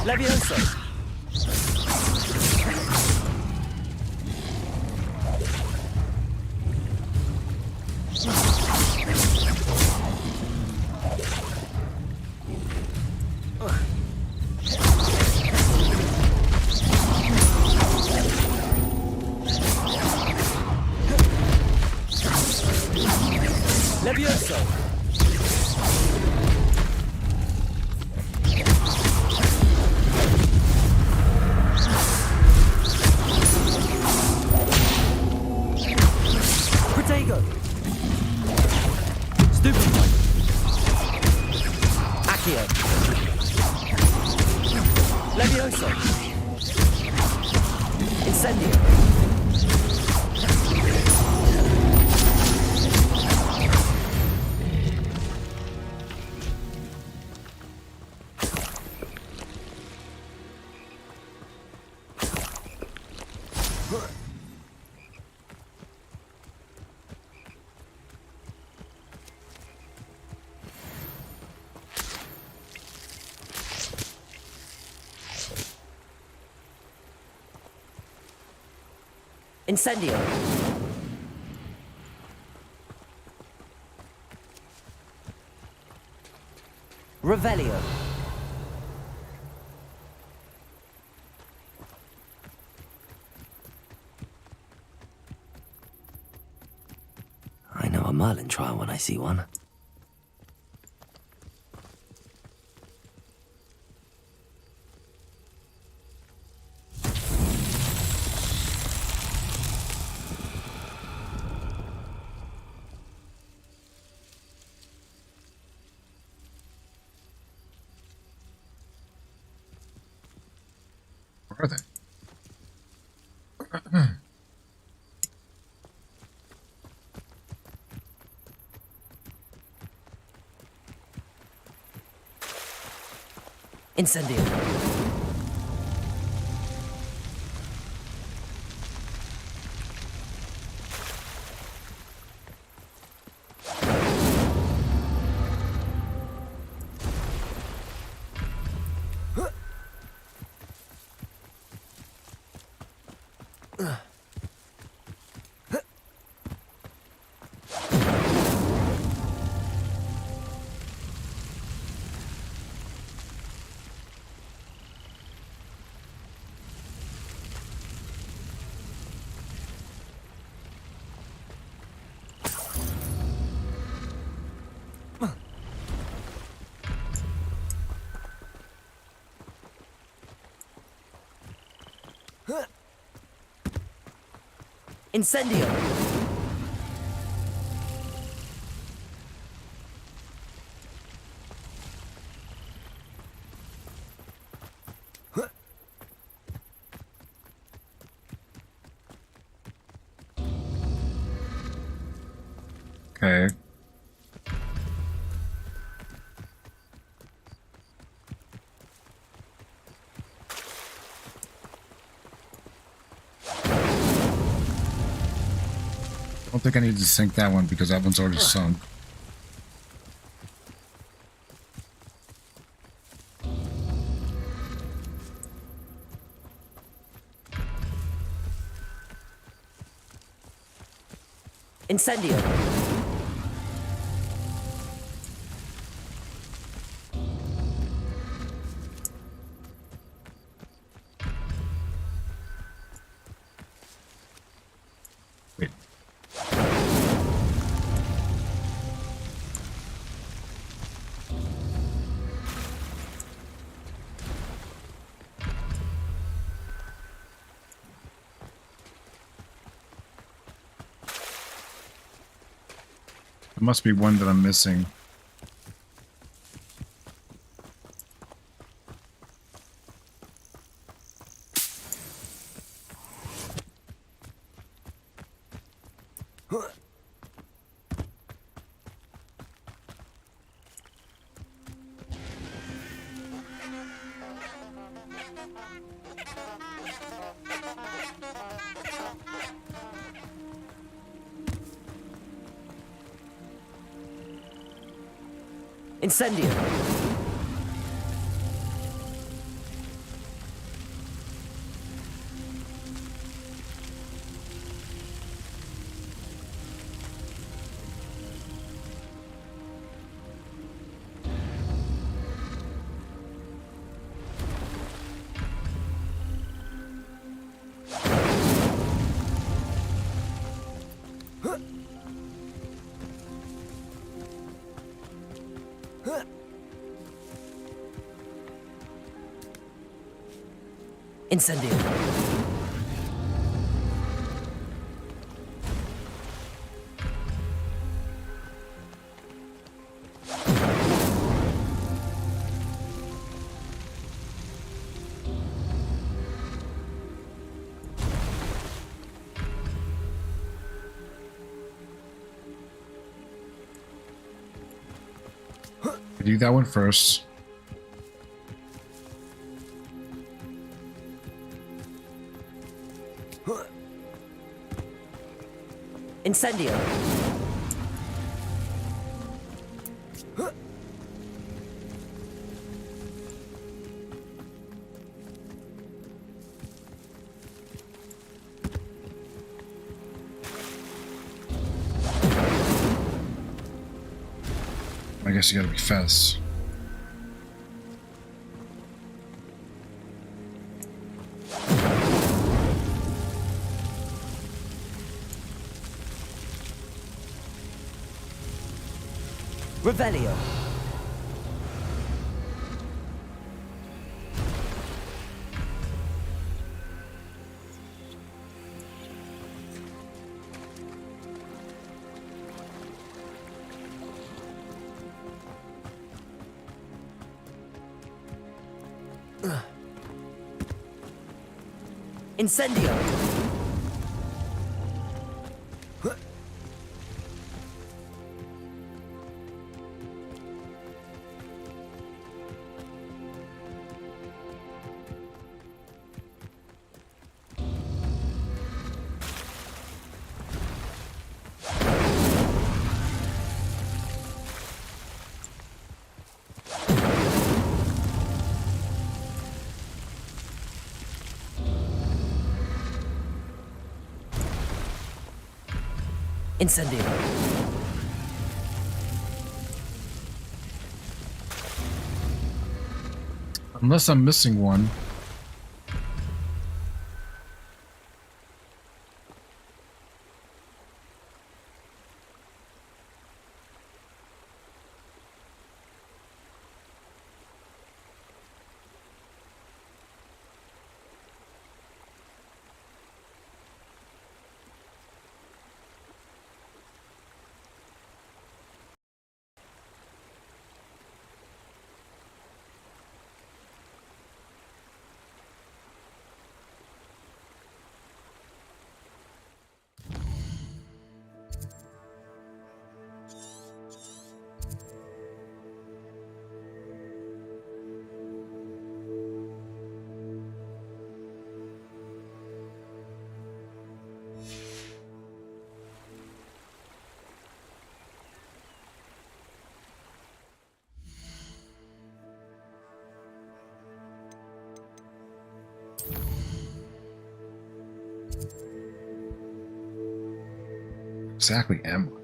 Levioso. Levioso. Protego. Stupefy. Accio. Levioso. Incendio. Incendio. Revelio. I know a Merlin trial when I see one. Where are they? Incendio. Incendio! Okay. I don't think I need to sink that one because that one's already sunk. Incendio! Wait. There must be one that I'm missing. Incendio! Incendio! Do that one first. Incendio! I guess you gotta be fast. Revelio! Incendio! Incendio! Unless I'm missing one. exactly am I?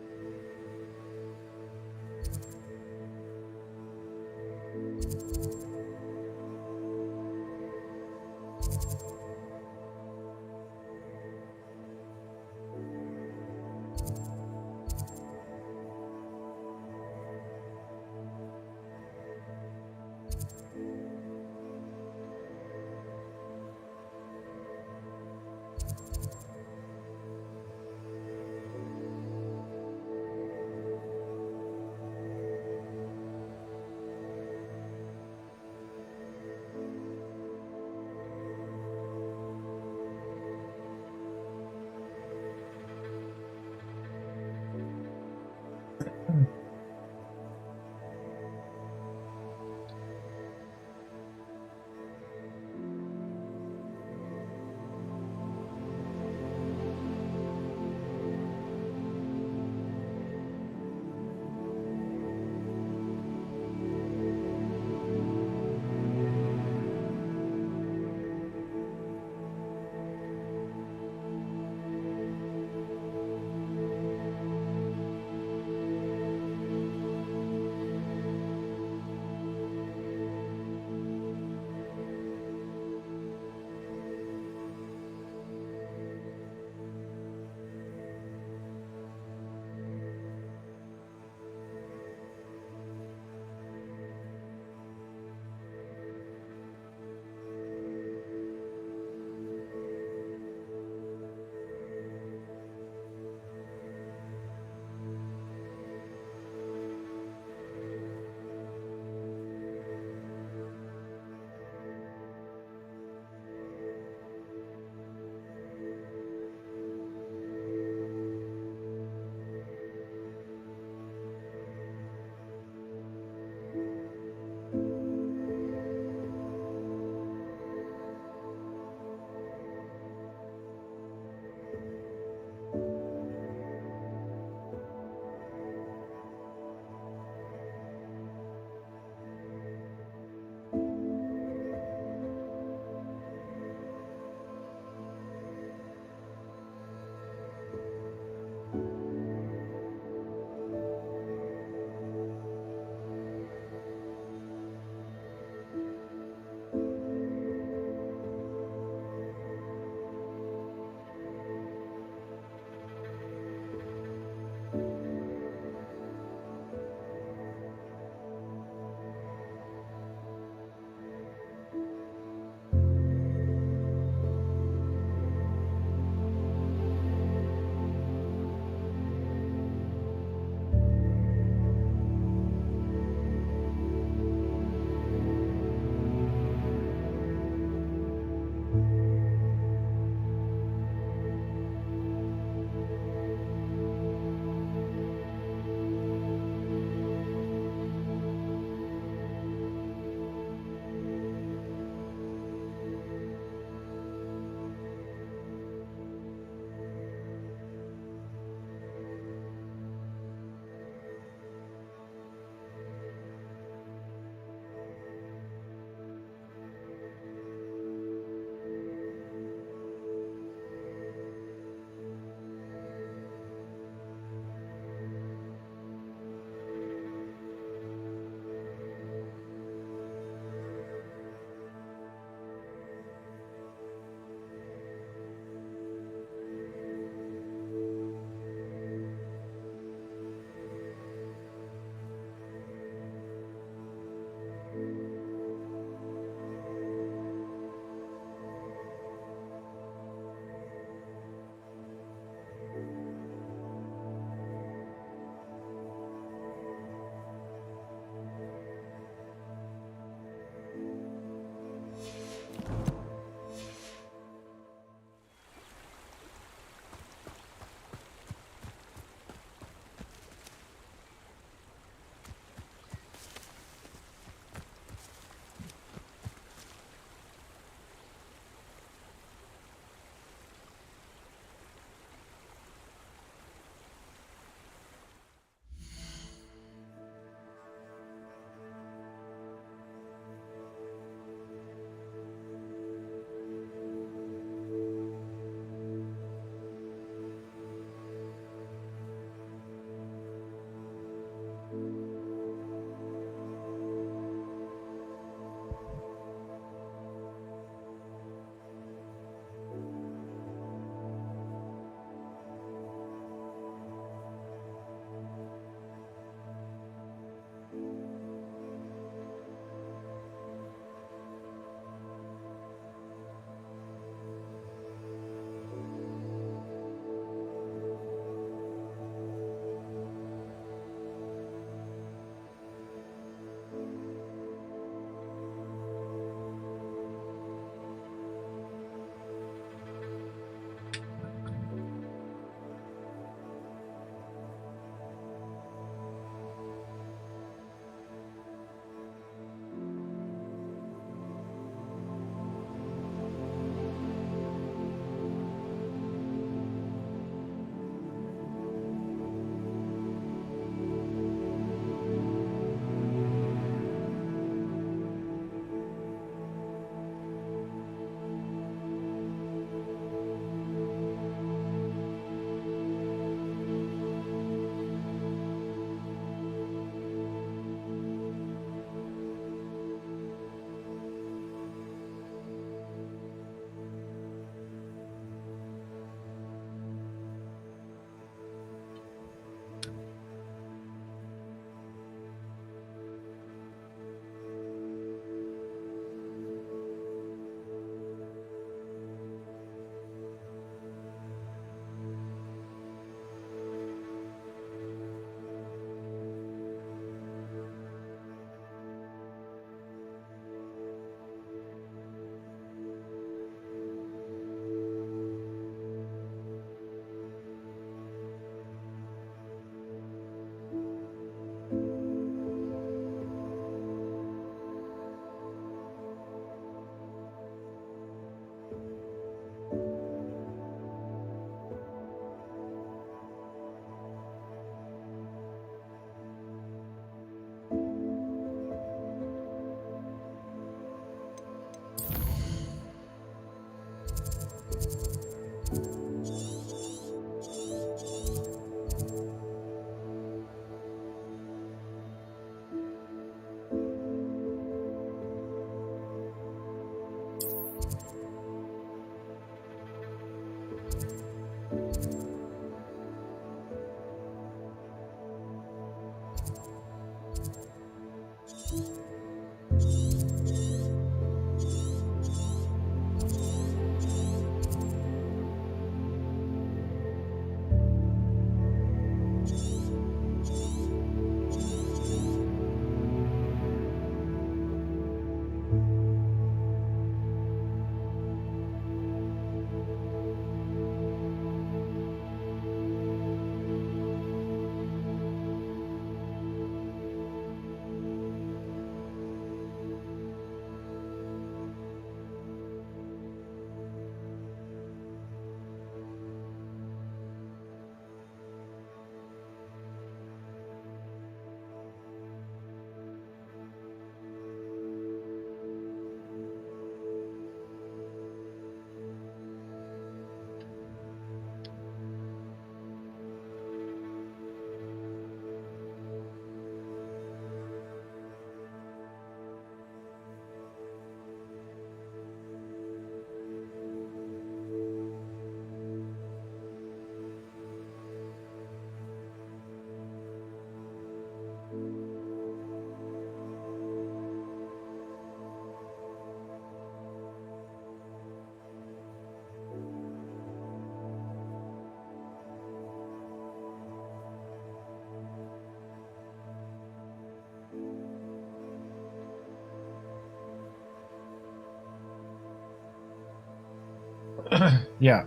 Yeah.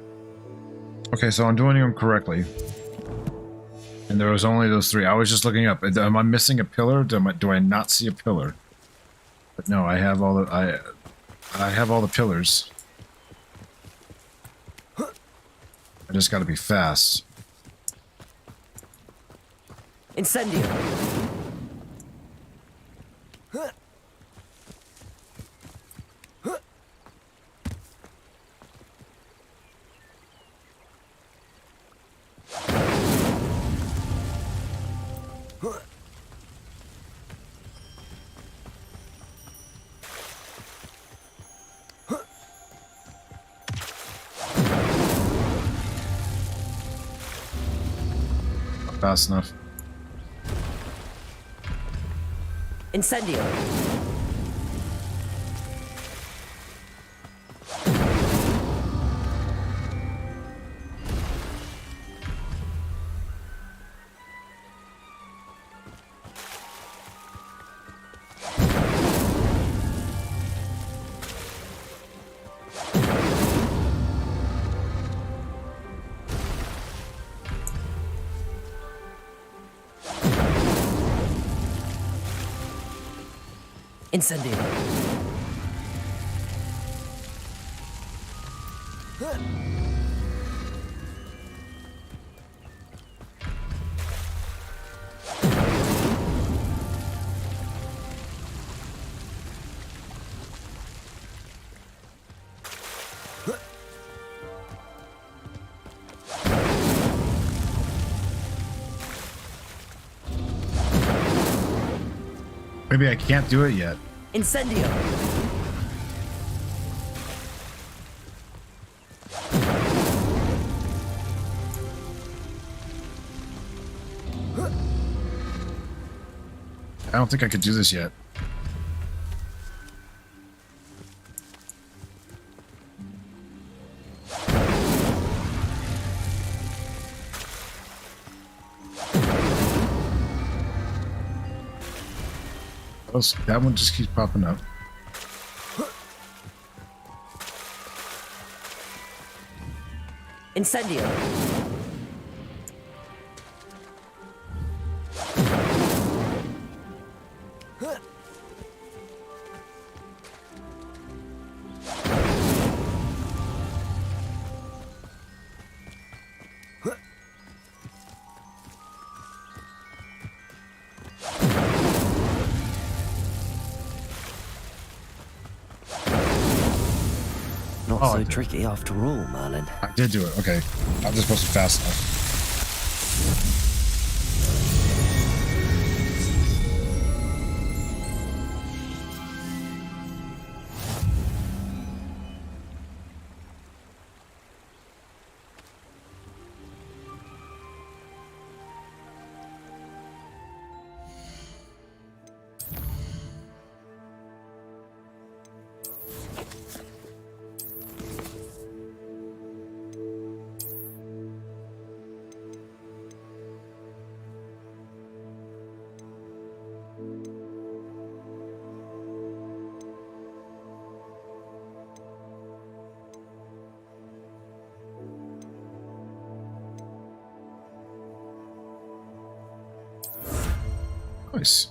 Okay, so I'm doing them correctly. And there was only those 3. I was just looking up. Am I missing a pillar? Do I not see a pillar? But no, I have all the I have all the pillars. I just got to be fast. Incendio. Not fast enough. Incendio. Incendio. Maybe I can't do it yet. Incendio. I don't think I could do this yet. That one just keeps popping up. Incendio. Not so tricky after all, Merlin. I did do it. Okay. I'm just supposed to fast enough. Nice.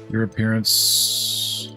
Your appearance.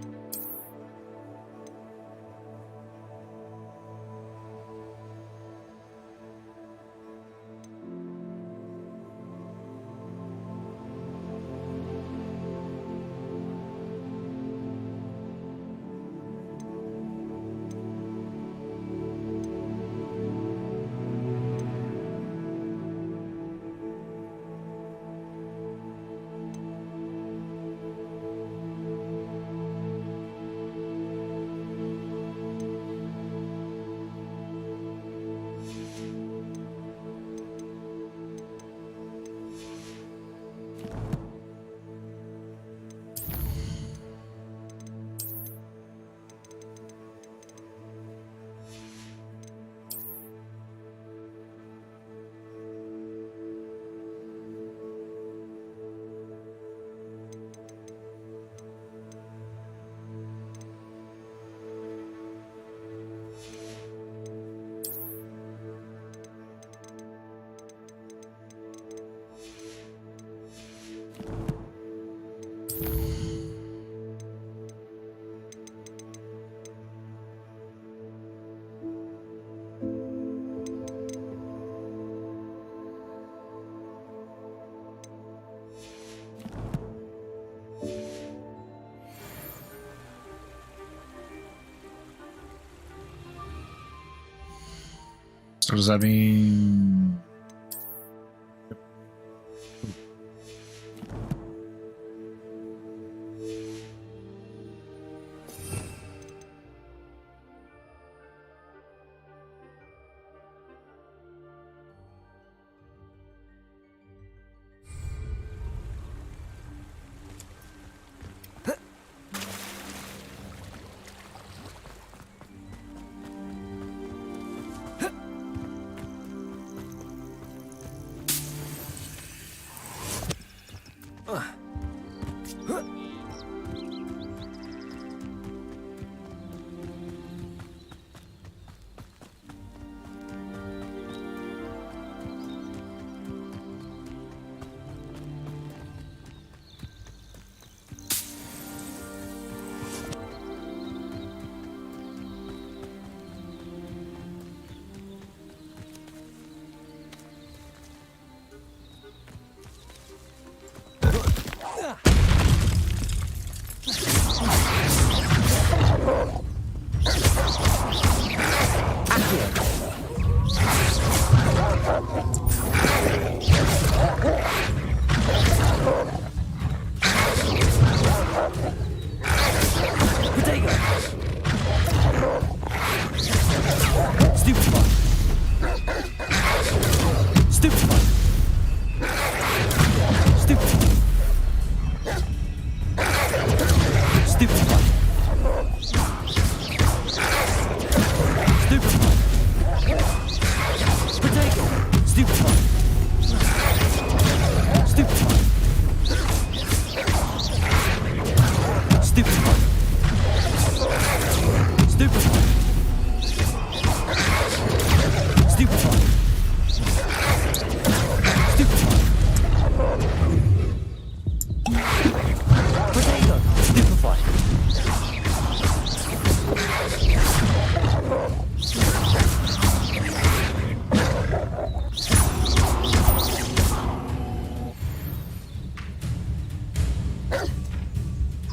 So does that mean...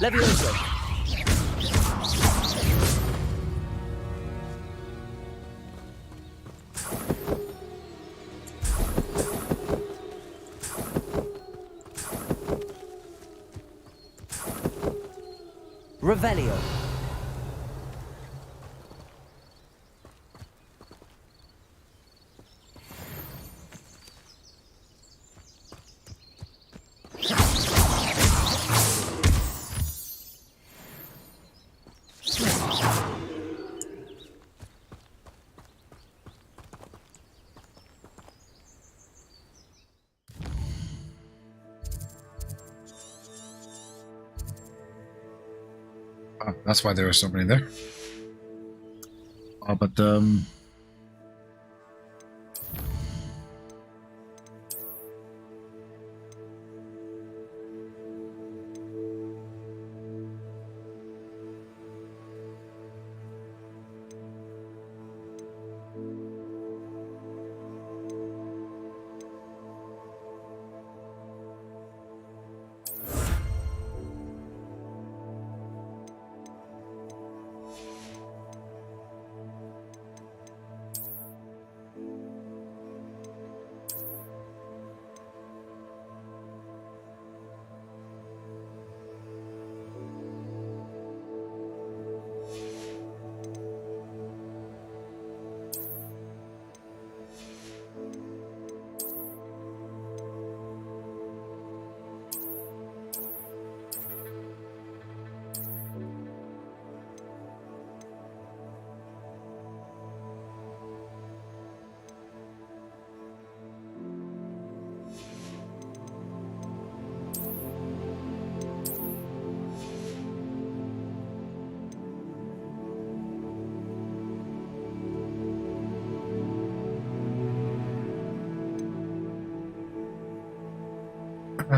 Levioso. Revelio. Oh, that's why there were so many there. Oh, but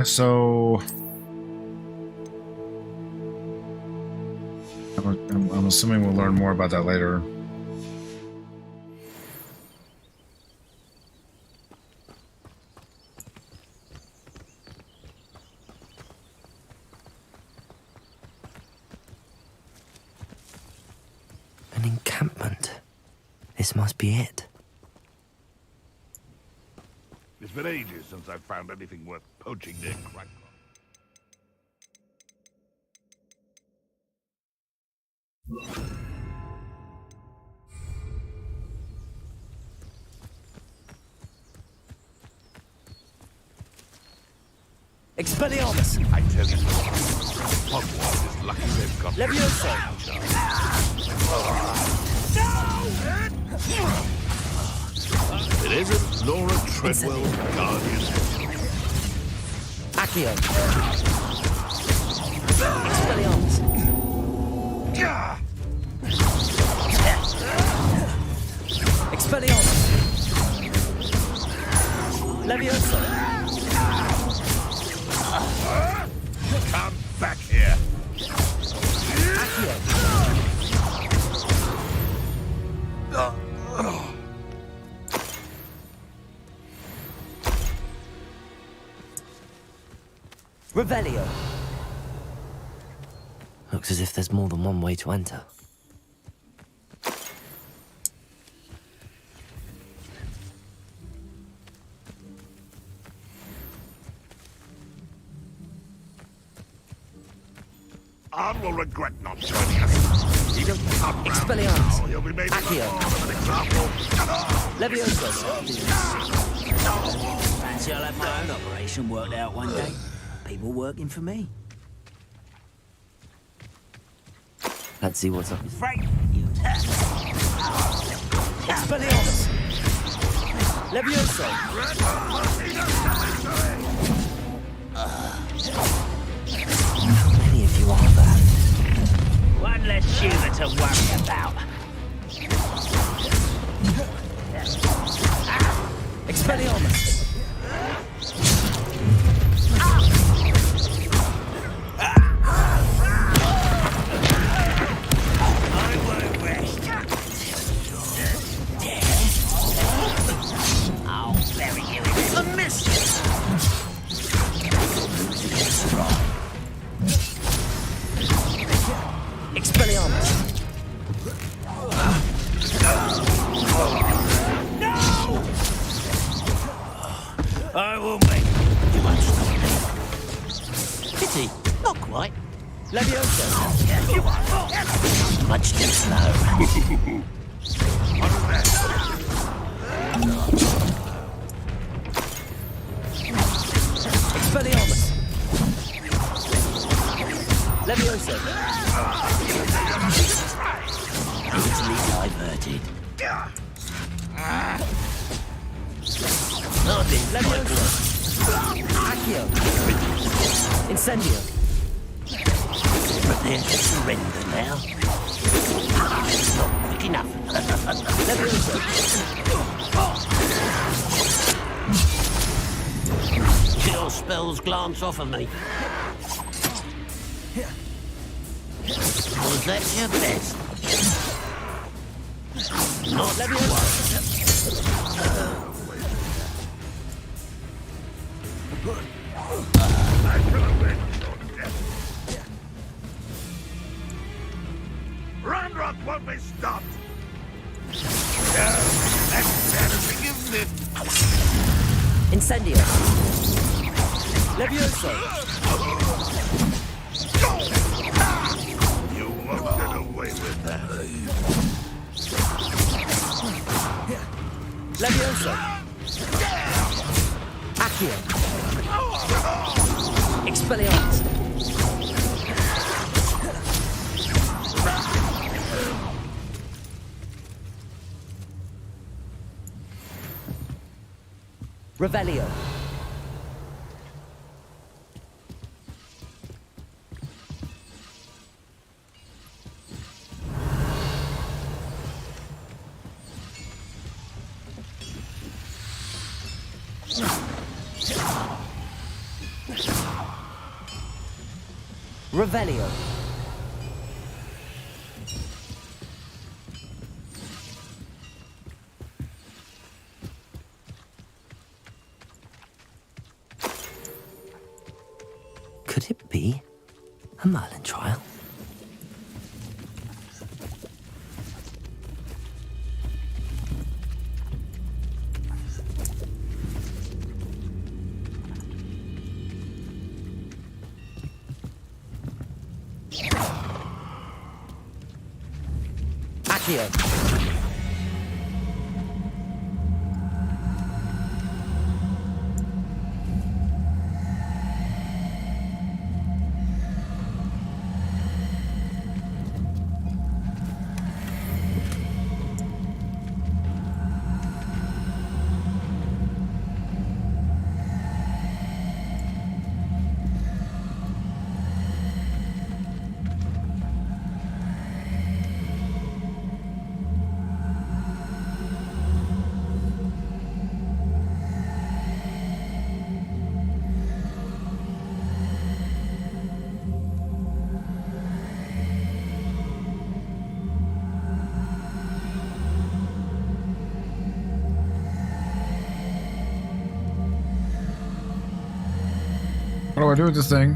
so I'm assuming we'll learn more about that later. An encampment. This must be it. been ages since I've found anything worth poaching near Crackpot. Expelliarmus! I tell you, Hogwarts is lucky they've got... Levioso! It isn't Laura Treadwell, Guardian. Accio! Expelliarmus! Expelliarmus! Levioso! Come back here! Accio! Revelio! Looks as if there's more than one way to enter. Anne will regret not joining us. He doesn't come round Expelliarmus! now. He'll be made Accio! more of an example. Levioso! Fancy I'll have my own operation worked out one day. People working for me. Let's see what's up. Frank, you Expelliarmus! Levioso! How many of you are there? One less human to worry about. Expelliarmus! I won't rest till you're dead. I'll bury you in a mist. Expelliarmus! I will make you much pity, not quite. Levioso! Much too slow. Expelliarmus! Levioso! Easily diverted. Levioso! Accio! Incendio! Prepare to surrender now. Not quick enough. Levioso! Your spells glance off of me. Was that your best? Not Levioso! Ranrock won't be stopped! That's better forgiveness! Incendio! Levioso! You won't get away with that. Levioso! Accio! Expelliarmus! Revelio! Revelio! Could it be a Merlin trial? Accio. What do I do with this thing?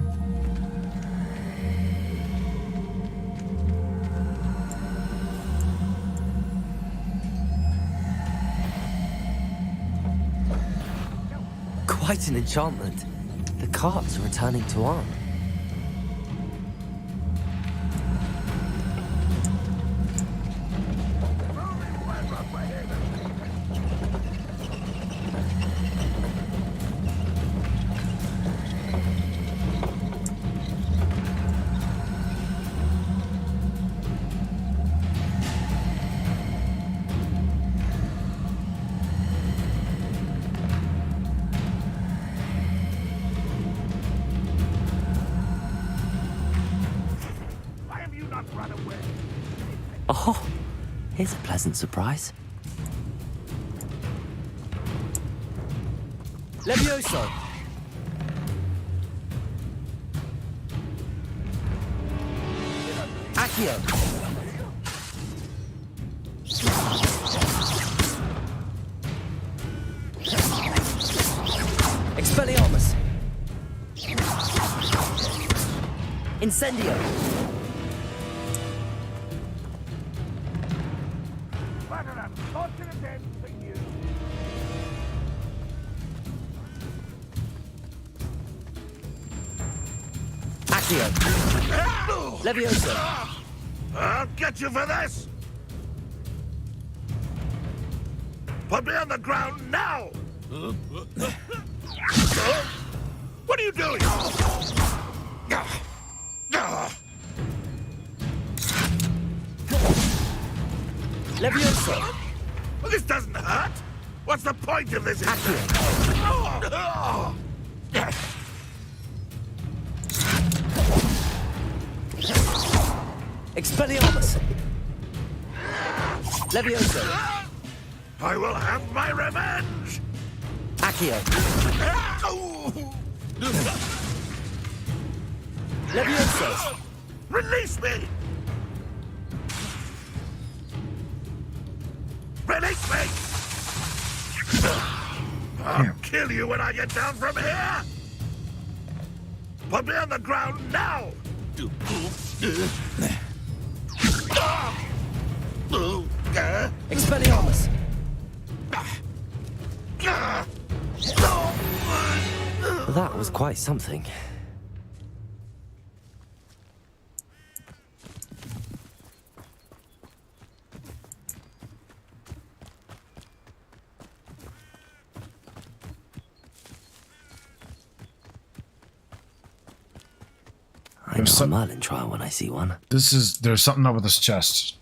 Quite an enchantment. The carts are returning to Arn. Oh, here's a pleasant surprise. Levioso. Accio. Expelliarmus. Incendio. Accio. Levioso. I'll get you for this! Put me on the ground now! What are you doing? Levioso. This doesn't hurt! What's the point of this? Oh. Expelliarmus. Levioso. I will have my revenge! Accio. Levioso. Release me! Release me! I'll kill you when I get down from here! Put me on the ground now! Expelliarmus. That was quite something. I know a Merlin trial when I see one. There's something up with this chest.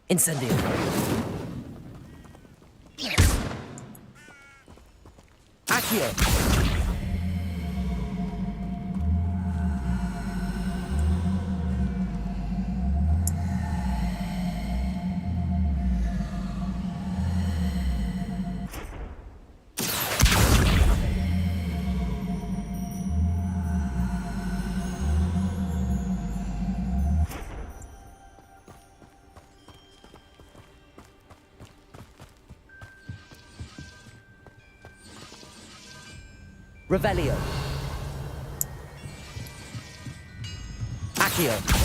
Incendio. Accio. Revelio. Accio.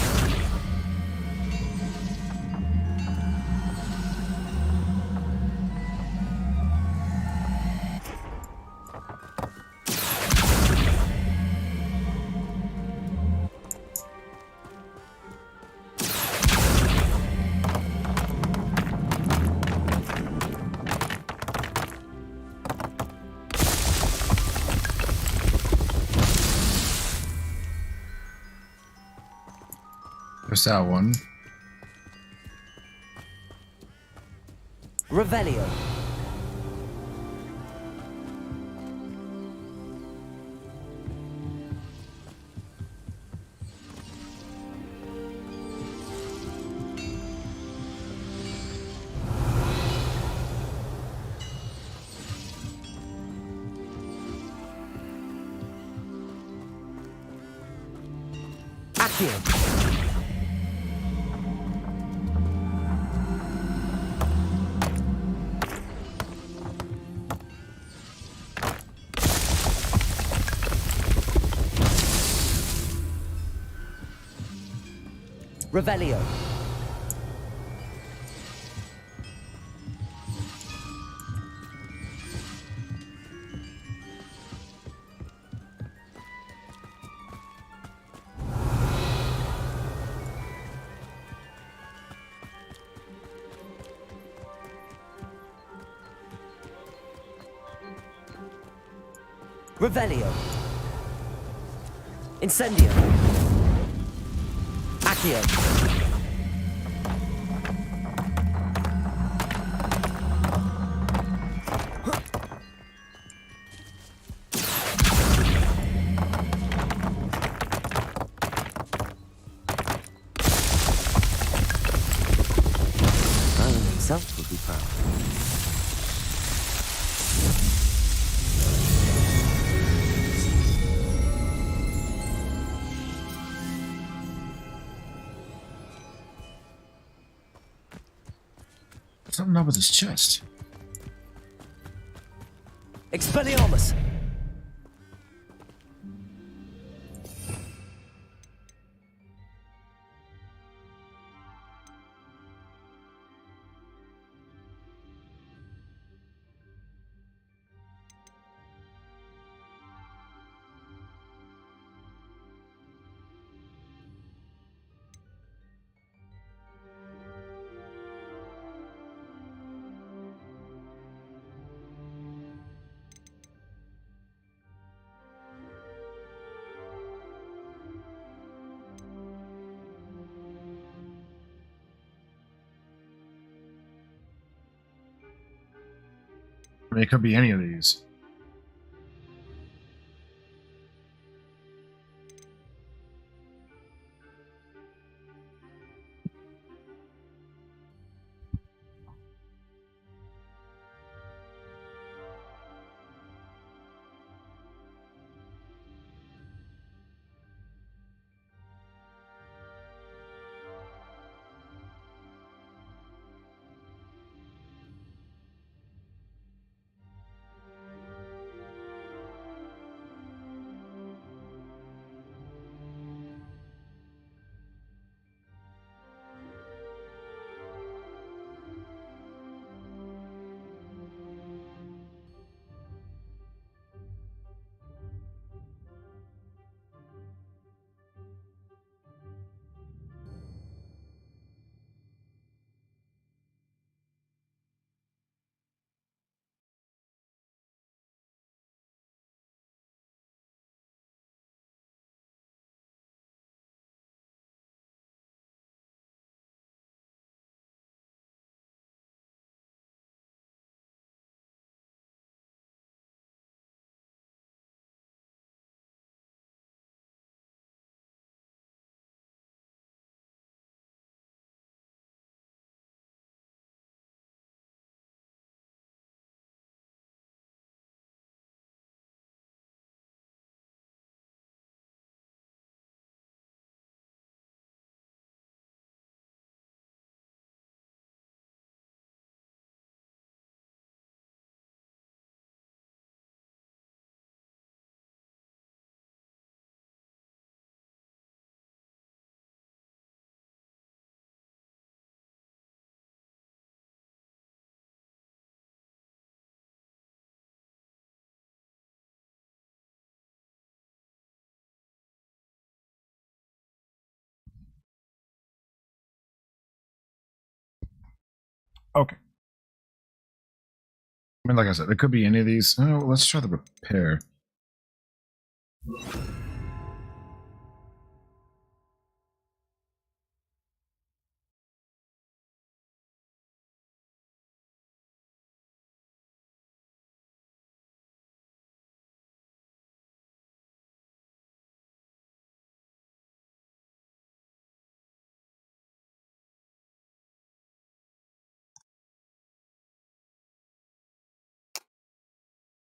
There's that one. Revelio. Accio. Revelio. Revelio. Incendio. Accio. Merlin himself would be proud. Something up with his chest. Expelliarmus. I mean, it could be any of these. Okay. I mean, like I said, it could be any of these. Oh, let's try the repair.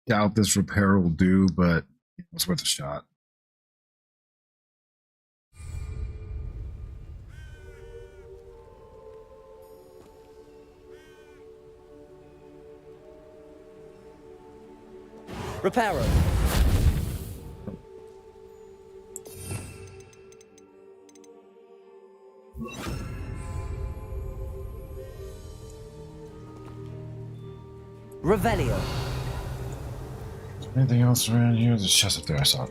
Doubt this repair will do, but it's worth a shot. Reparo. Revelio. Anything else around here? There's a chest up there, I saw it.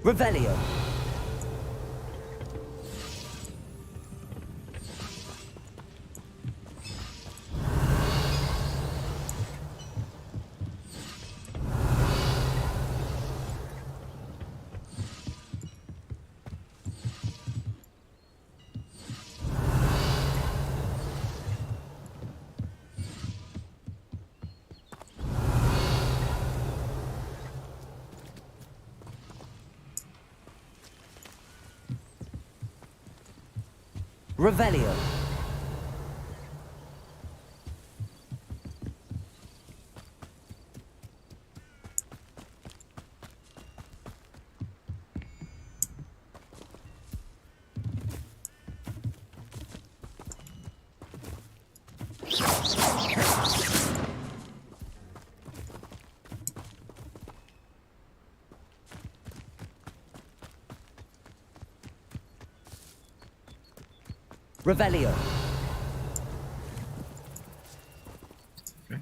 Revelio. Revelio. Revelio. Okay.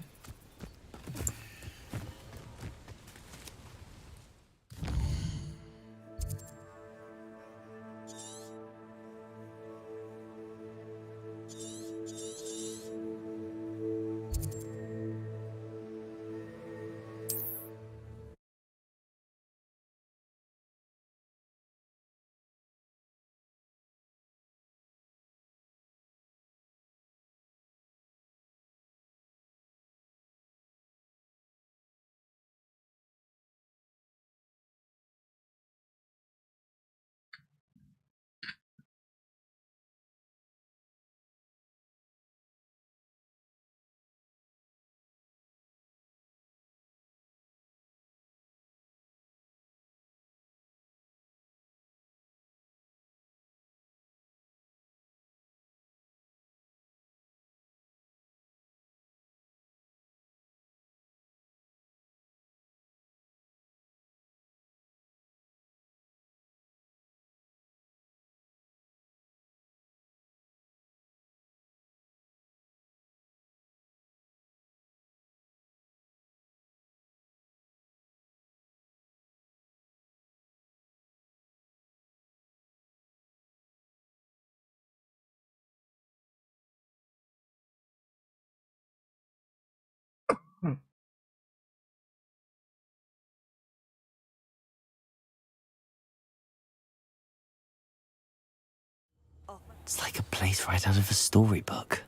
It's like a place right out of a storybook.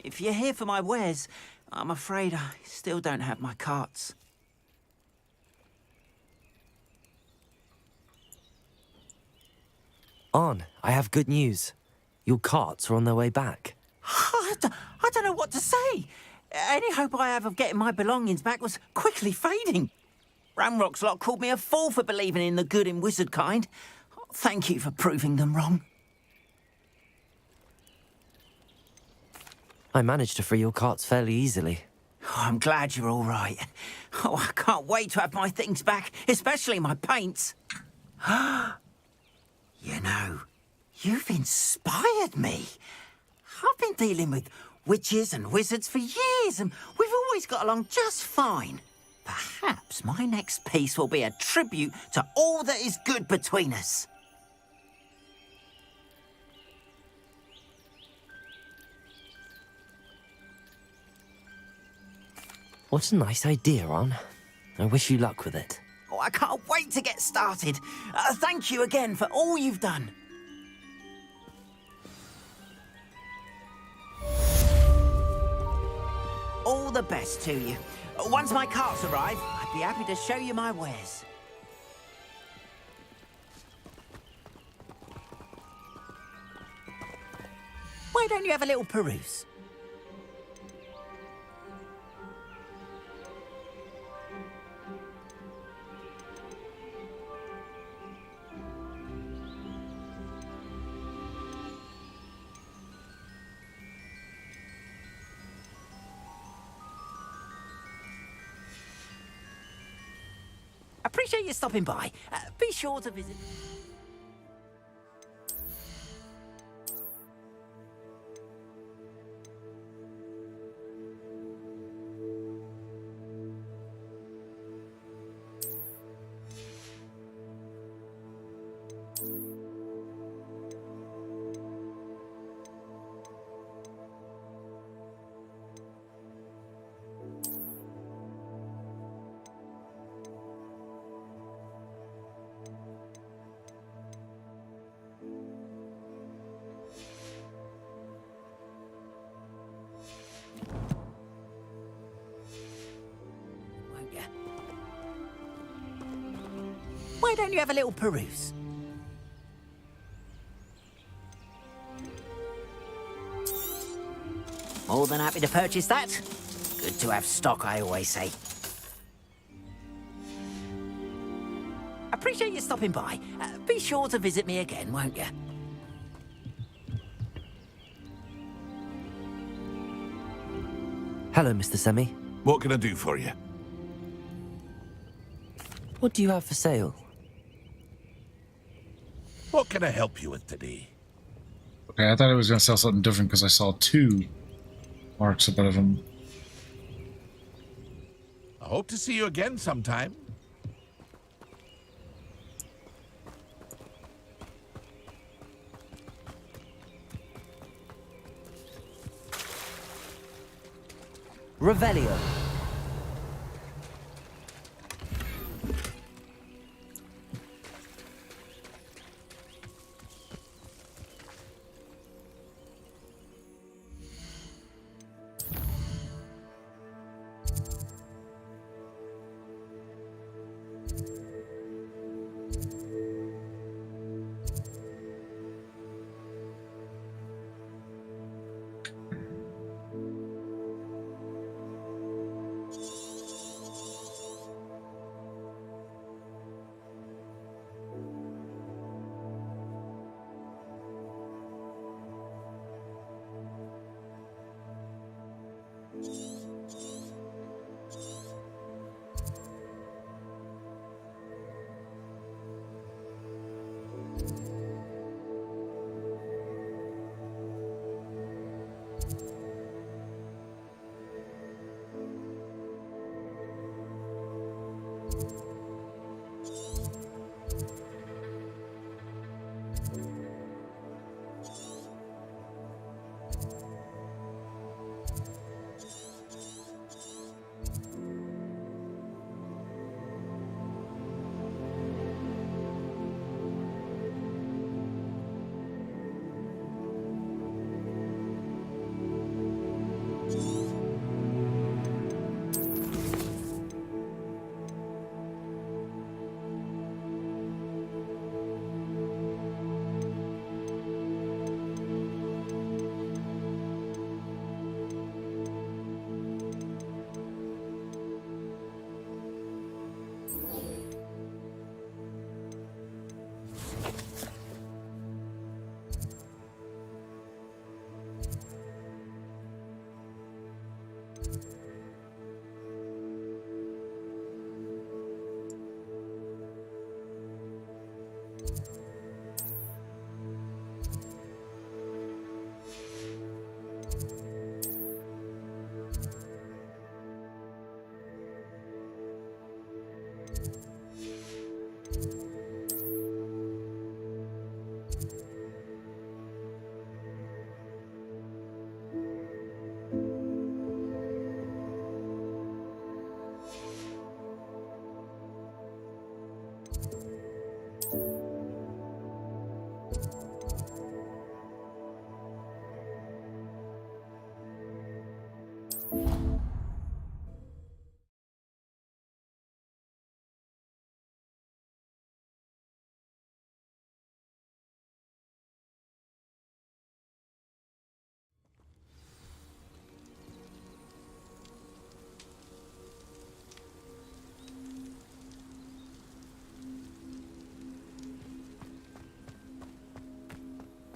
If you're here for my wares, I'm afraid I still don't have my carts. Arn, I have good news. Your carts are on their way back. I don't know what to say. Any hope I have of getting my belongings back was quickly fading. Ranrock's lot called me a fool for believing in the good in wizard kind. Thank you for proving them wrong. I managed to free your carts fairly easily. Oh, I'm glad you're all right. Oh, I can't wait to have my things back, especially my paints. You know, you've inspired me. I've been dealing with witches and wizards for years, and we've always got along just fine. Perhaps my next piece will be a tribute to all that is good between us. What a nice idea, Arn. I wish you luck with it. Oh, I can't wait to get started. Thank you again for all you've done. All the best to you. Once my carts arrive, I'd be happy to show you my wares. Why don't you have a little peruse? Appreciate you stopping by. Be sure to visit. Why don't you have a little peruse? More than happy to purchase that. Good to have stock, I always say. Appreciate you stopping by. Be sure to visit me again, won't you? Hello, Mr. Semi. What can I do for you? What do you have for sale? What can I help you with today? Okay, I thought I was going to sell something different because I saw 2 marks above him. I hope to see you again sometime. Revelio.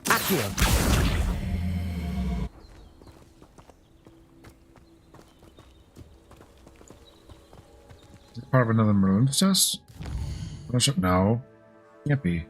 Accio. Part of another maroon test? No. Can't be.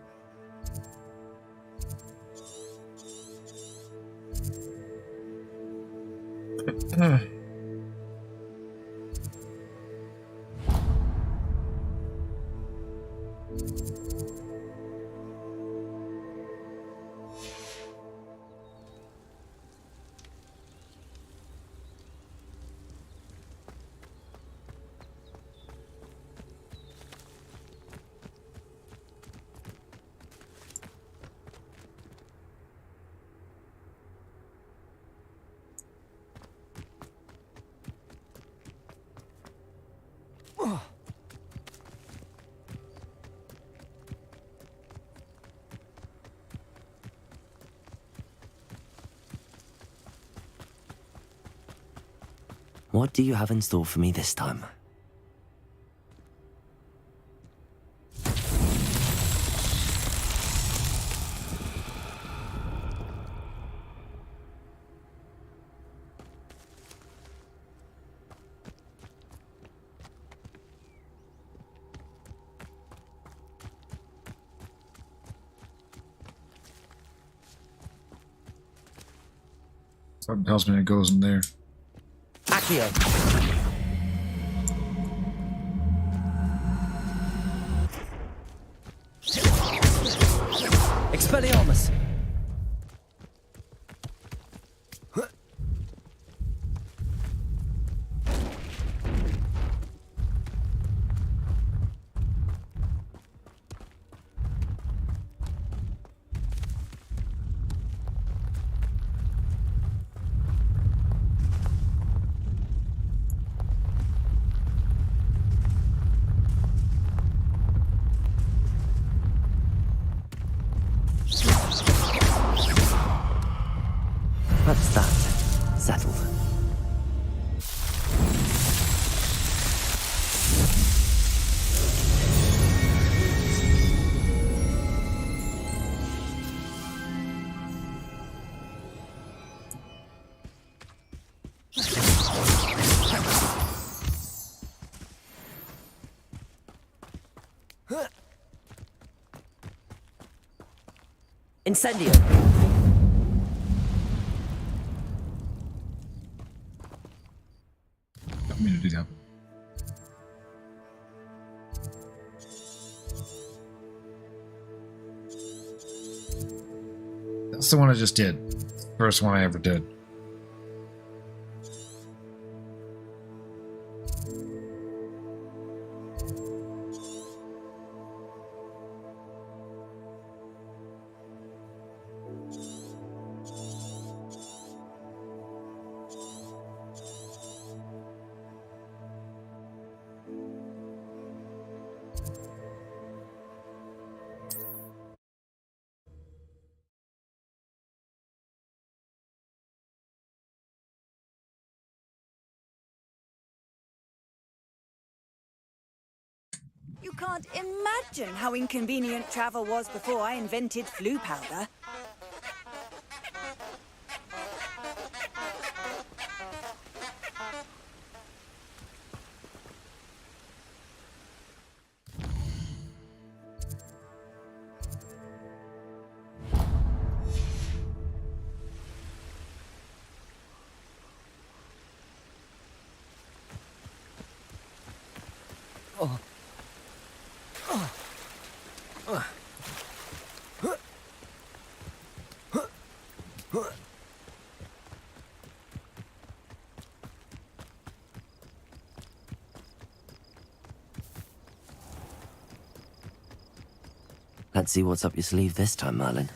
What do you have in store for me this time? Something tells me it goes in there. Accio. Expelliarmus. That's that. Settled. Incendio. Don't mean to do that. That's the one I just did. First one I ever did. You can't imagine how inconvenient travel was before I invented flu powder. Let's see what's up your sleeve this time, Merlin.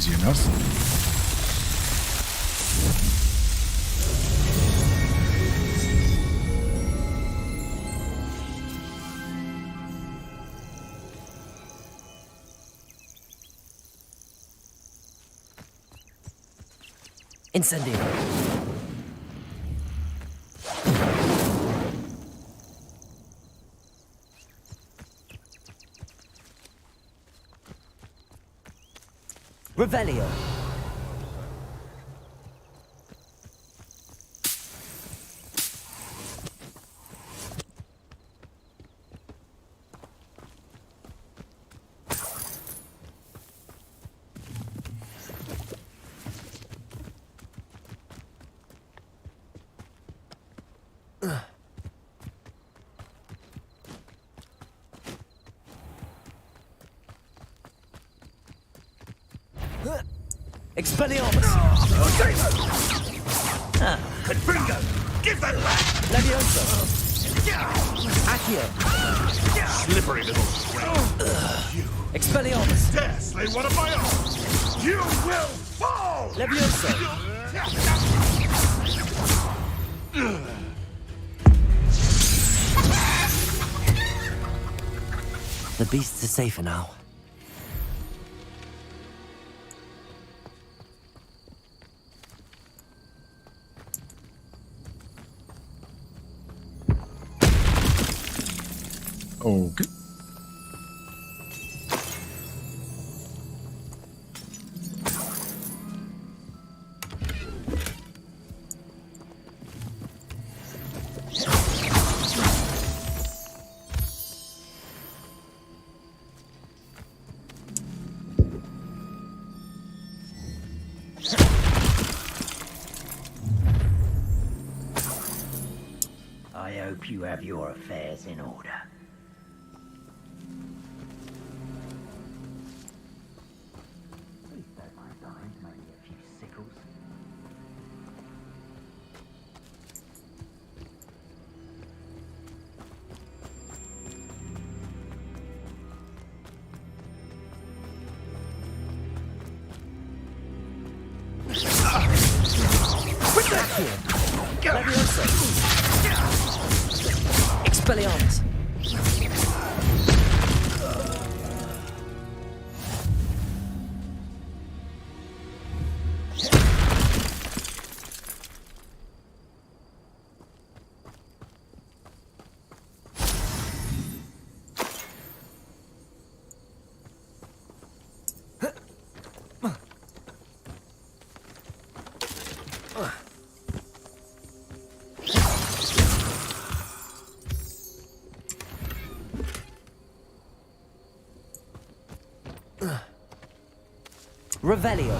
easy enough. Incendio. Revelio. Expelliarmus! Confringo! Give that back! Levioso! Accio! Slippery little scrap. Expelliarmus! Dare slay one of my own! You will fall! Levioso! The beasts are safer now. Okay. I hope you have your affairs in order. Please don't mind dying, maybe a few sickles. Levioso! Expelliarmus! Revelio.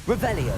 Revelio.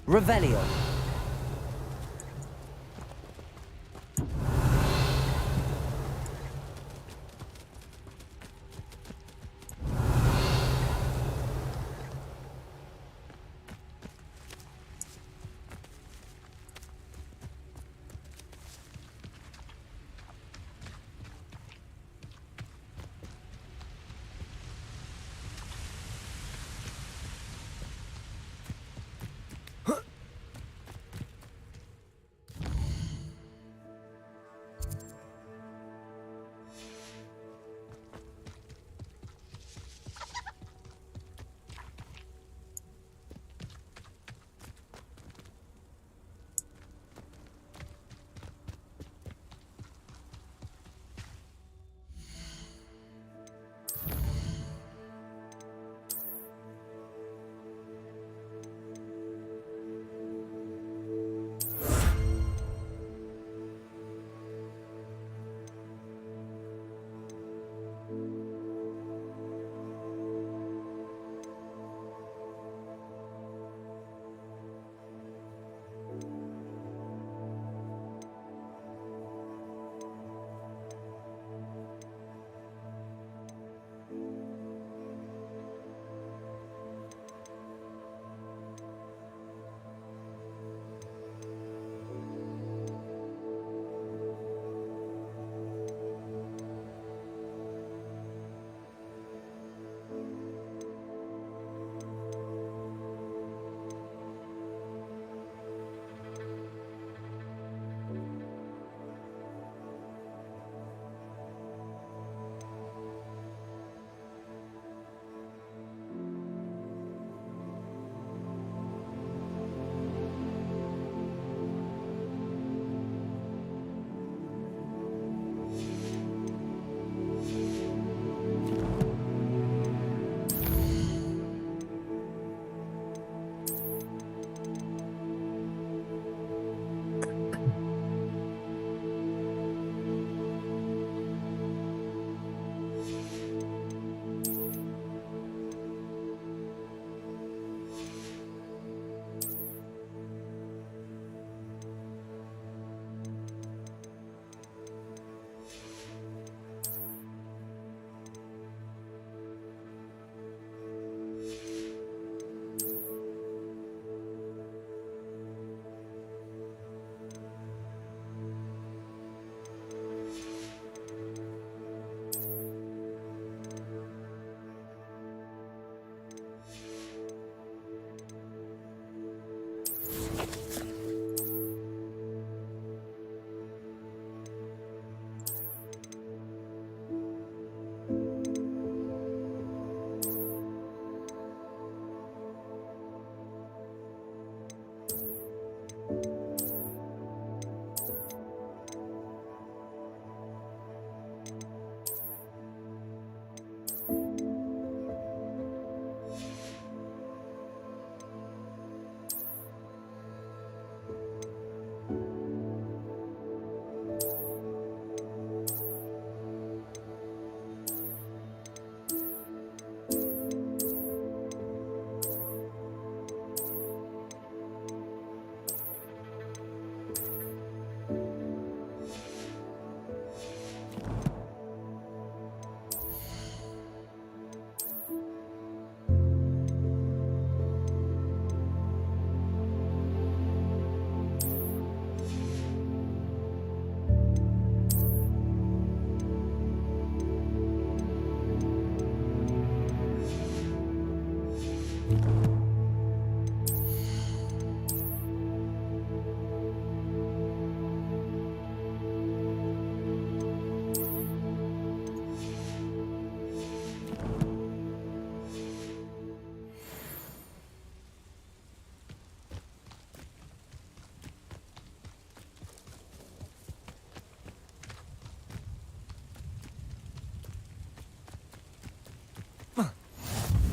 Revelio.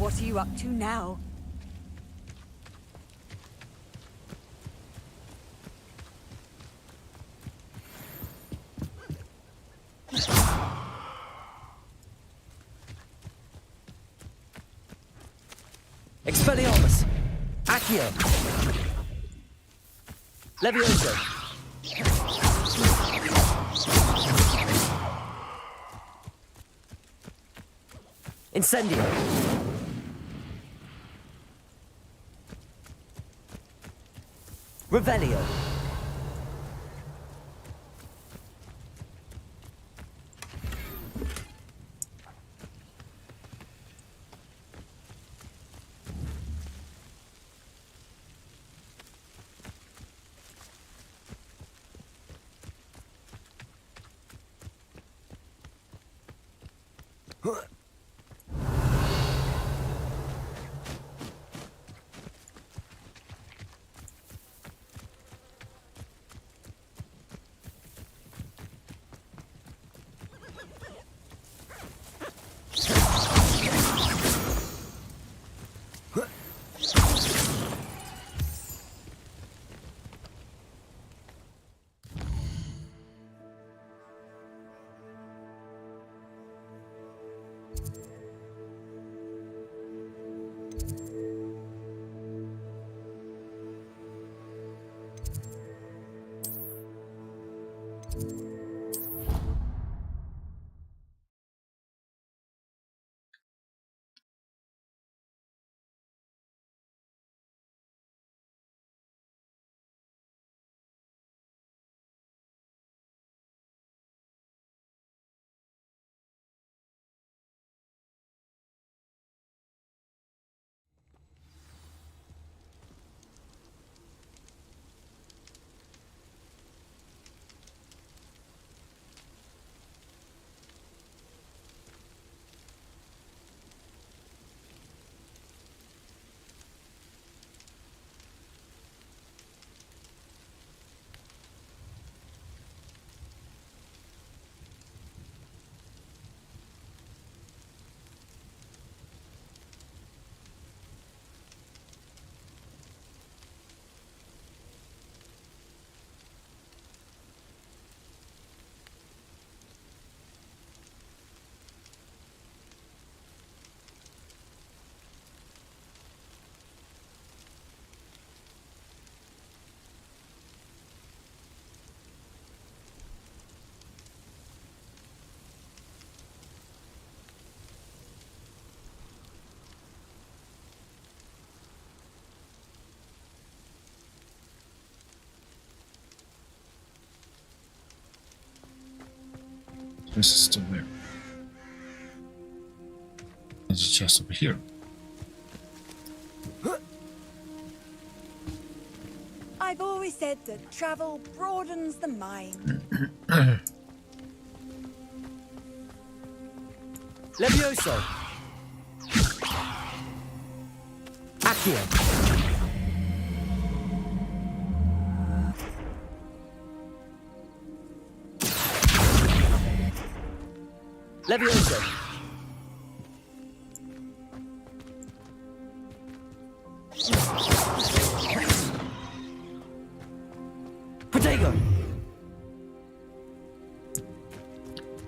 What are you up to now? Expelliarmus! Accio! Levioso. Incendio. Revelio. This is still there. There's a chest over here. I've always said that travel broadens the mind. Levioso. Accio. Levioso. Protego.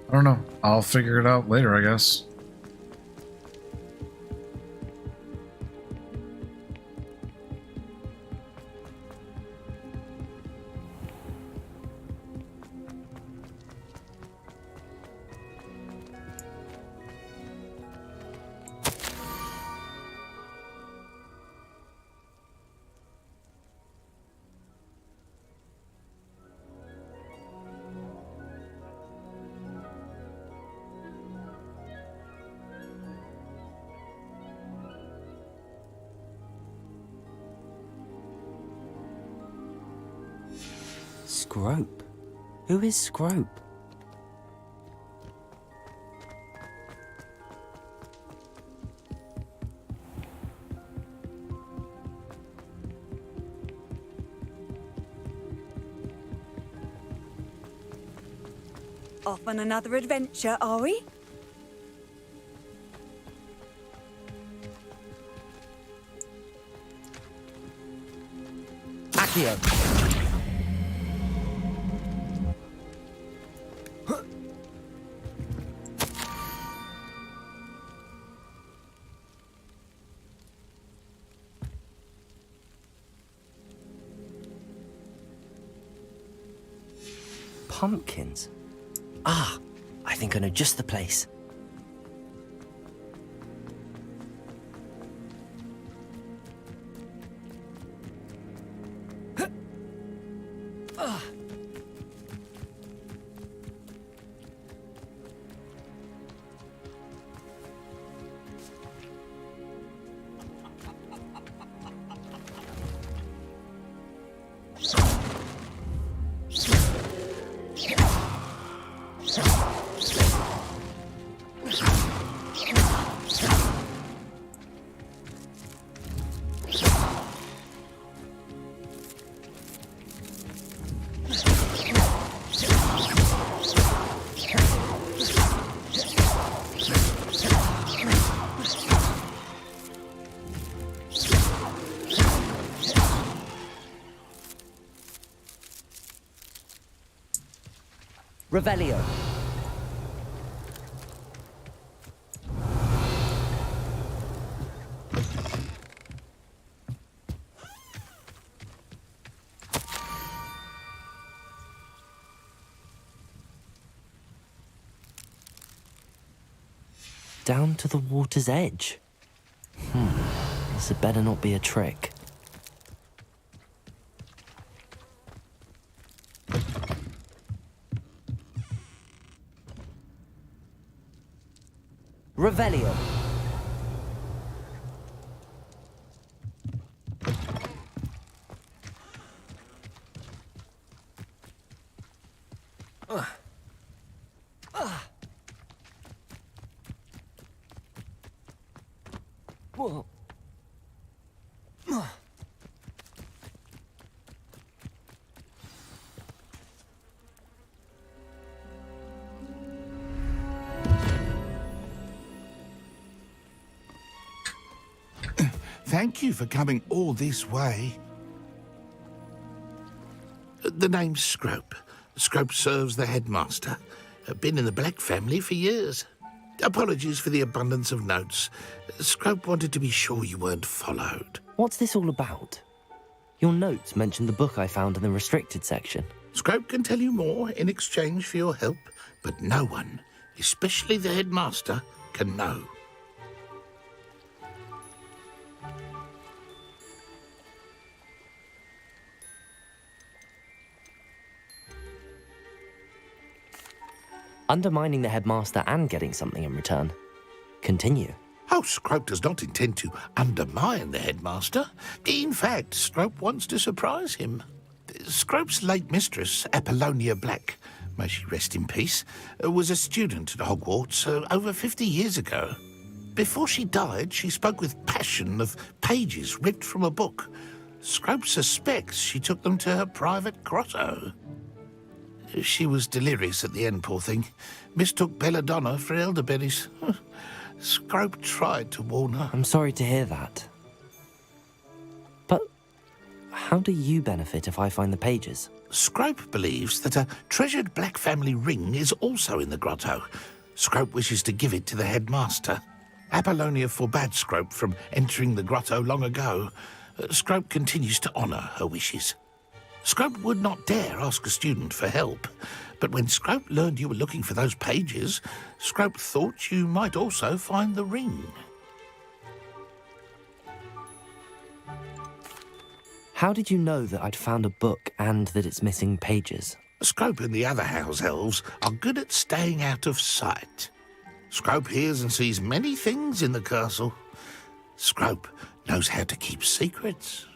I don't know. I'll figure it out later, I guess. Scrope? Who is Scrope? Off on another adventure, are we? Accio. pumpkins. Ah, I think I know just the place. Revelio. Down to the water's edge. This had better not be a trick. Revelio. Whoa. Thank you for coming all this way. The name's Scrope. Scrope serves the headmaster. Been in the Black family for years. Apologies for the abundance of notes. Scrope wanted to be sure you weren't followed. What's this all about? Your notes mentioned the book I found in the restricted section. Scrope can tell you more in exchange for your help, but no one, especially the headmaster, can know. Undermining the headmaster and getting something in return. Continue. Oh, Scrope does not intend to undermine the headmaster. In fact, Scrope wants to surprise him. Scrope's late mistress, Apollonia Black, may she rest in peace, was a student at Hogwarts over 50 years ago. Before she died, she spoke with passion of pages ripped from a book. Scrope suspects she took them to her private grotto. She was delirious at the end, poor thing. Mistook belladonna for elderberries. Scrope tried to warn her. I'm sorry to hear that. But how do you benefit if I find the pages? Scrope believes that a treasured Black family ring is also in the grotto. Scrope wishes to give it to the headmaster. Apollonia forbade Scrope from entering the grotto long ago. Scrope continues to honour her wishes. Scrope would not dare ask a student for help, but when Scrope learned you were looking for those pages, Scrope thought you might also find the ring. How did you know that I'd found a book and that it's missing pages? Scrope and the other house elves are good at staying out of sight. Scrope hears and sees many things in the castle. Scrope knows how to keep secrets.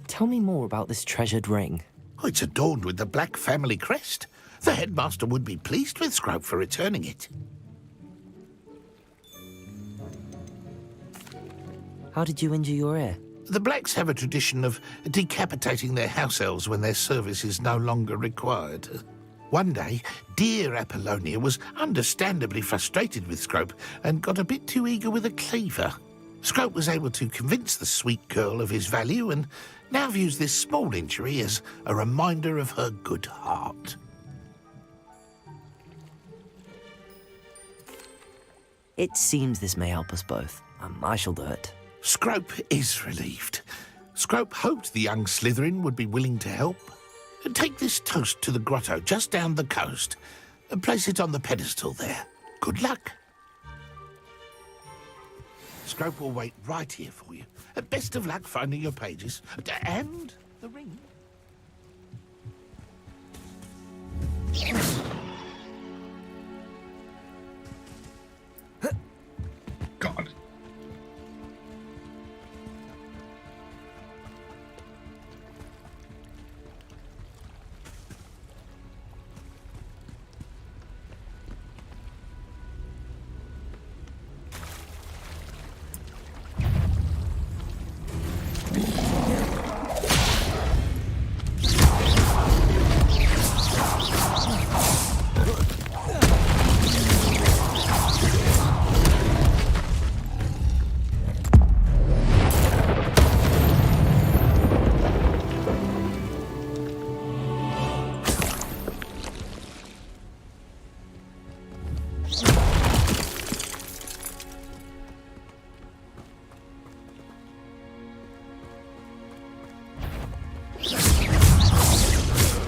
Tell me more about this treasured ring. Oh, it's adorned with the Black family crest. The headmaster would be pleased with Scrope for returning it. How did you injure your ear? The Blacks have a tradition of decapitating their house elves when their service is no longer required. One day, dear Apollonia was understandably frustrated with Scrope and got a bit too eager with a cleaver. Scrope was able to convince the sweet girl of his value and now views this small injury as a reminder of her good heart. It seems this may help us both. I shall do it. Scrope is relieved. Scrope hoped the young Slytherin would be willing to help. Take this toast to the grotto just down the coast and place it on the pedestal there. Good luck. Scrope will wait right here for you. Best of luck finding your pages. And the ring. God.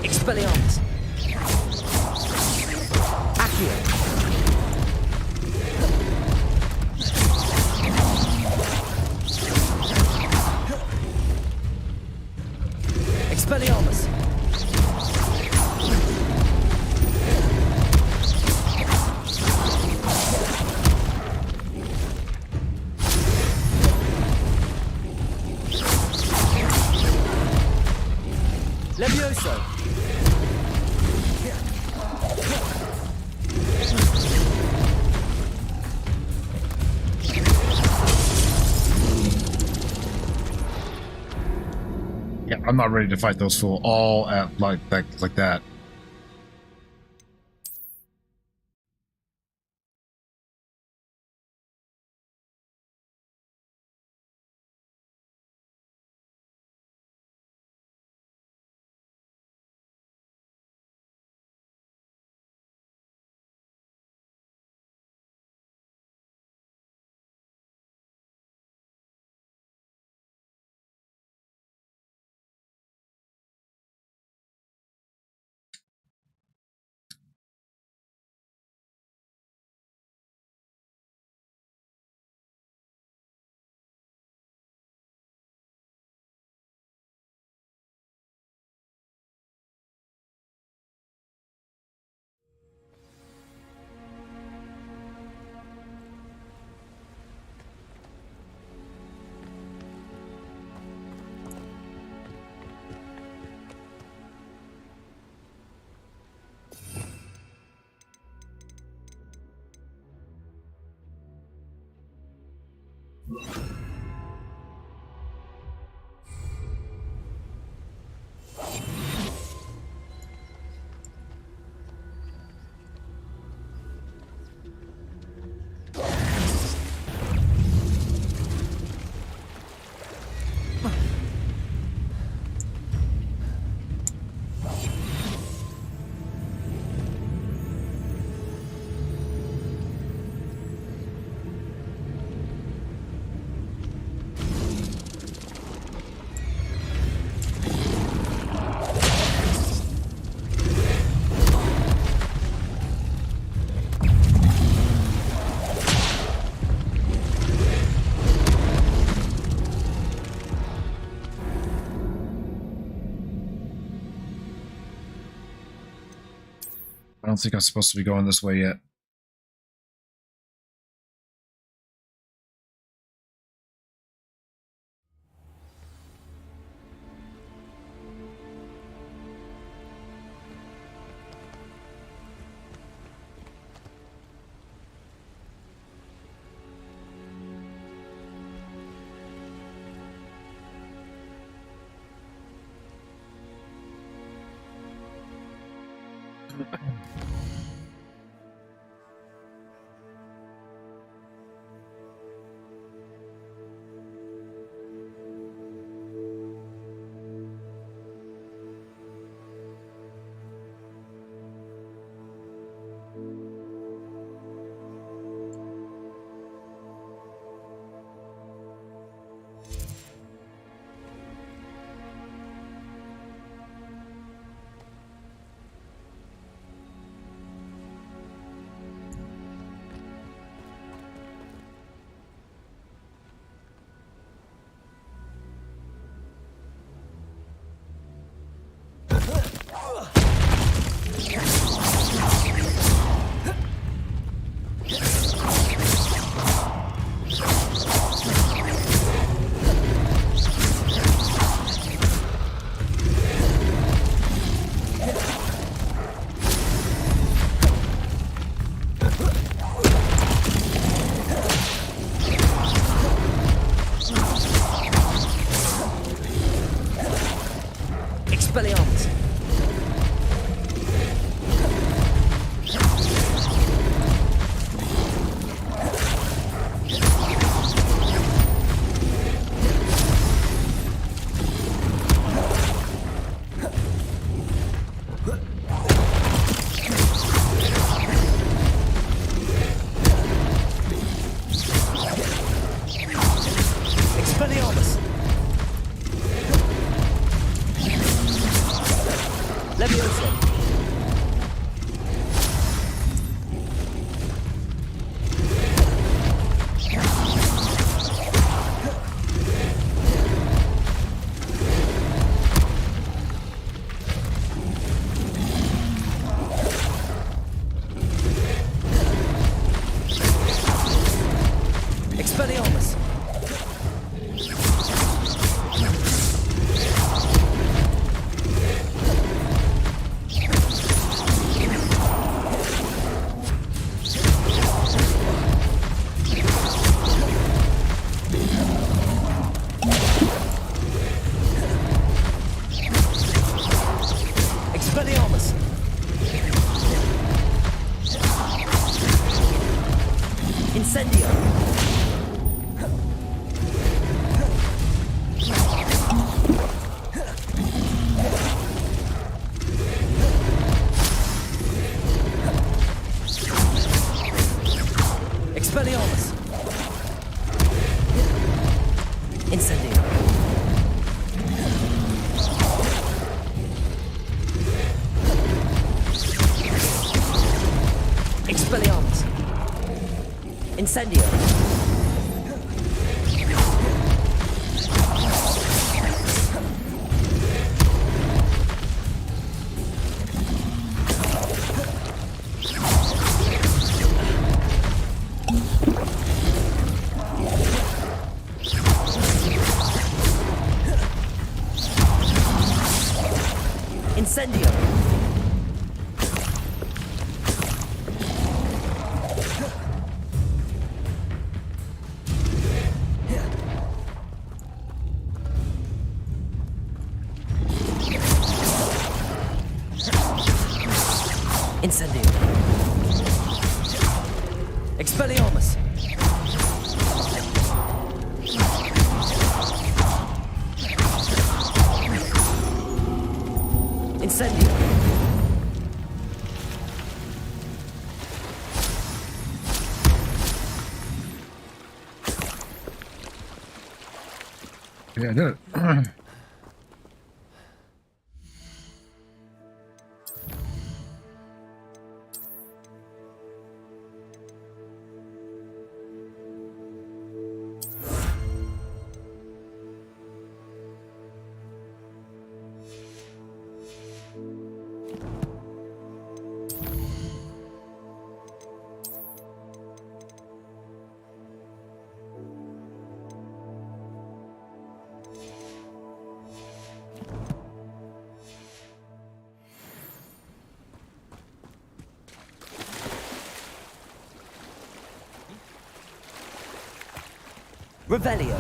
Expelliarmus. Accio. Expelliarmus. Levioso. Yeah, I'm not ready to fight those fools all at like that. I don't think I'm supposed to be going this way yet. Expelliarmus! Expelliarmus! Levioso! Expelliarmus! Expelliarmus! Incendio! Expelliarmus! Incendio! Expelliarmus! Incendio! Incendio! Incendio! Expelliarmus! Incendio! Yeah, I did it. Revelio!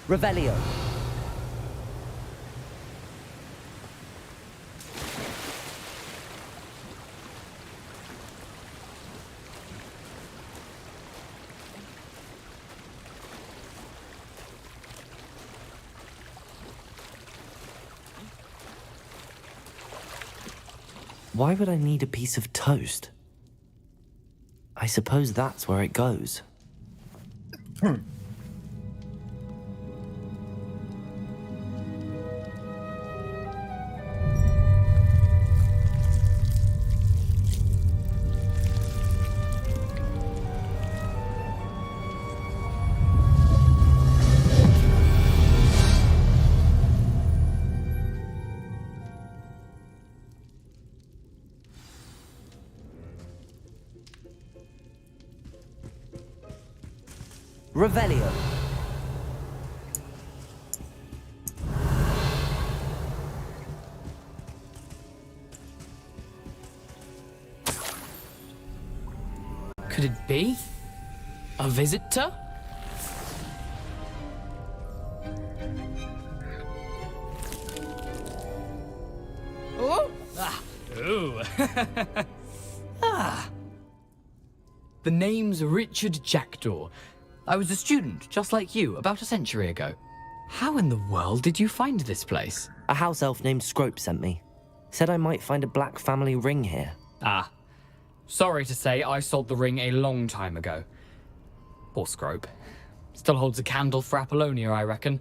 Revelio! Why would I need a piece of toast? I suppose that's where it goes. Revelio. Could it be? A visitor? Oh! Ah! Ooh! Ah! The name's Richard Jackdaw. I was a student, just like you, about a century ago. How in the world did you find this place? A house elf named Scrope sent me. Said I might find a black family ring here. Ah. Sorry to say, I sold the ring a long time ago. Poor Scrope. Still holds a candle for Apollonia, I reckon.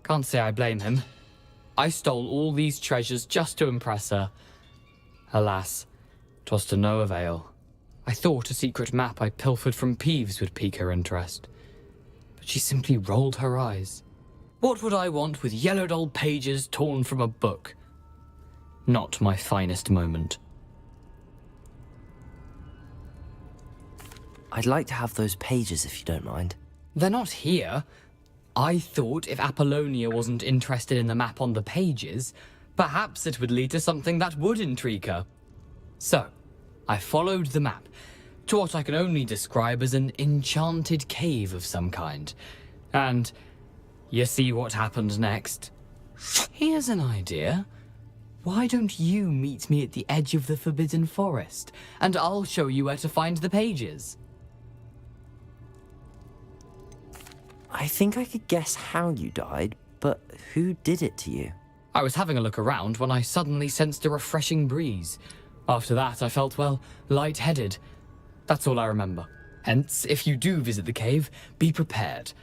Can't say I blame him. I stole all these treasures just to impress her. Alas, 'twas to no avail. I thought a secret map I pilfered from Peeves would pique her interest. But she simply rolled her eyes. What would I want with yellowed old pages torn from a book? Not my finest moment. I'd like to have those pages if you don't mind. They're not here. I thought if Apollonia wasn't interested in the map on the pages, perhaps it would lead to something that would intrigue her. So, I followed the map to what I can only describe as an enchanted cave of some kind. And you see what happened next? Here's an idea. Why don't you meet me at the edge of the Forbidden Forest, and I'll show you where to find the pages? I think I could guess how you died, but who did it to you? I was having a look around when I suddenly sensed a refreshing breeze. After that, I felt, well, lightheaded. That's all I remember. Hence, if you do visit the cave, be prepared.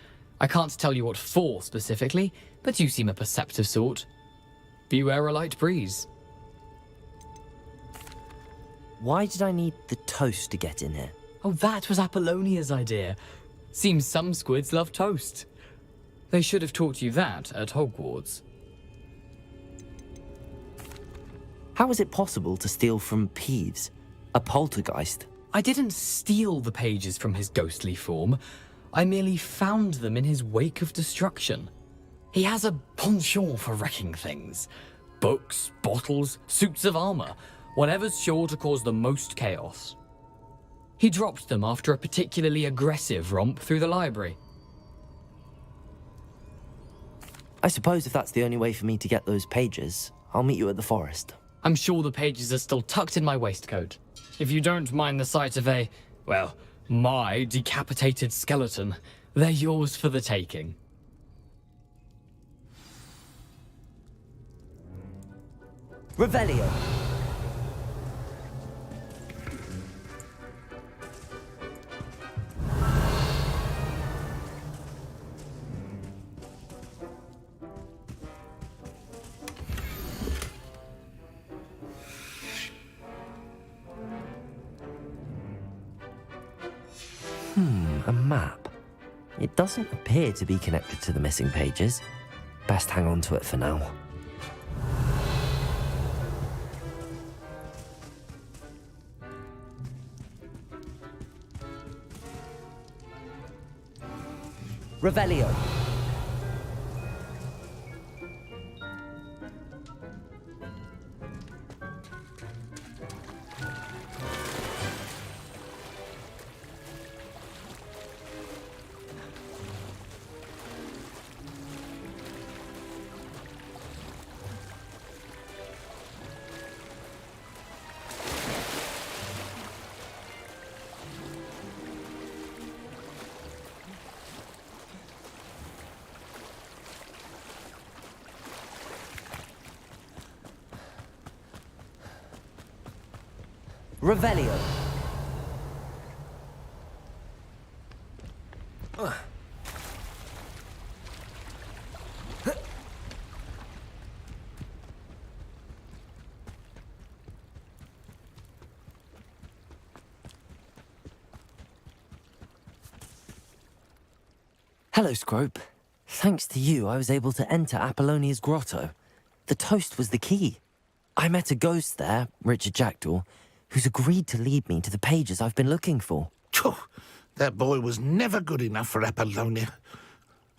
I can't tell you what for specifically, but you seem a perceptive sort. Beware a light breeze. Why did I need the toast to get in here? Oh, that was Apollonia's idea. Seems some squids love toast. They should have taught you that at Hogwarts. How is it possible to steal from Peeves, a poltergeist? I didn't steal the pages from his ghostly form. I merely found them in his wake of destruction. He has a penchant for wrecking things. Books, bottles, suits of armor, whatever's sure to cause the most chaos. He dropped them after a particularly aggressive romp through the library. I suppose if that's the only way for me to get those pages, I'll meet you at the forest. I'm sure the pages are still tucked in my waistcoat. If you don't mind the sight of my decapitated skeleton, they're yours for the taking. Revelio. A map. It doesn't appear to be connected to the missing pages. Best hang on to it for now. Revelio. Revelio. Hello, Scrope. Thanks to you, I was able to enter Apollonia's grotto. The toast was the key. I met a ghost there, Richard Jackdaw, who's agreed to lead me to the pages I've been looking for. That boy was never good enough for Apollonia.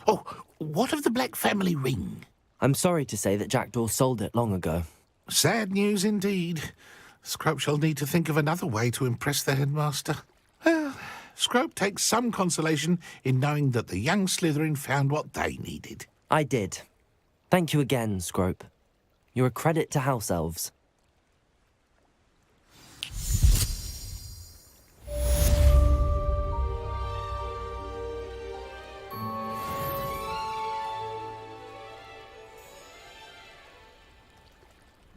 Oh, what of the Black family ring? I'm sorry to say that Jackdaw sold it long ago. Sad news indeed. Scrope shall need to think of another way to impress the headmaster. Well, Scrope takes some consolation in knowing that the young Slytherin found what they needed. I did. Thank you again, Scrope. You're a credit to House Elves.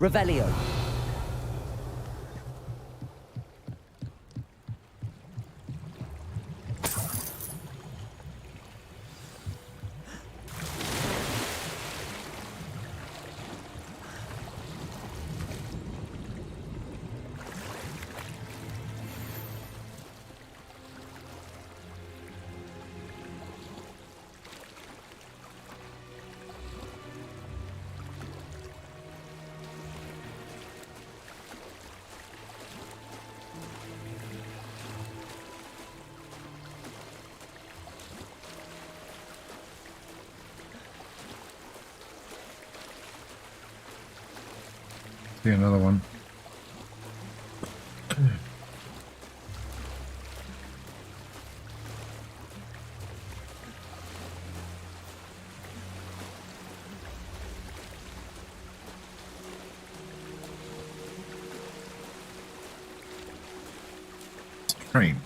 Revelio. See another one. Train.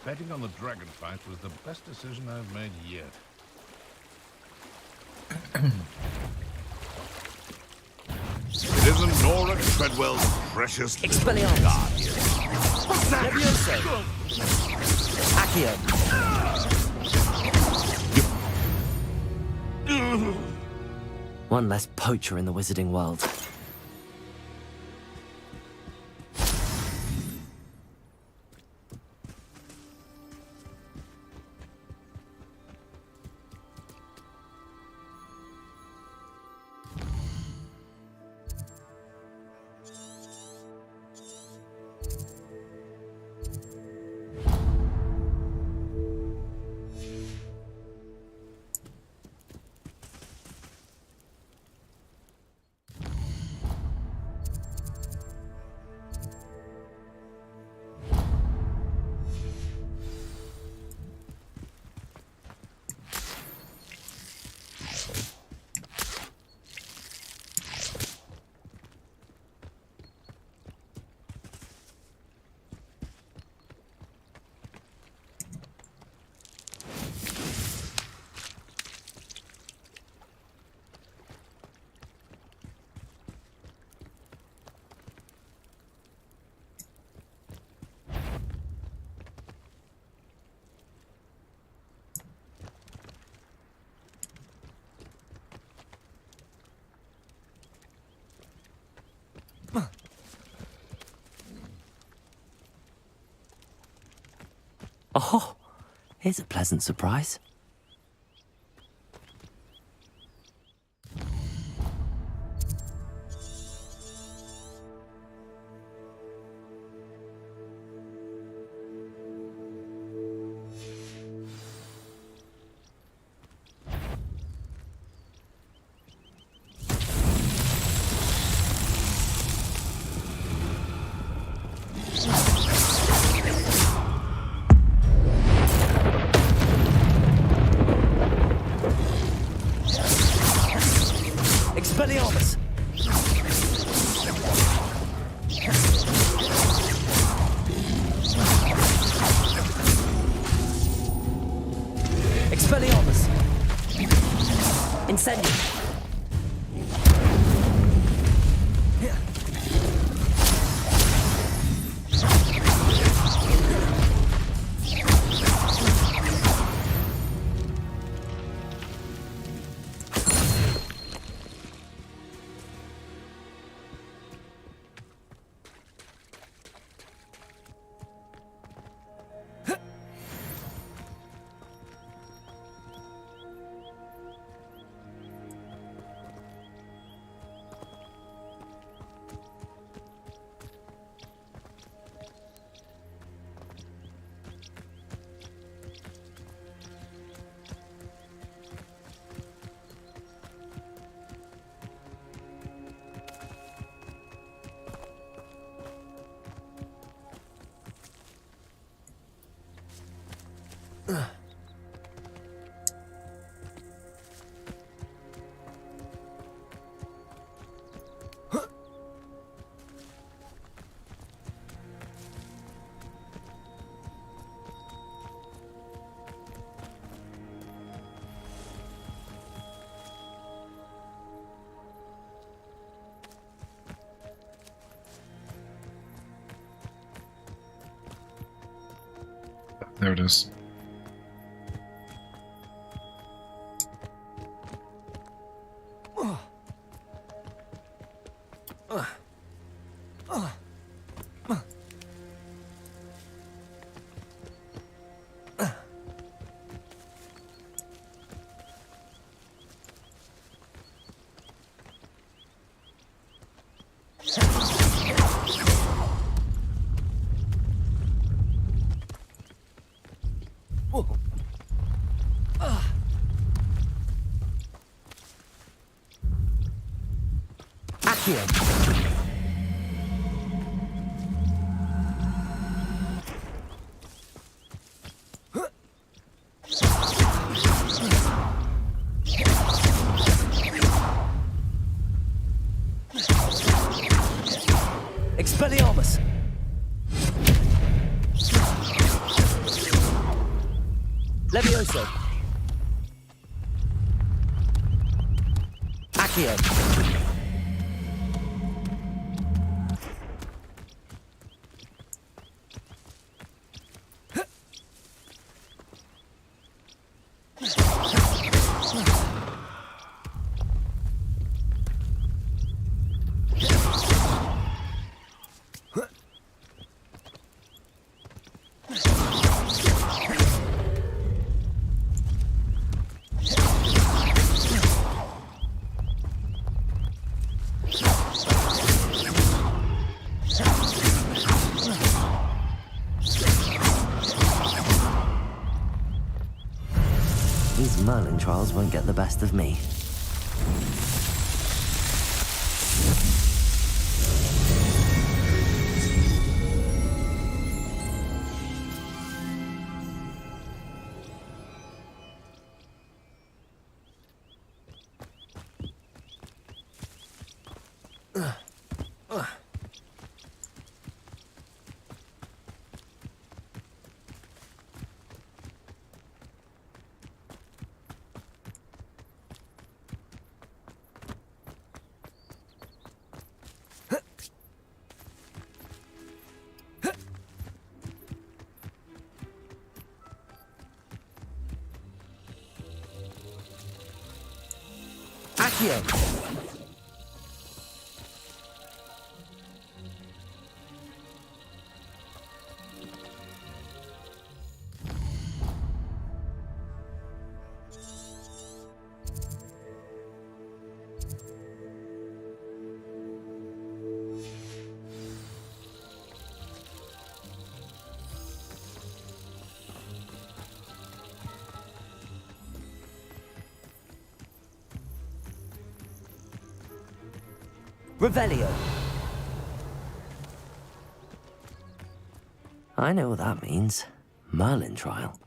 Betting on the dragon fight was the best decision I've made yet. It isn't Nora Treadwell's precious Expelliarmus. guardian. What's that? Accio. One less poacher in the wizarding world. Oh, here's a pleasant surprise. There it is. Expelliarmus! Levioso! Accio! These Merlin trials won't get the best of me. Accio! Revelio. I know what that means. Merlin trial.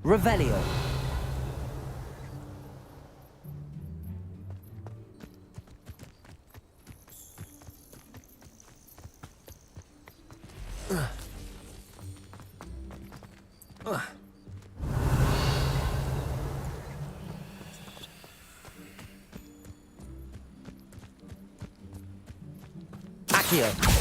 Revelio. Accio.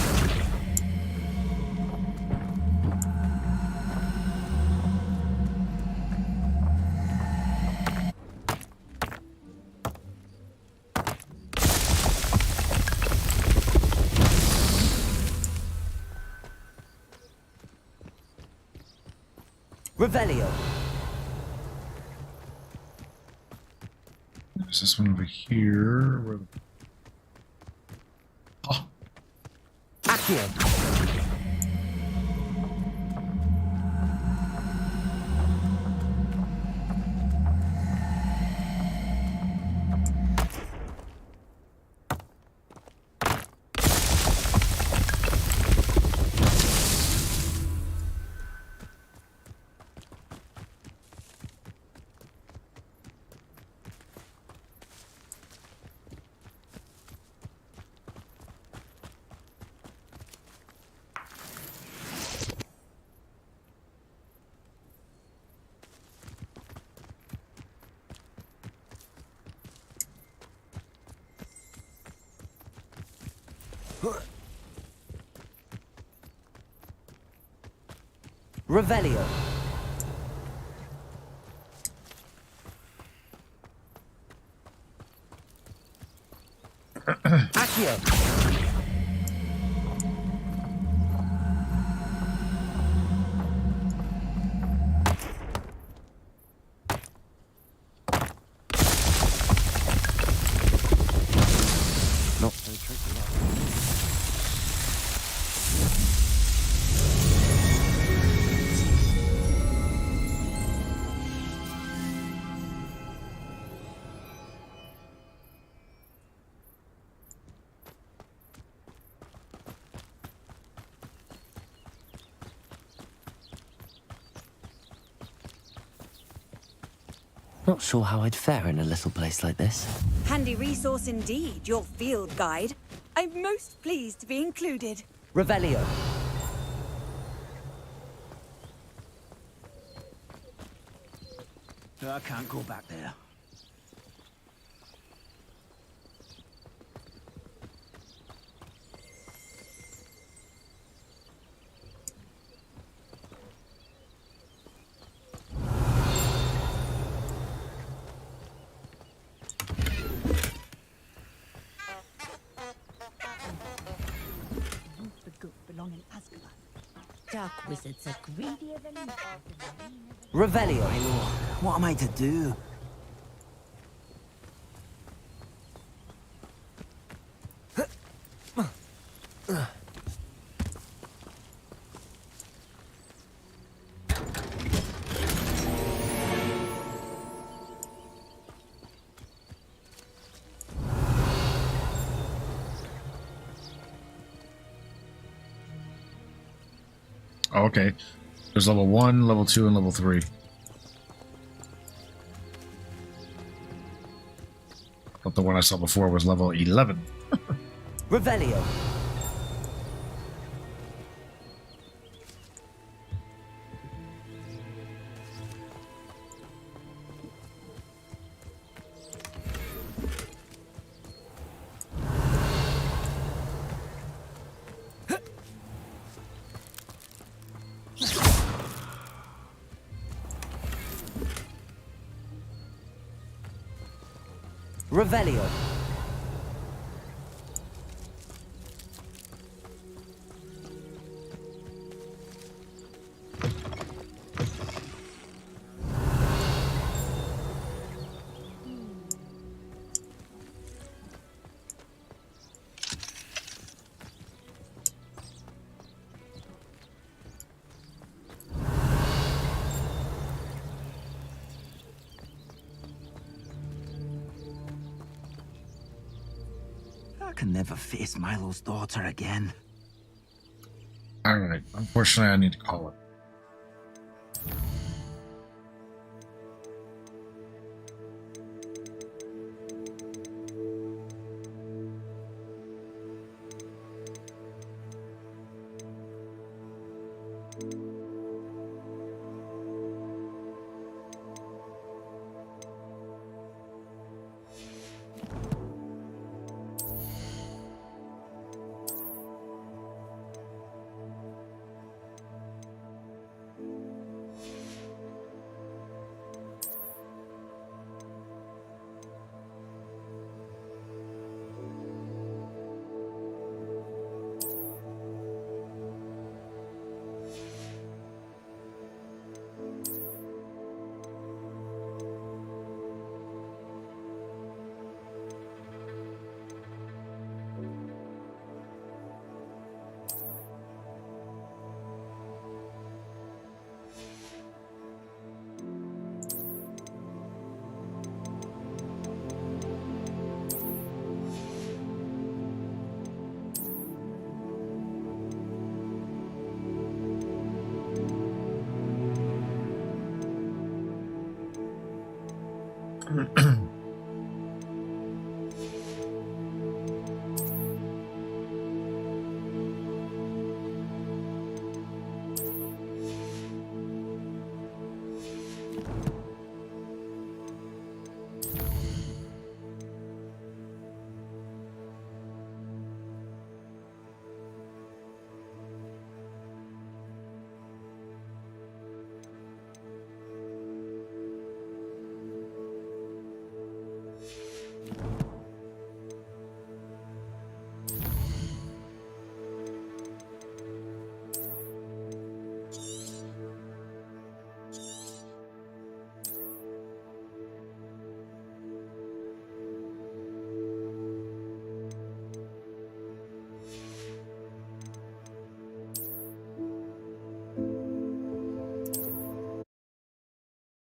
Revelio. There's this one over here. Where the... Oh. Accio. Revelio. Accio. Not so tricky. Not sure how I'd fare in a little place like this. Handy resource indeed, your field guide. I'm most pleased to be included. Revelio. I can't go back there. Dark wizards are greedier than Revelio. What am I to do? Oh, okay. There's level 1, level 2, and level 3. But the one I saw before was level 11. Revelio. Revelio. I can never face Milo's daughter again. Alright, unfortunately I need to call it.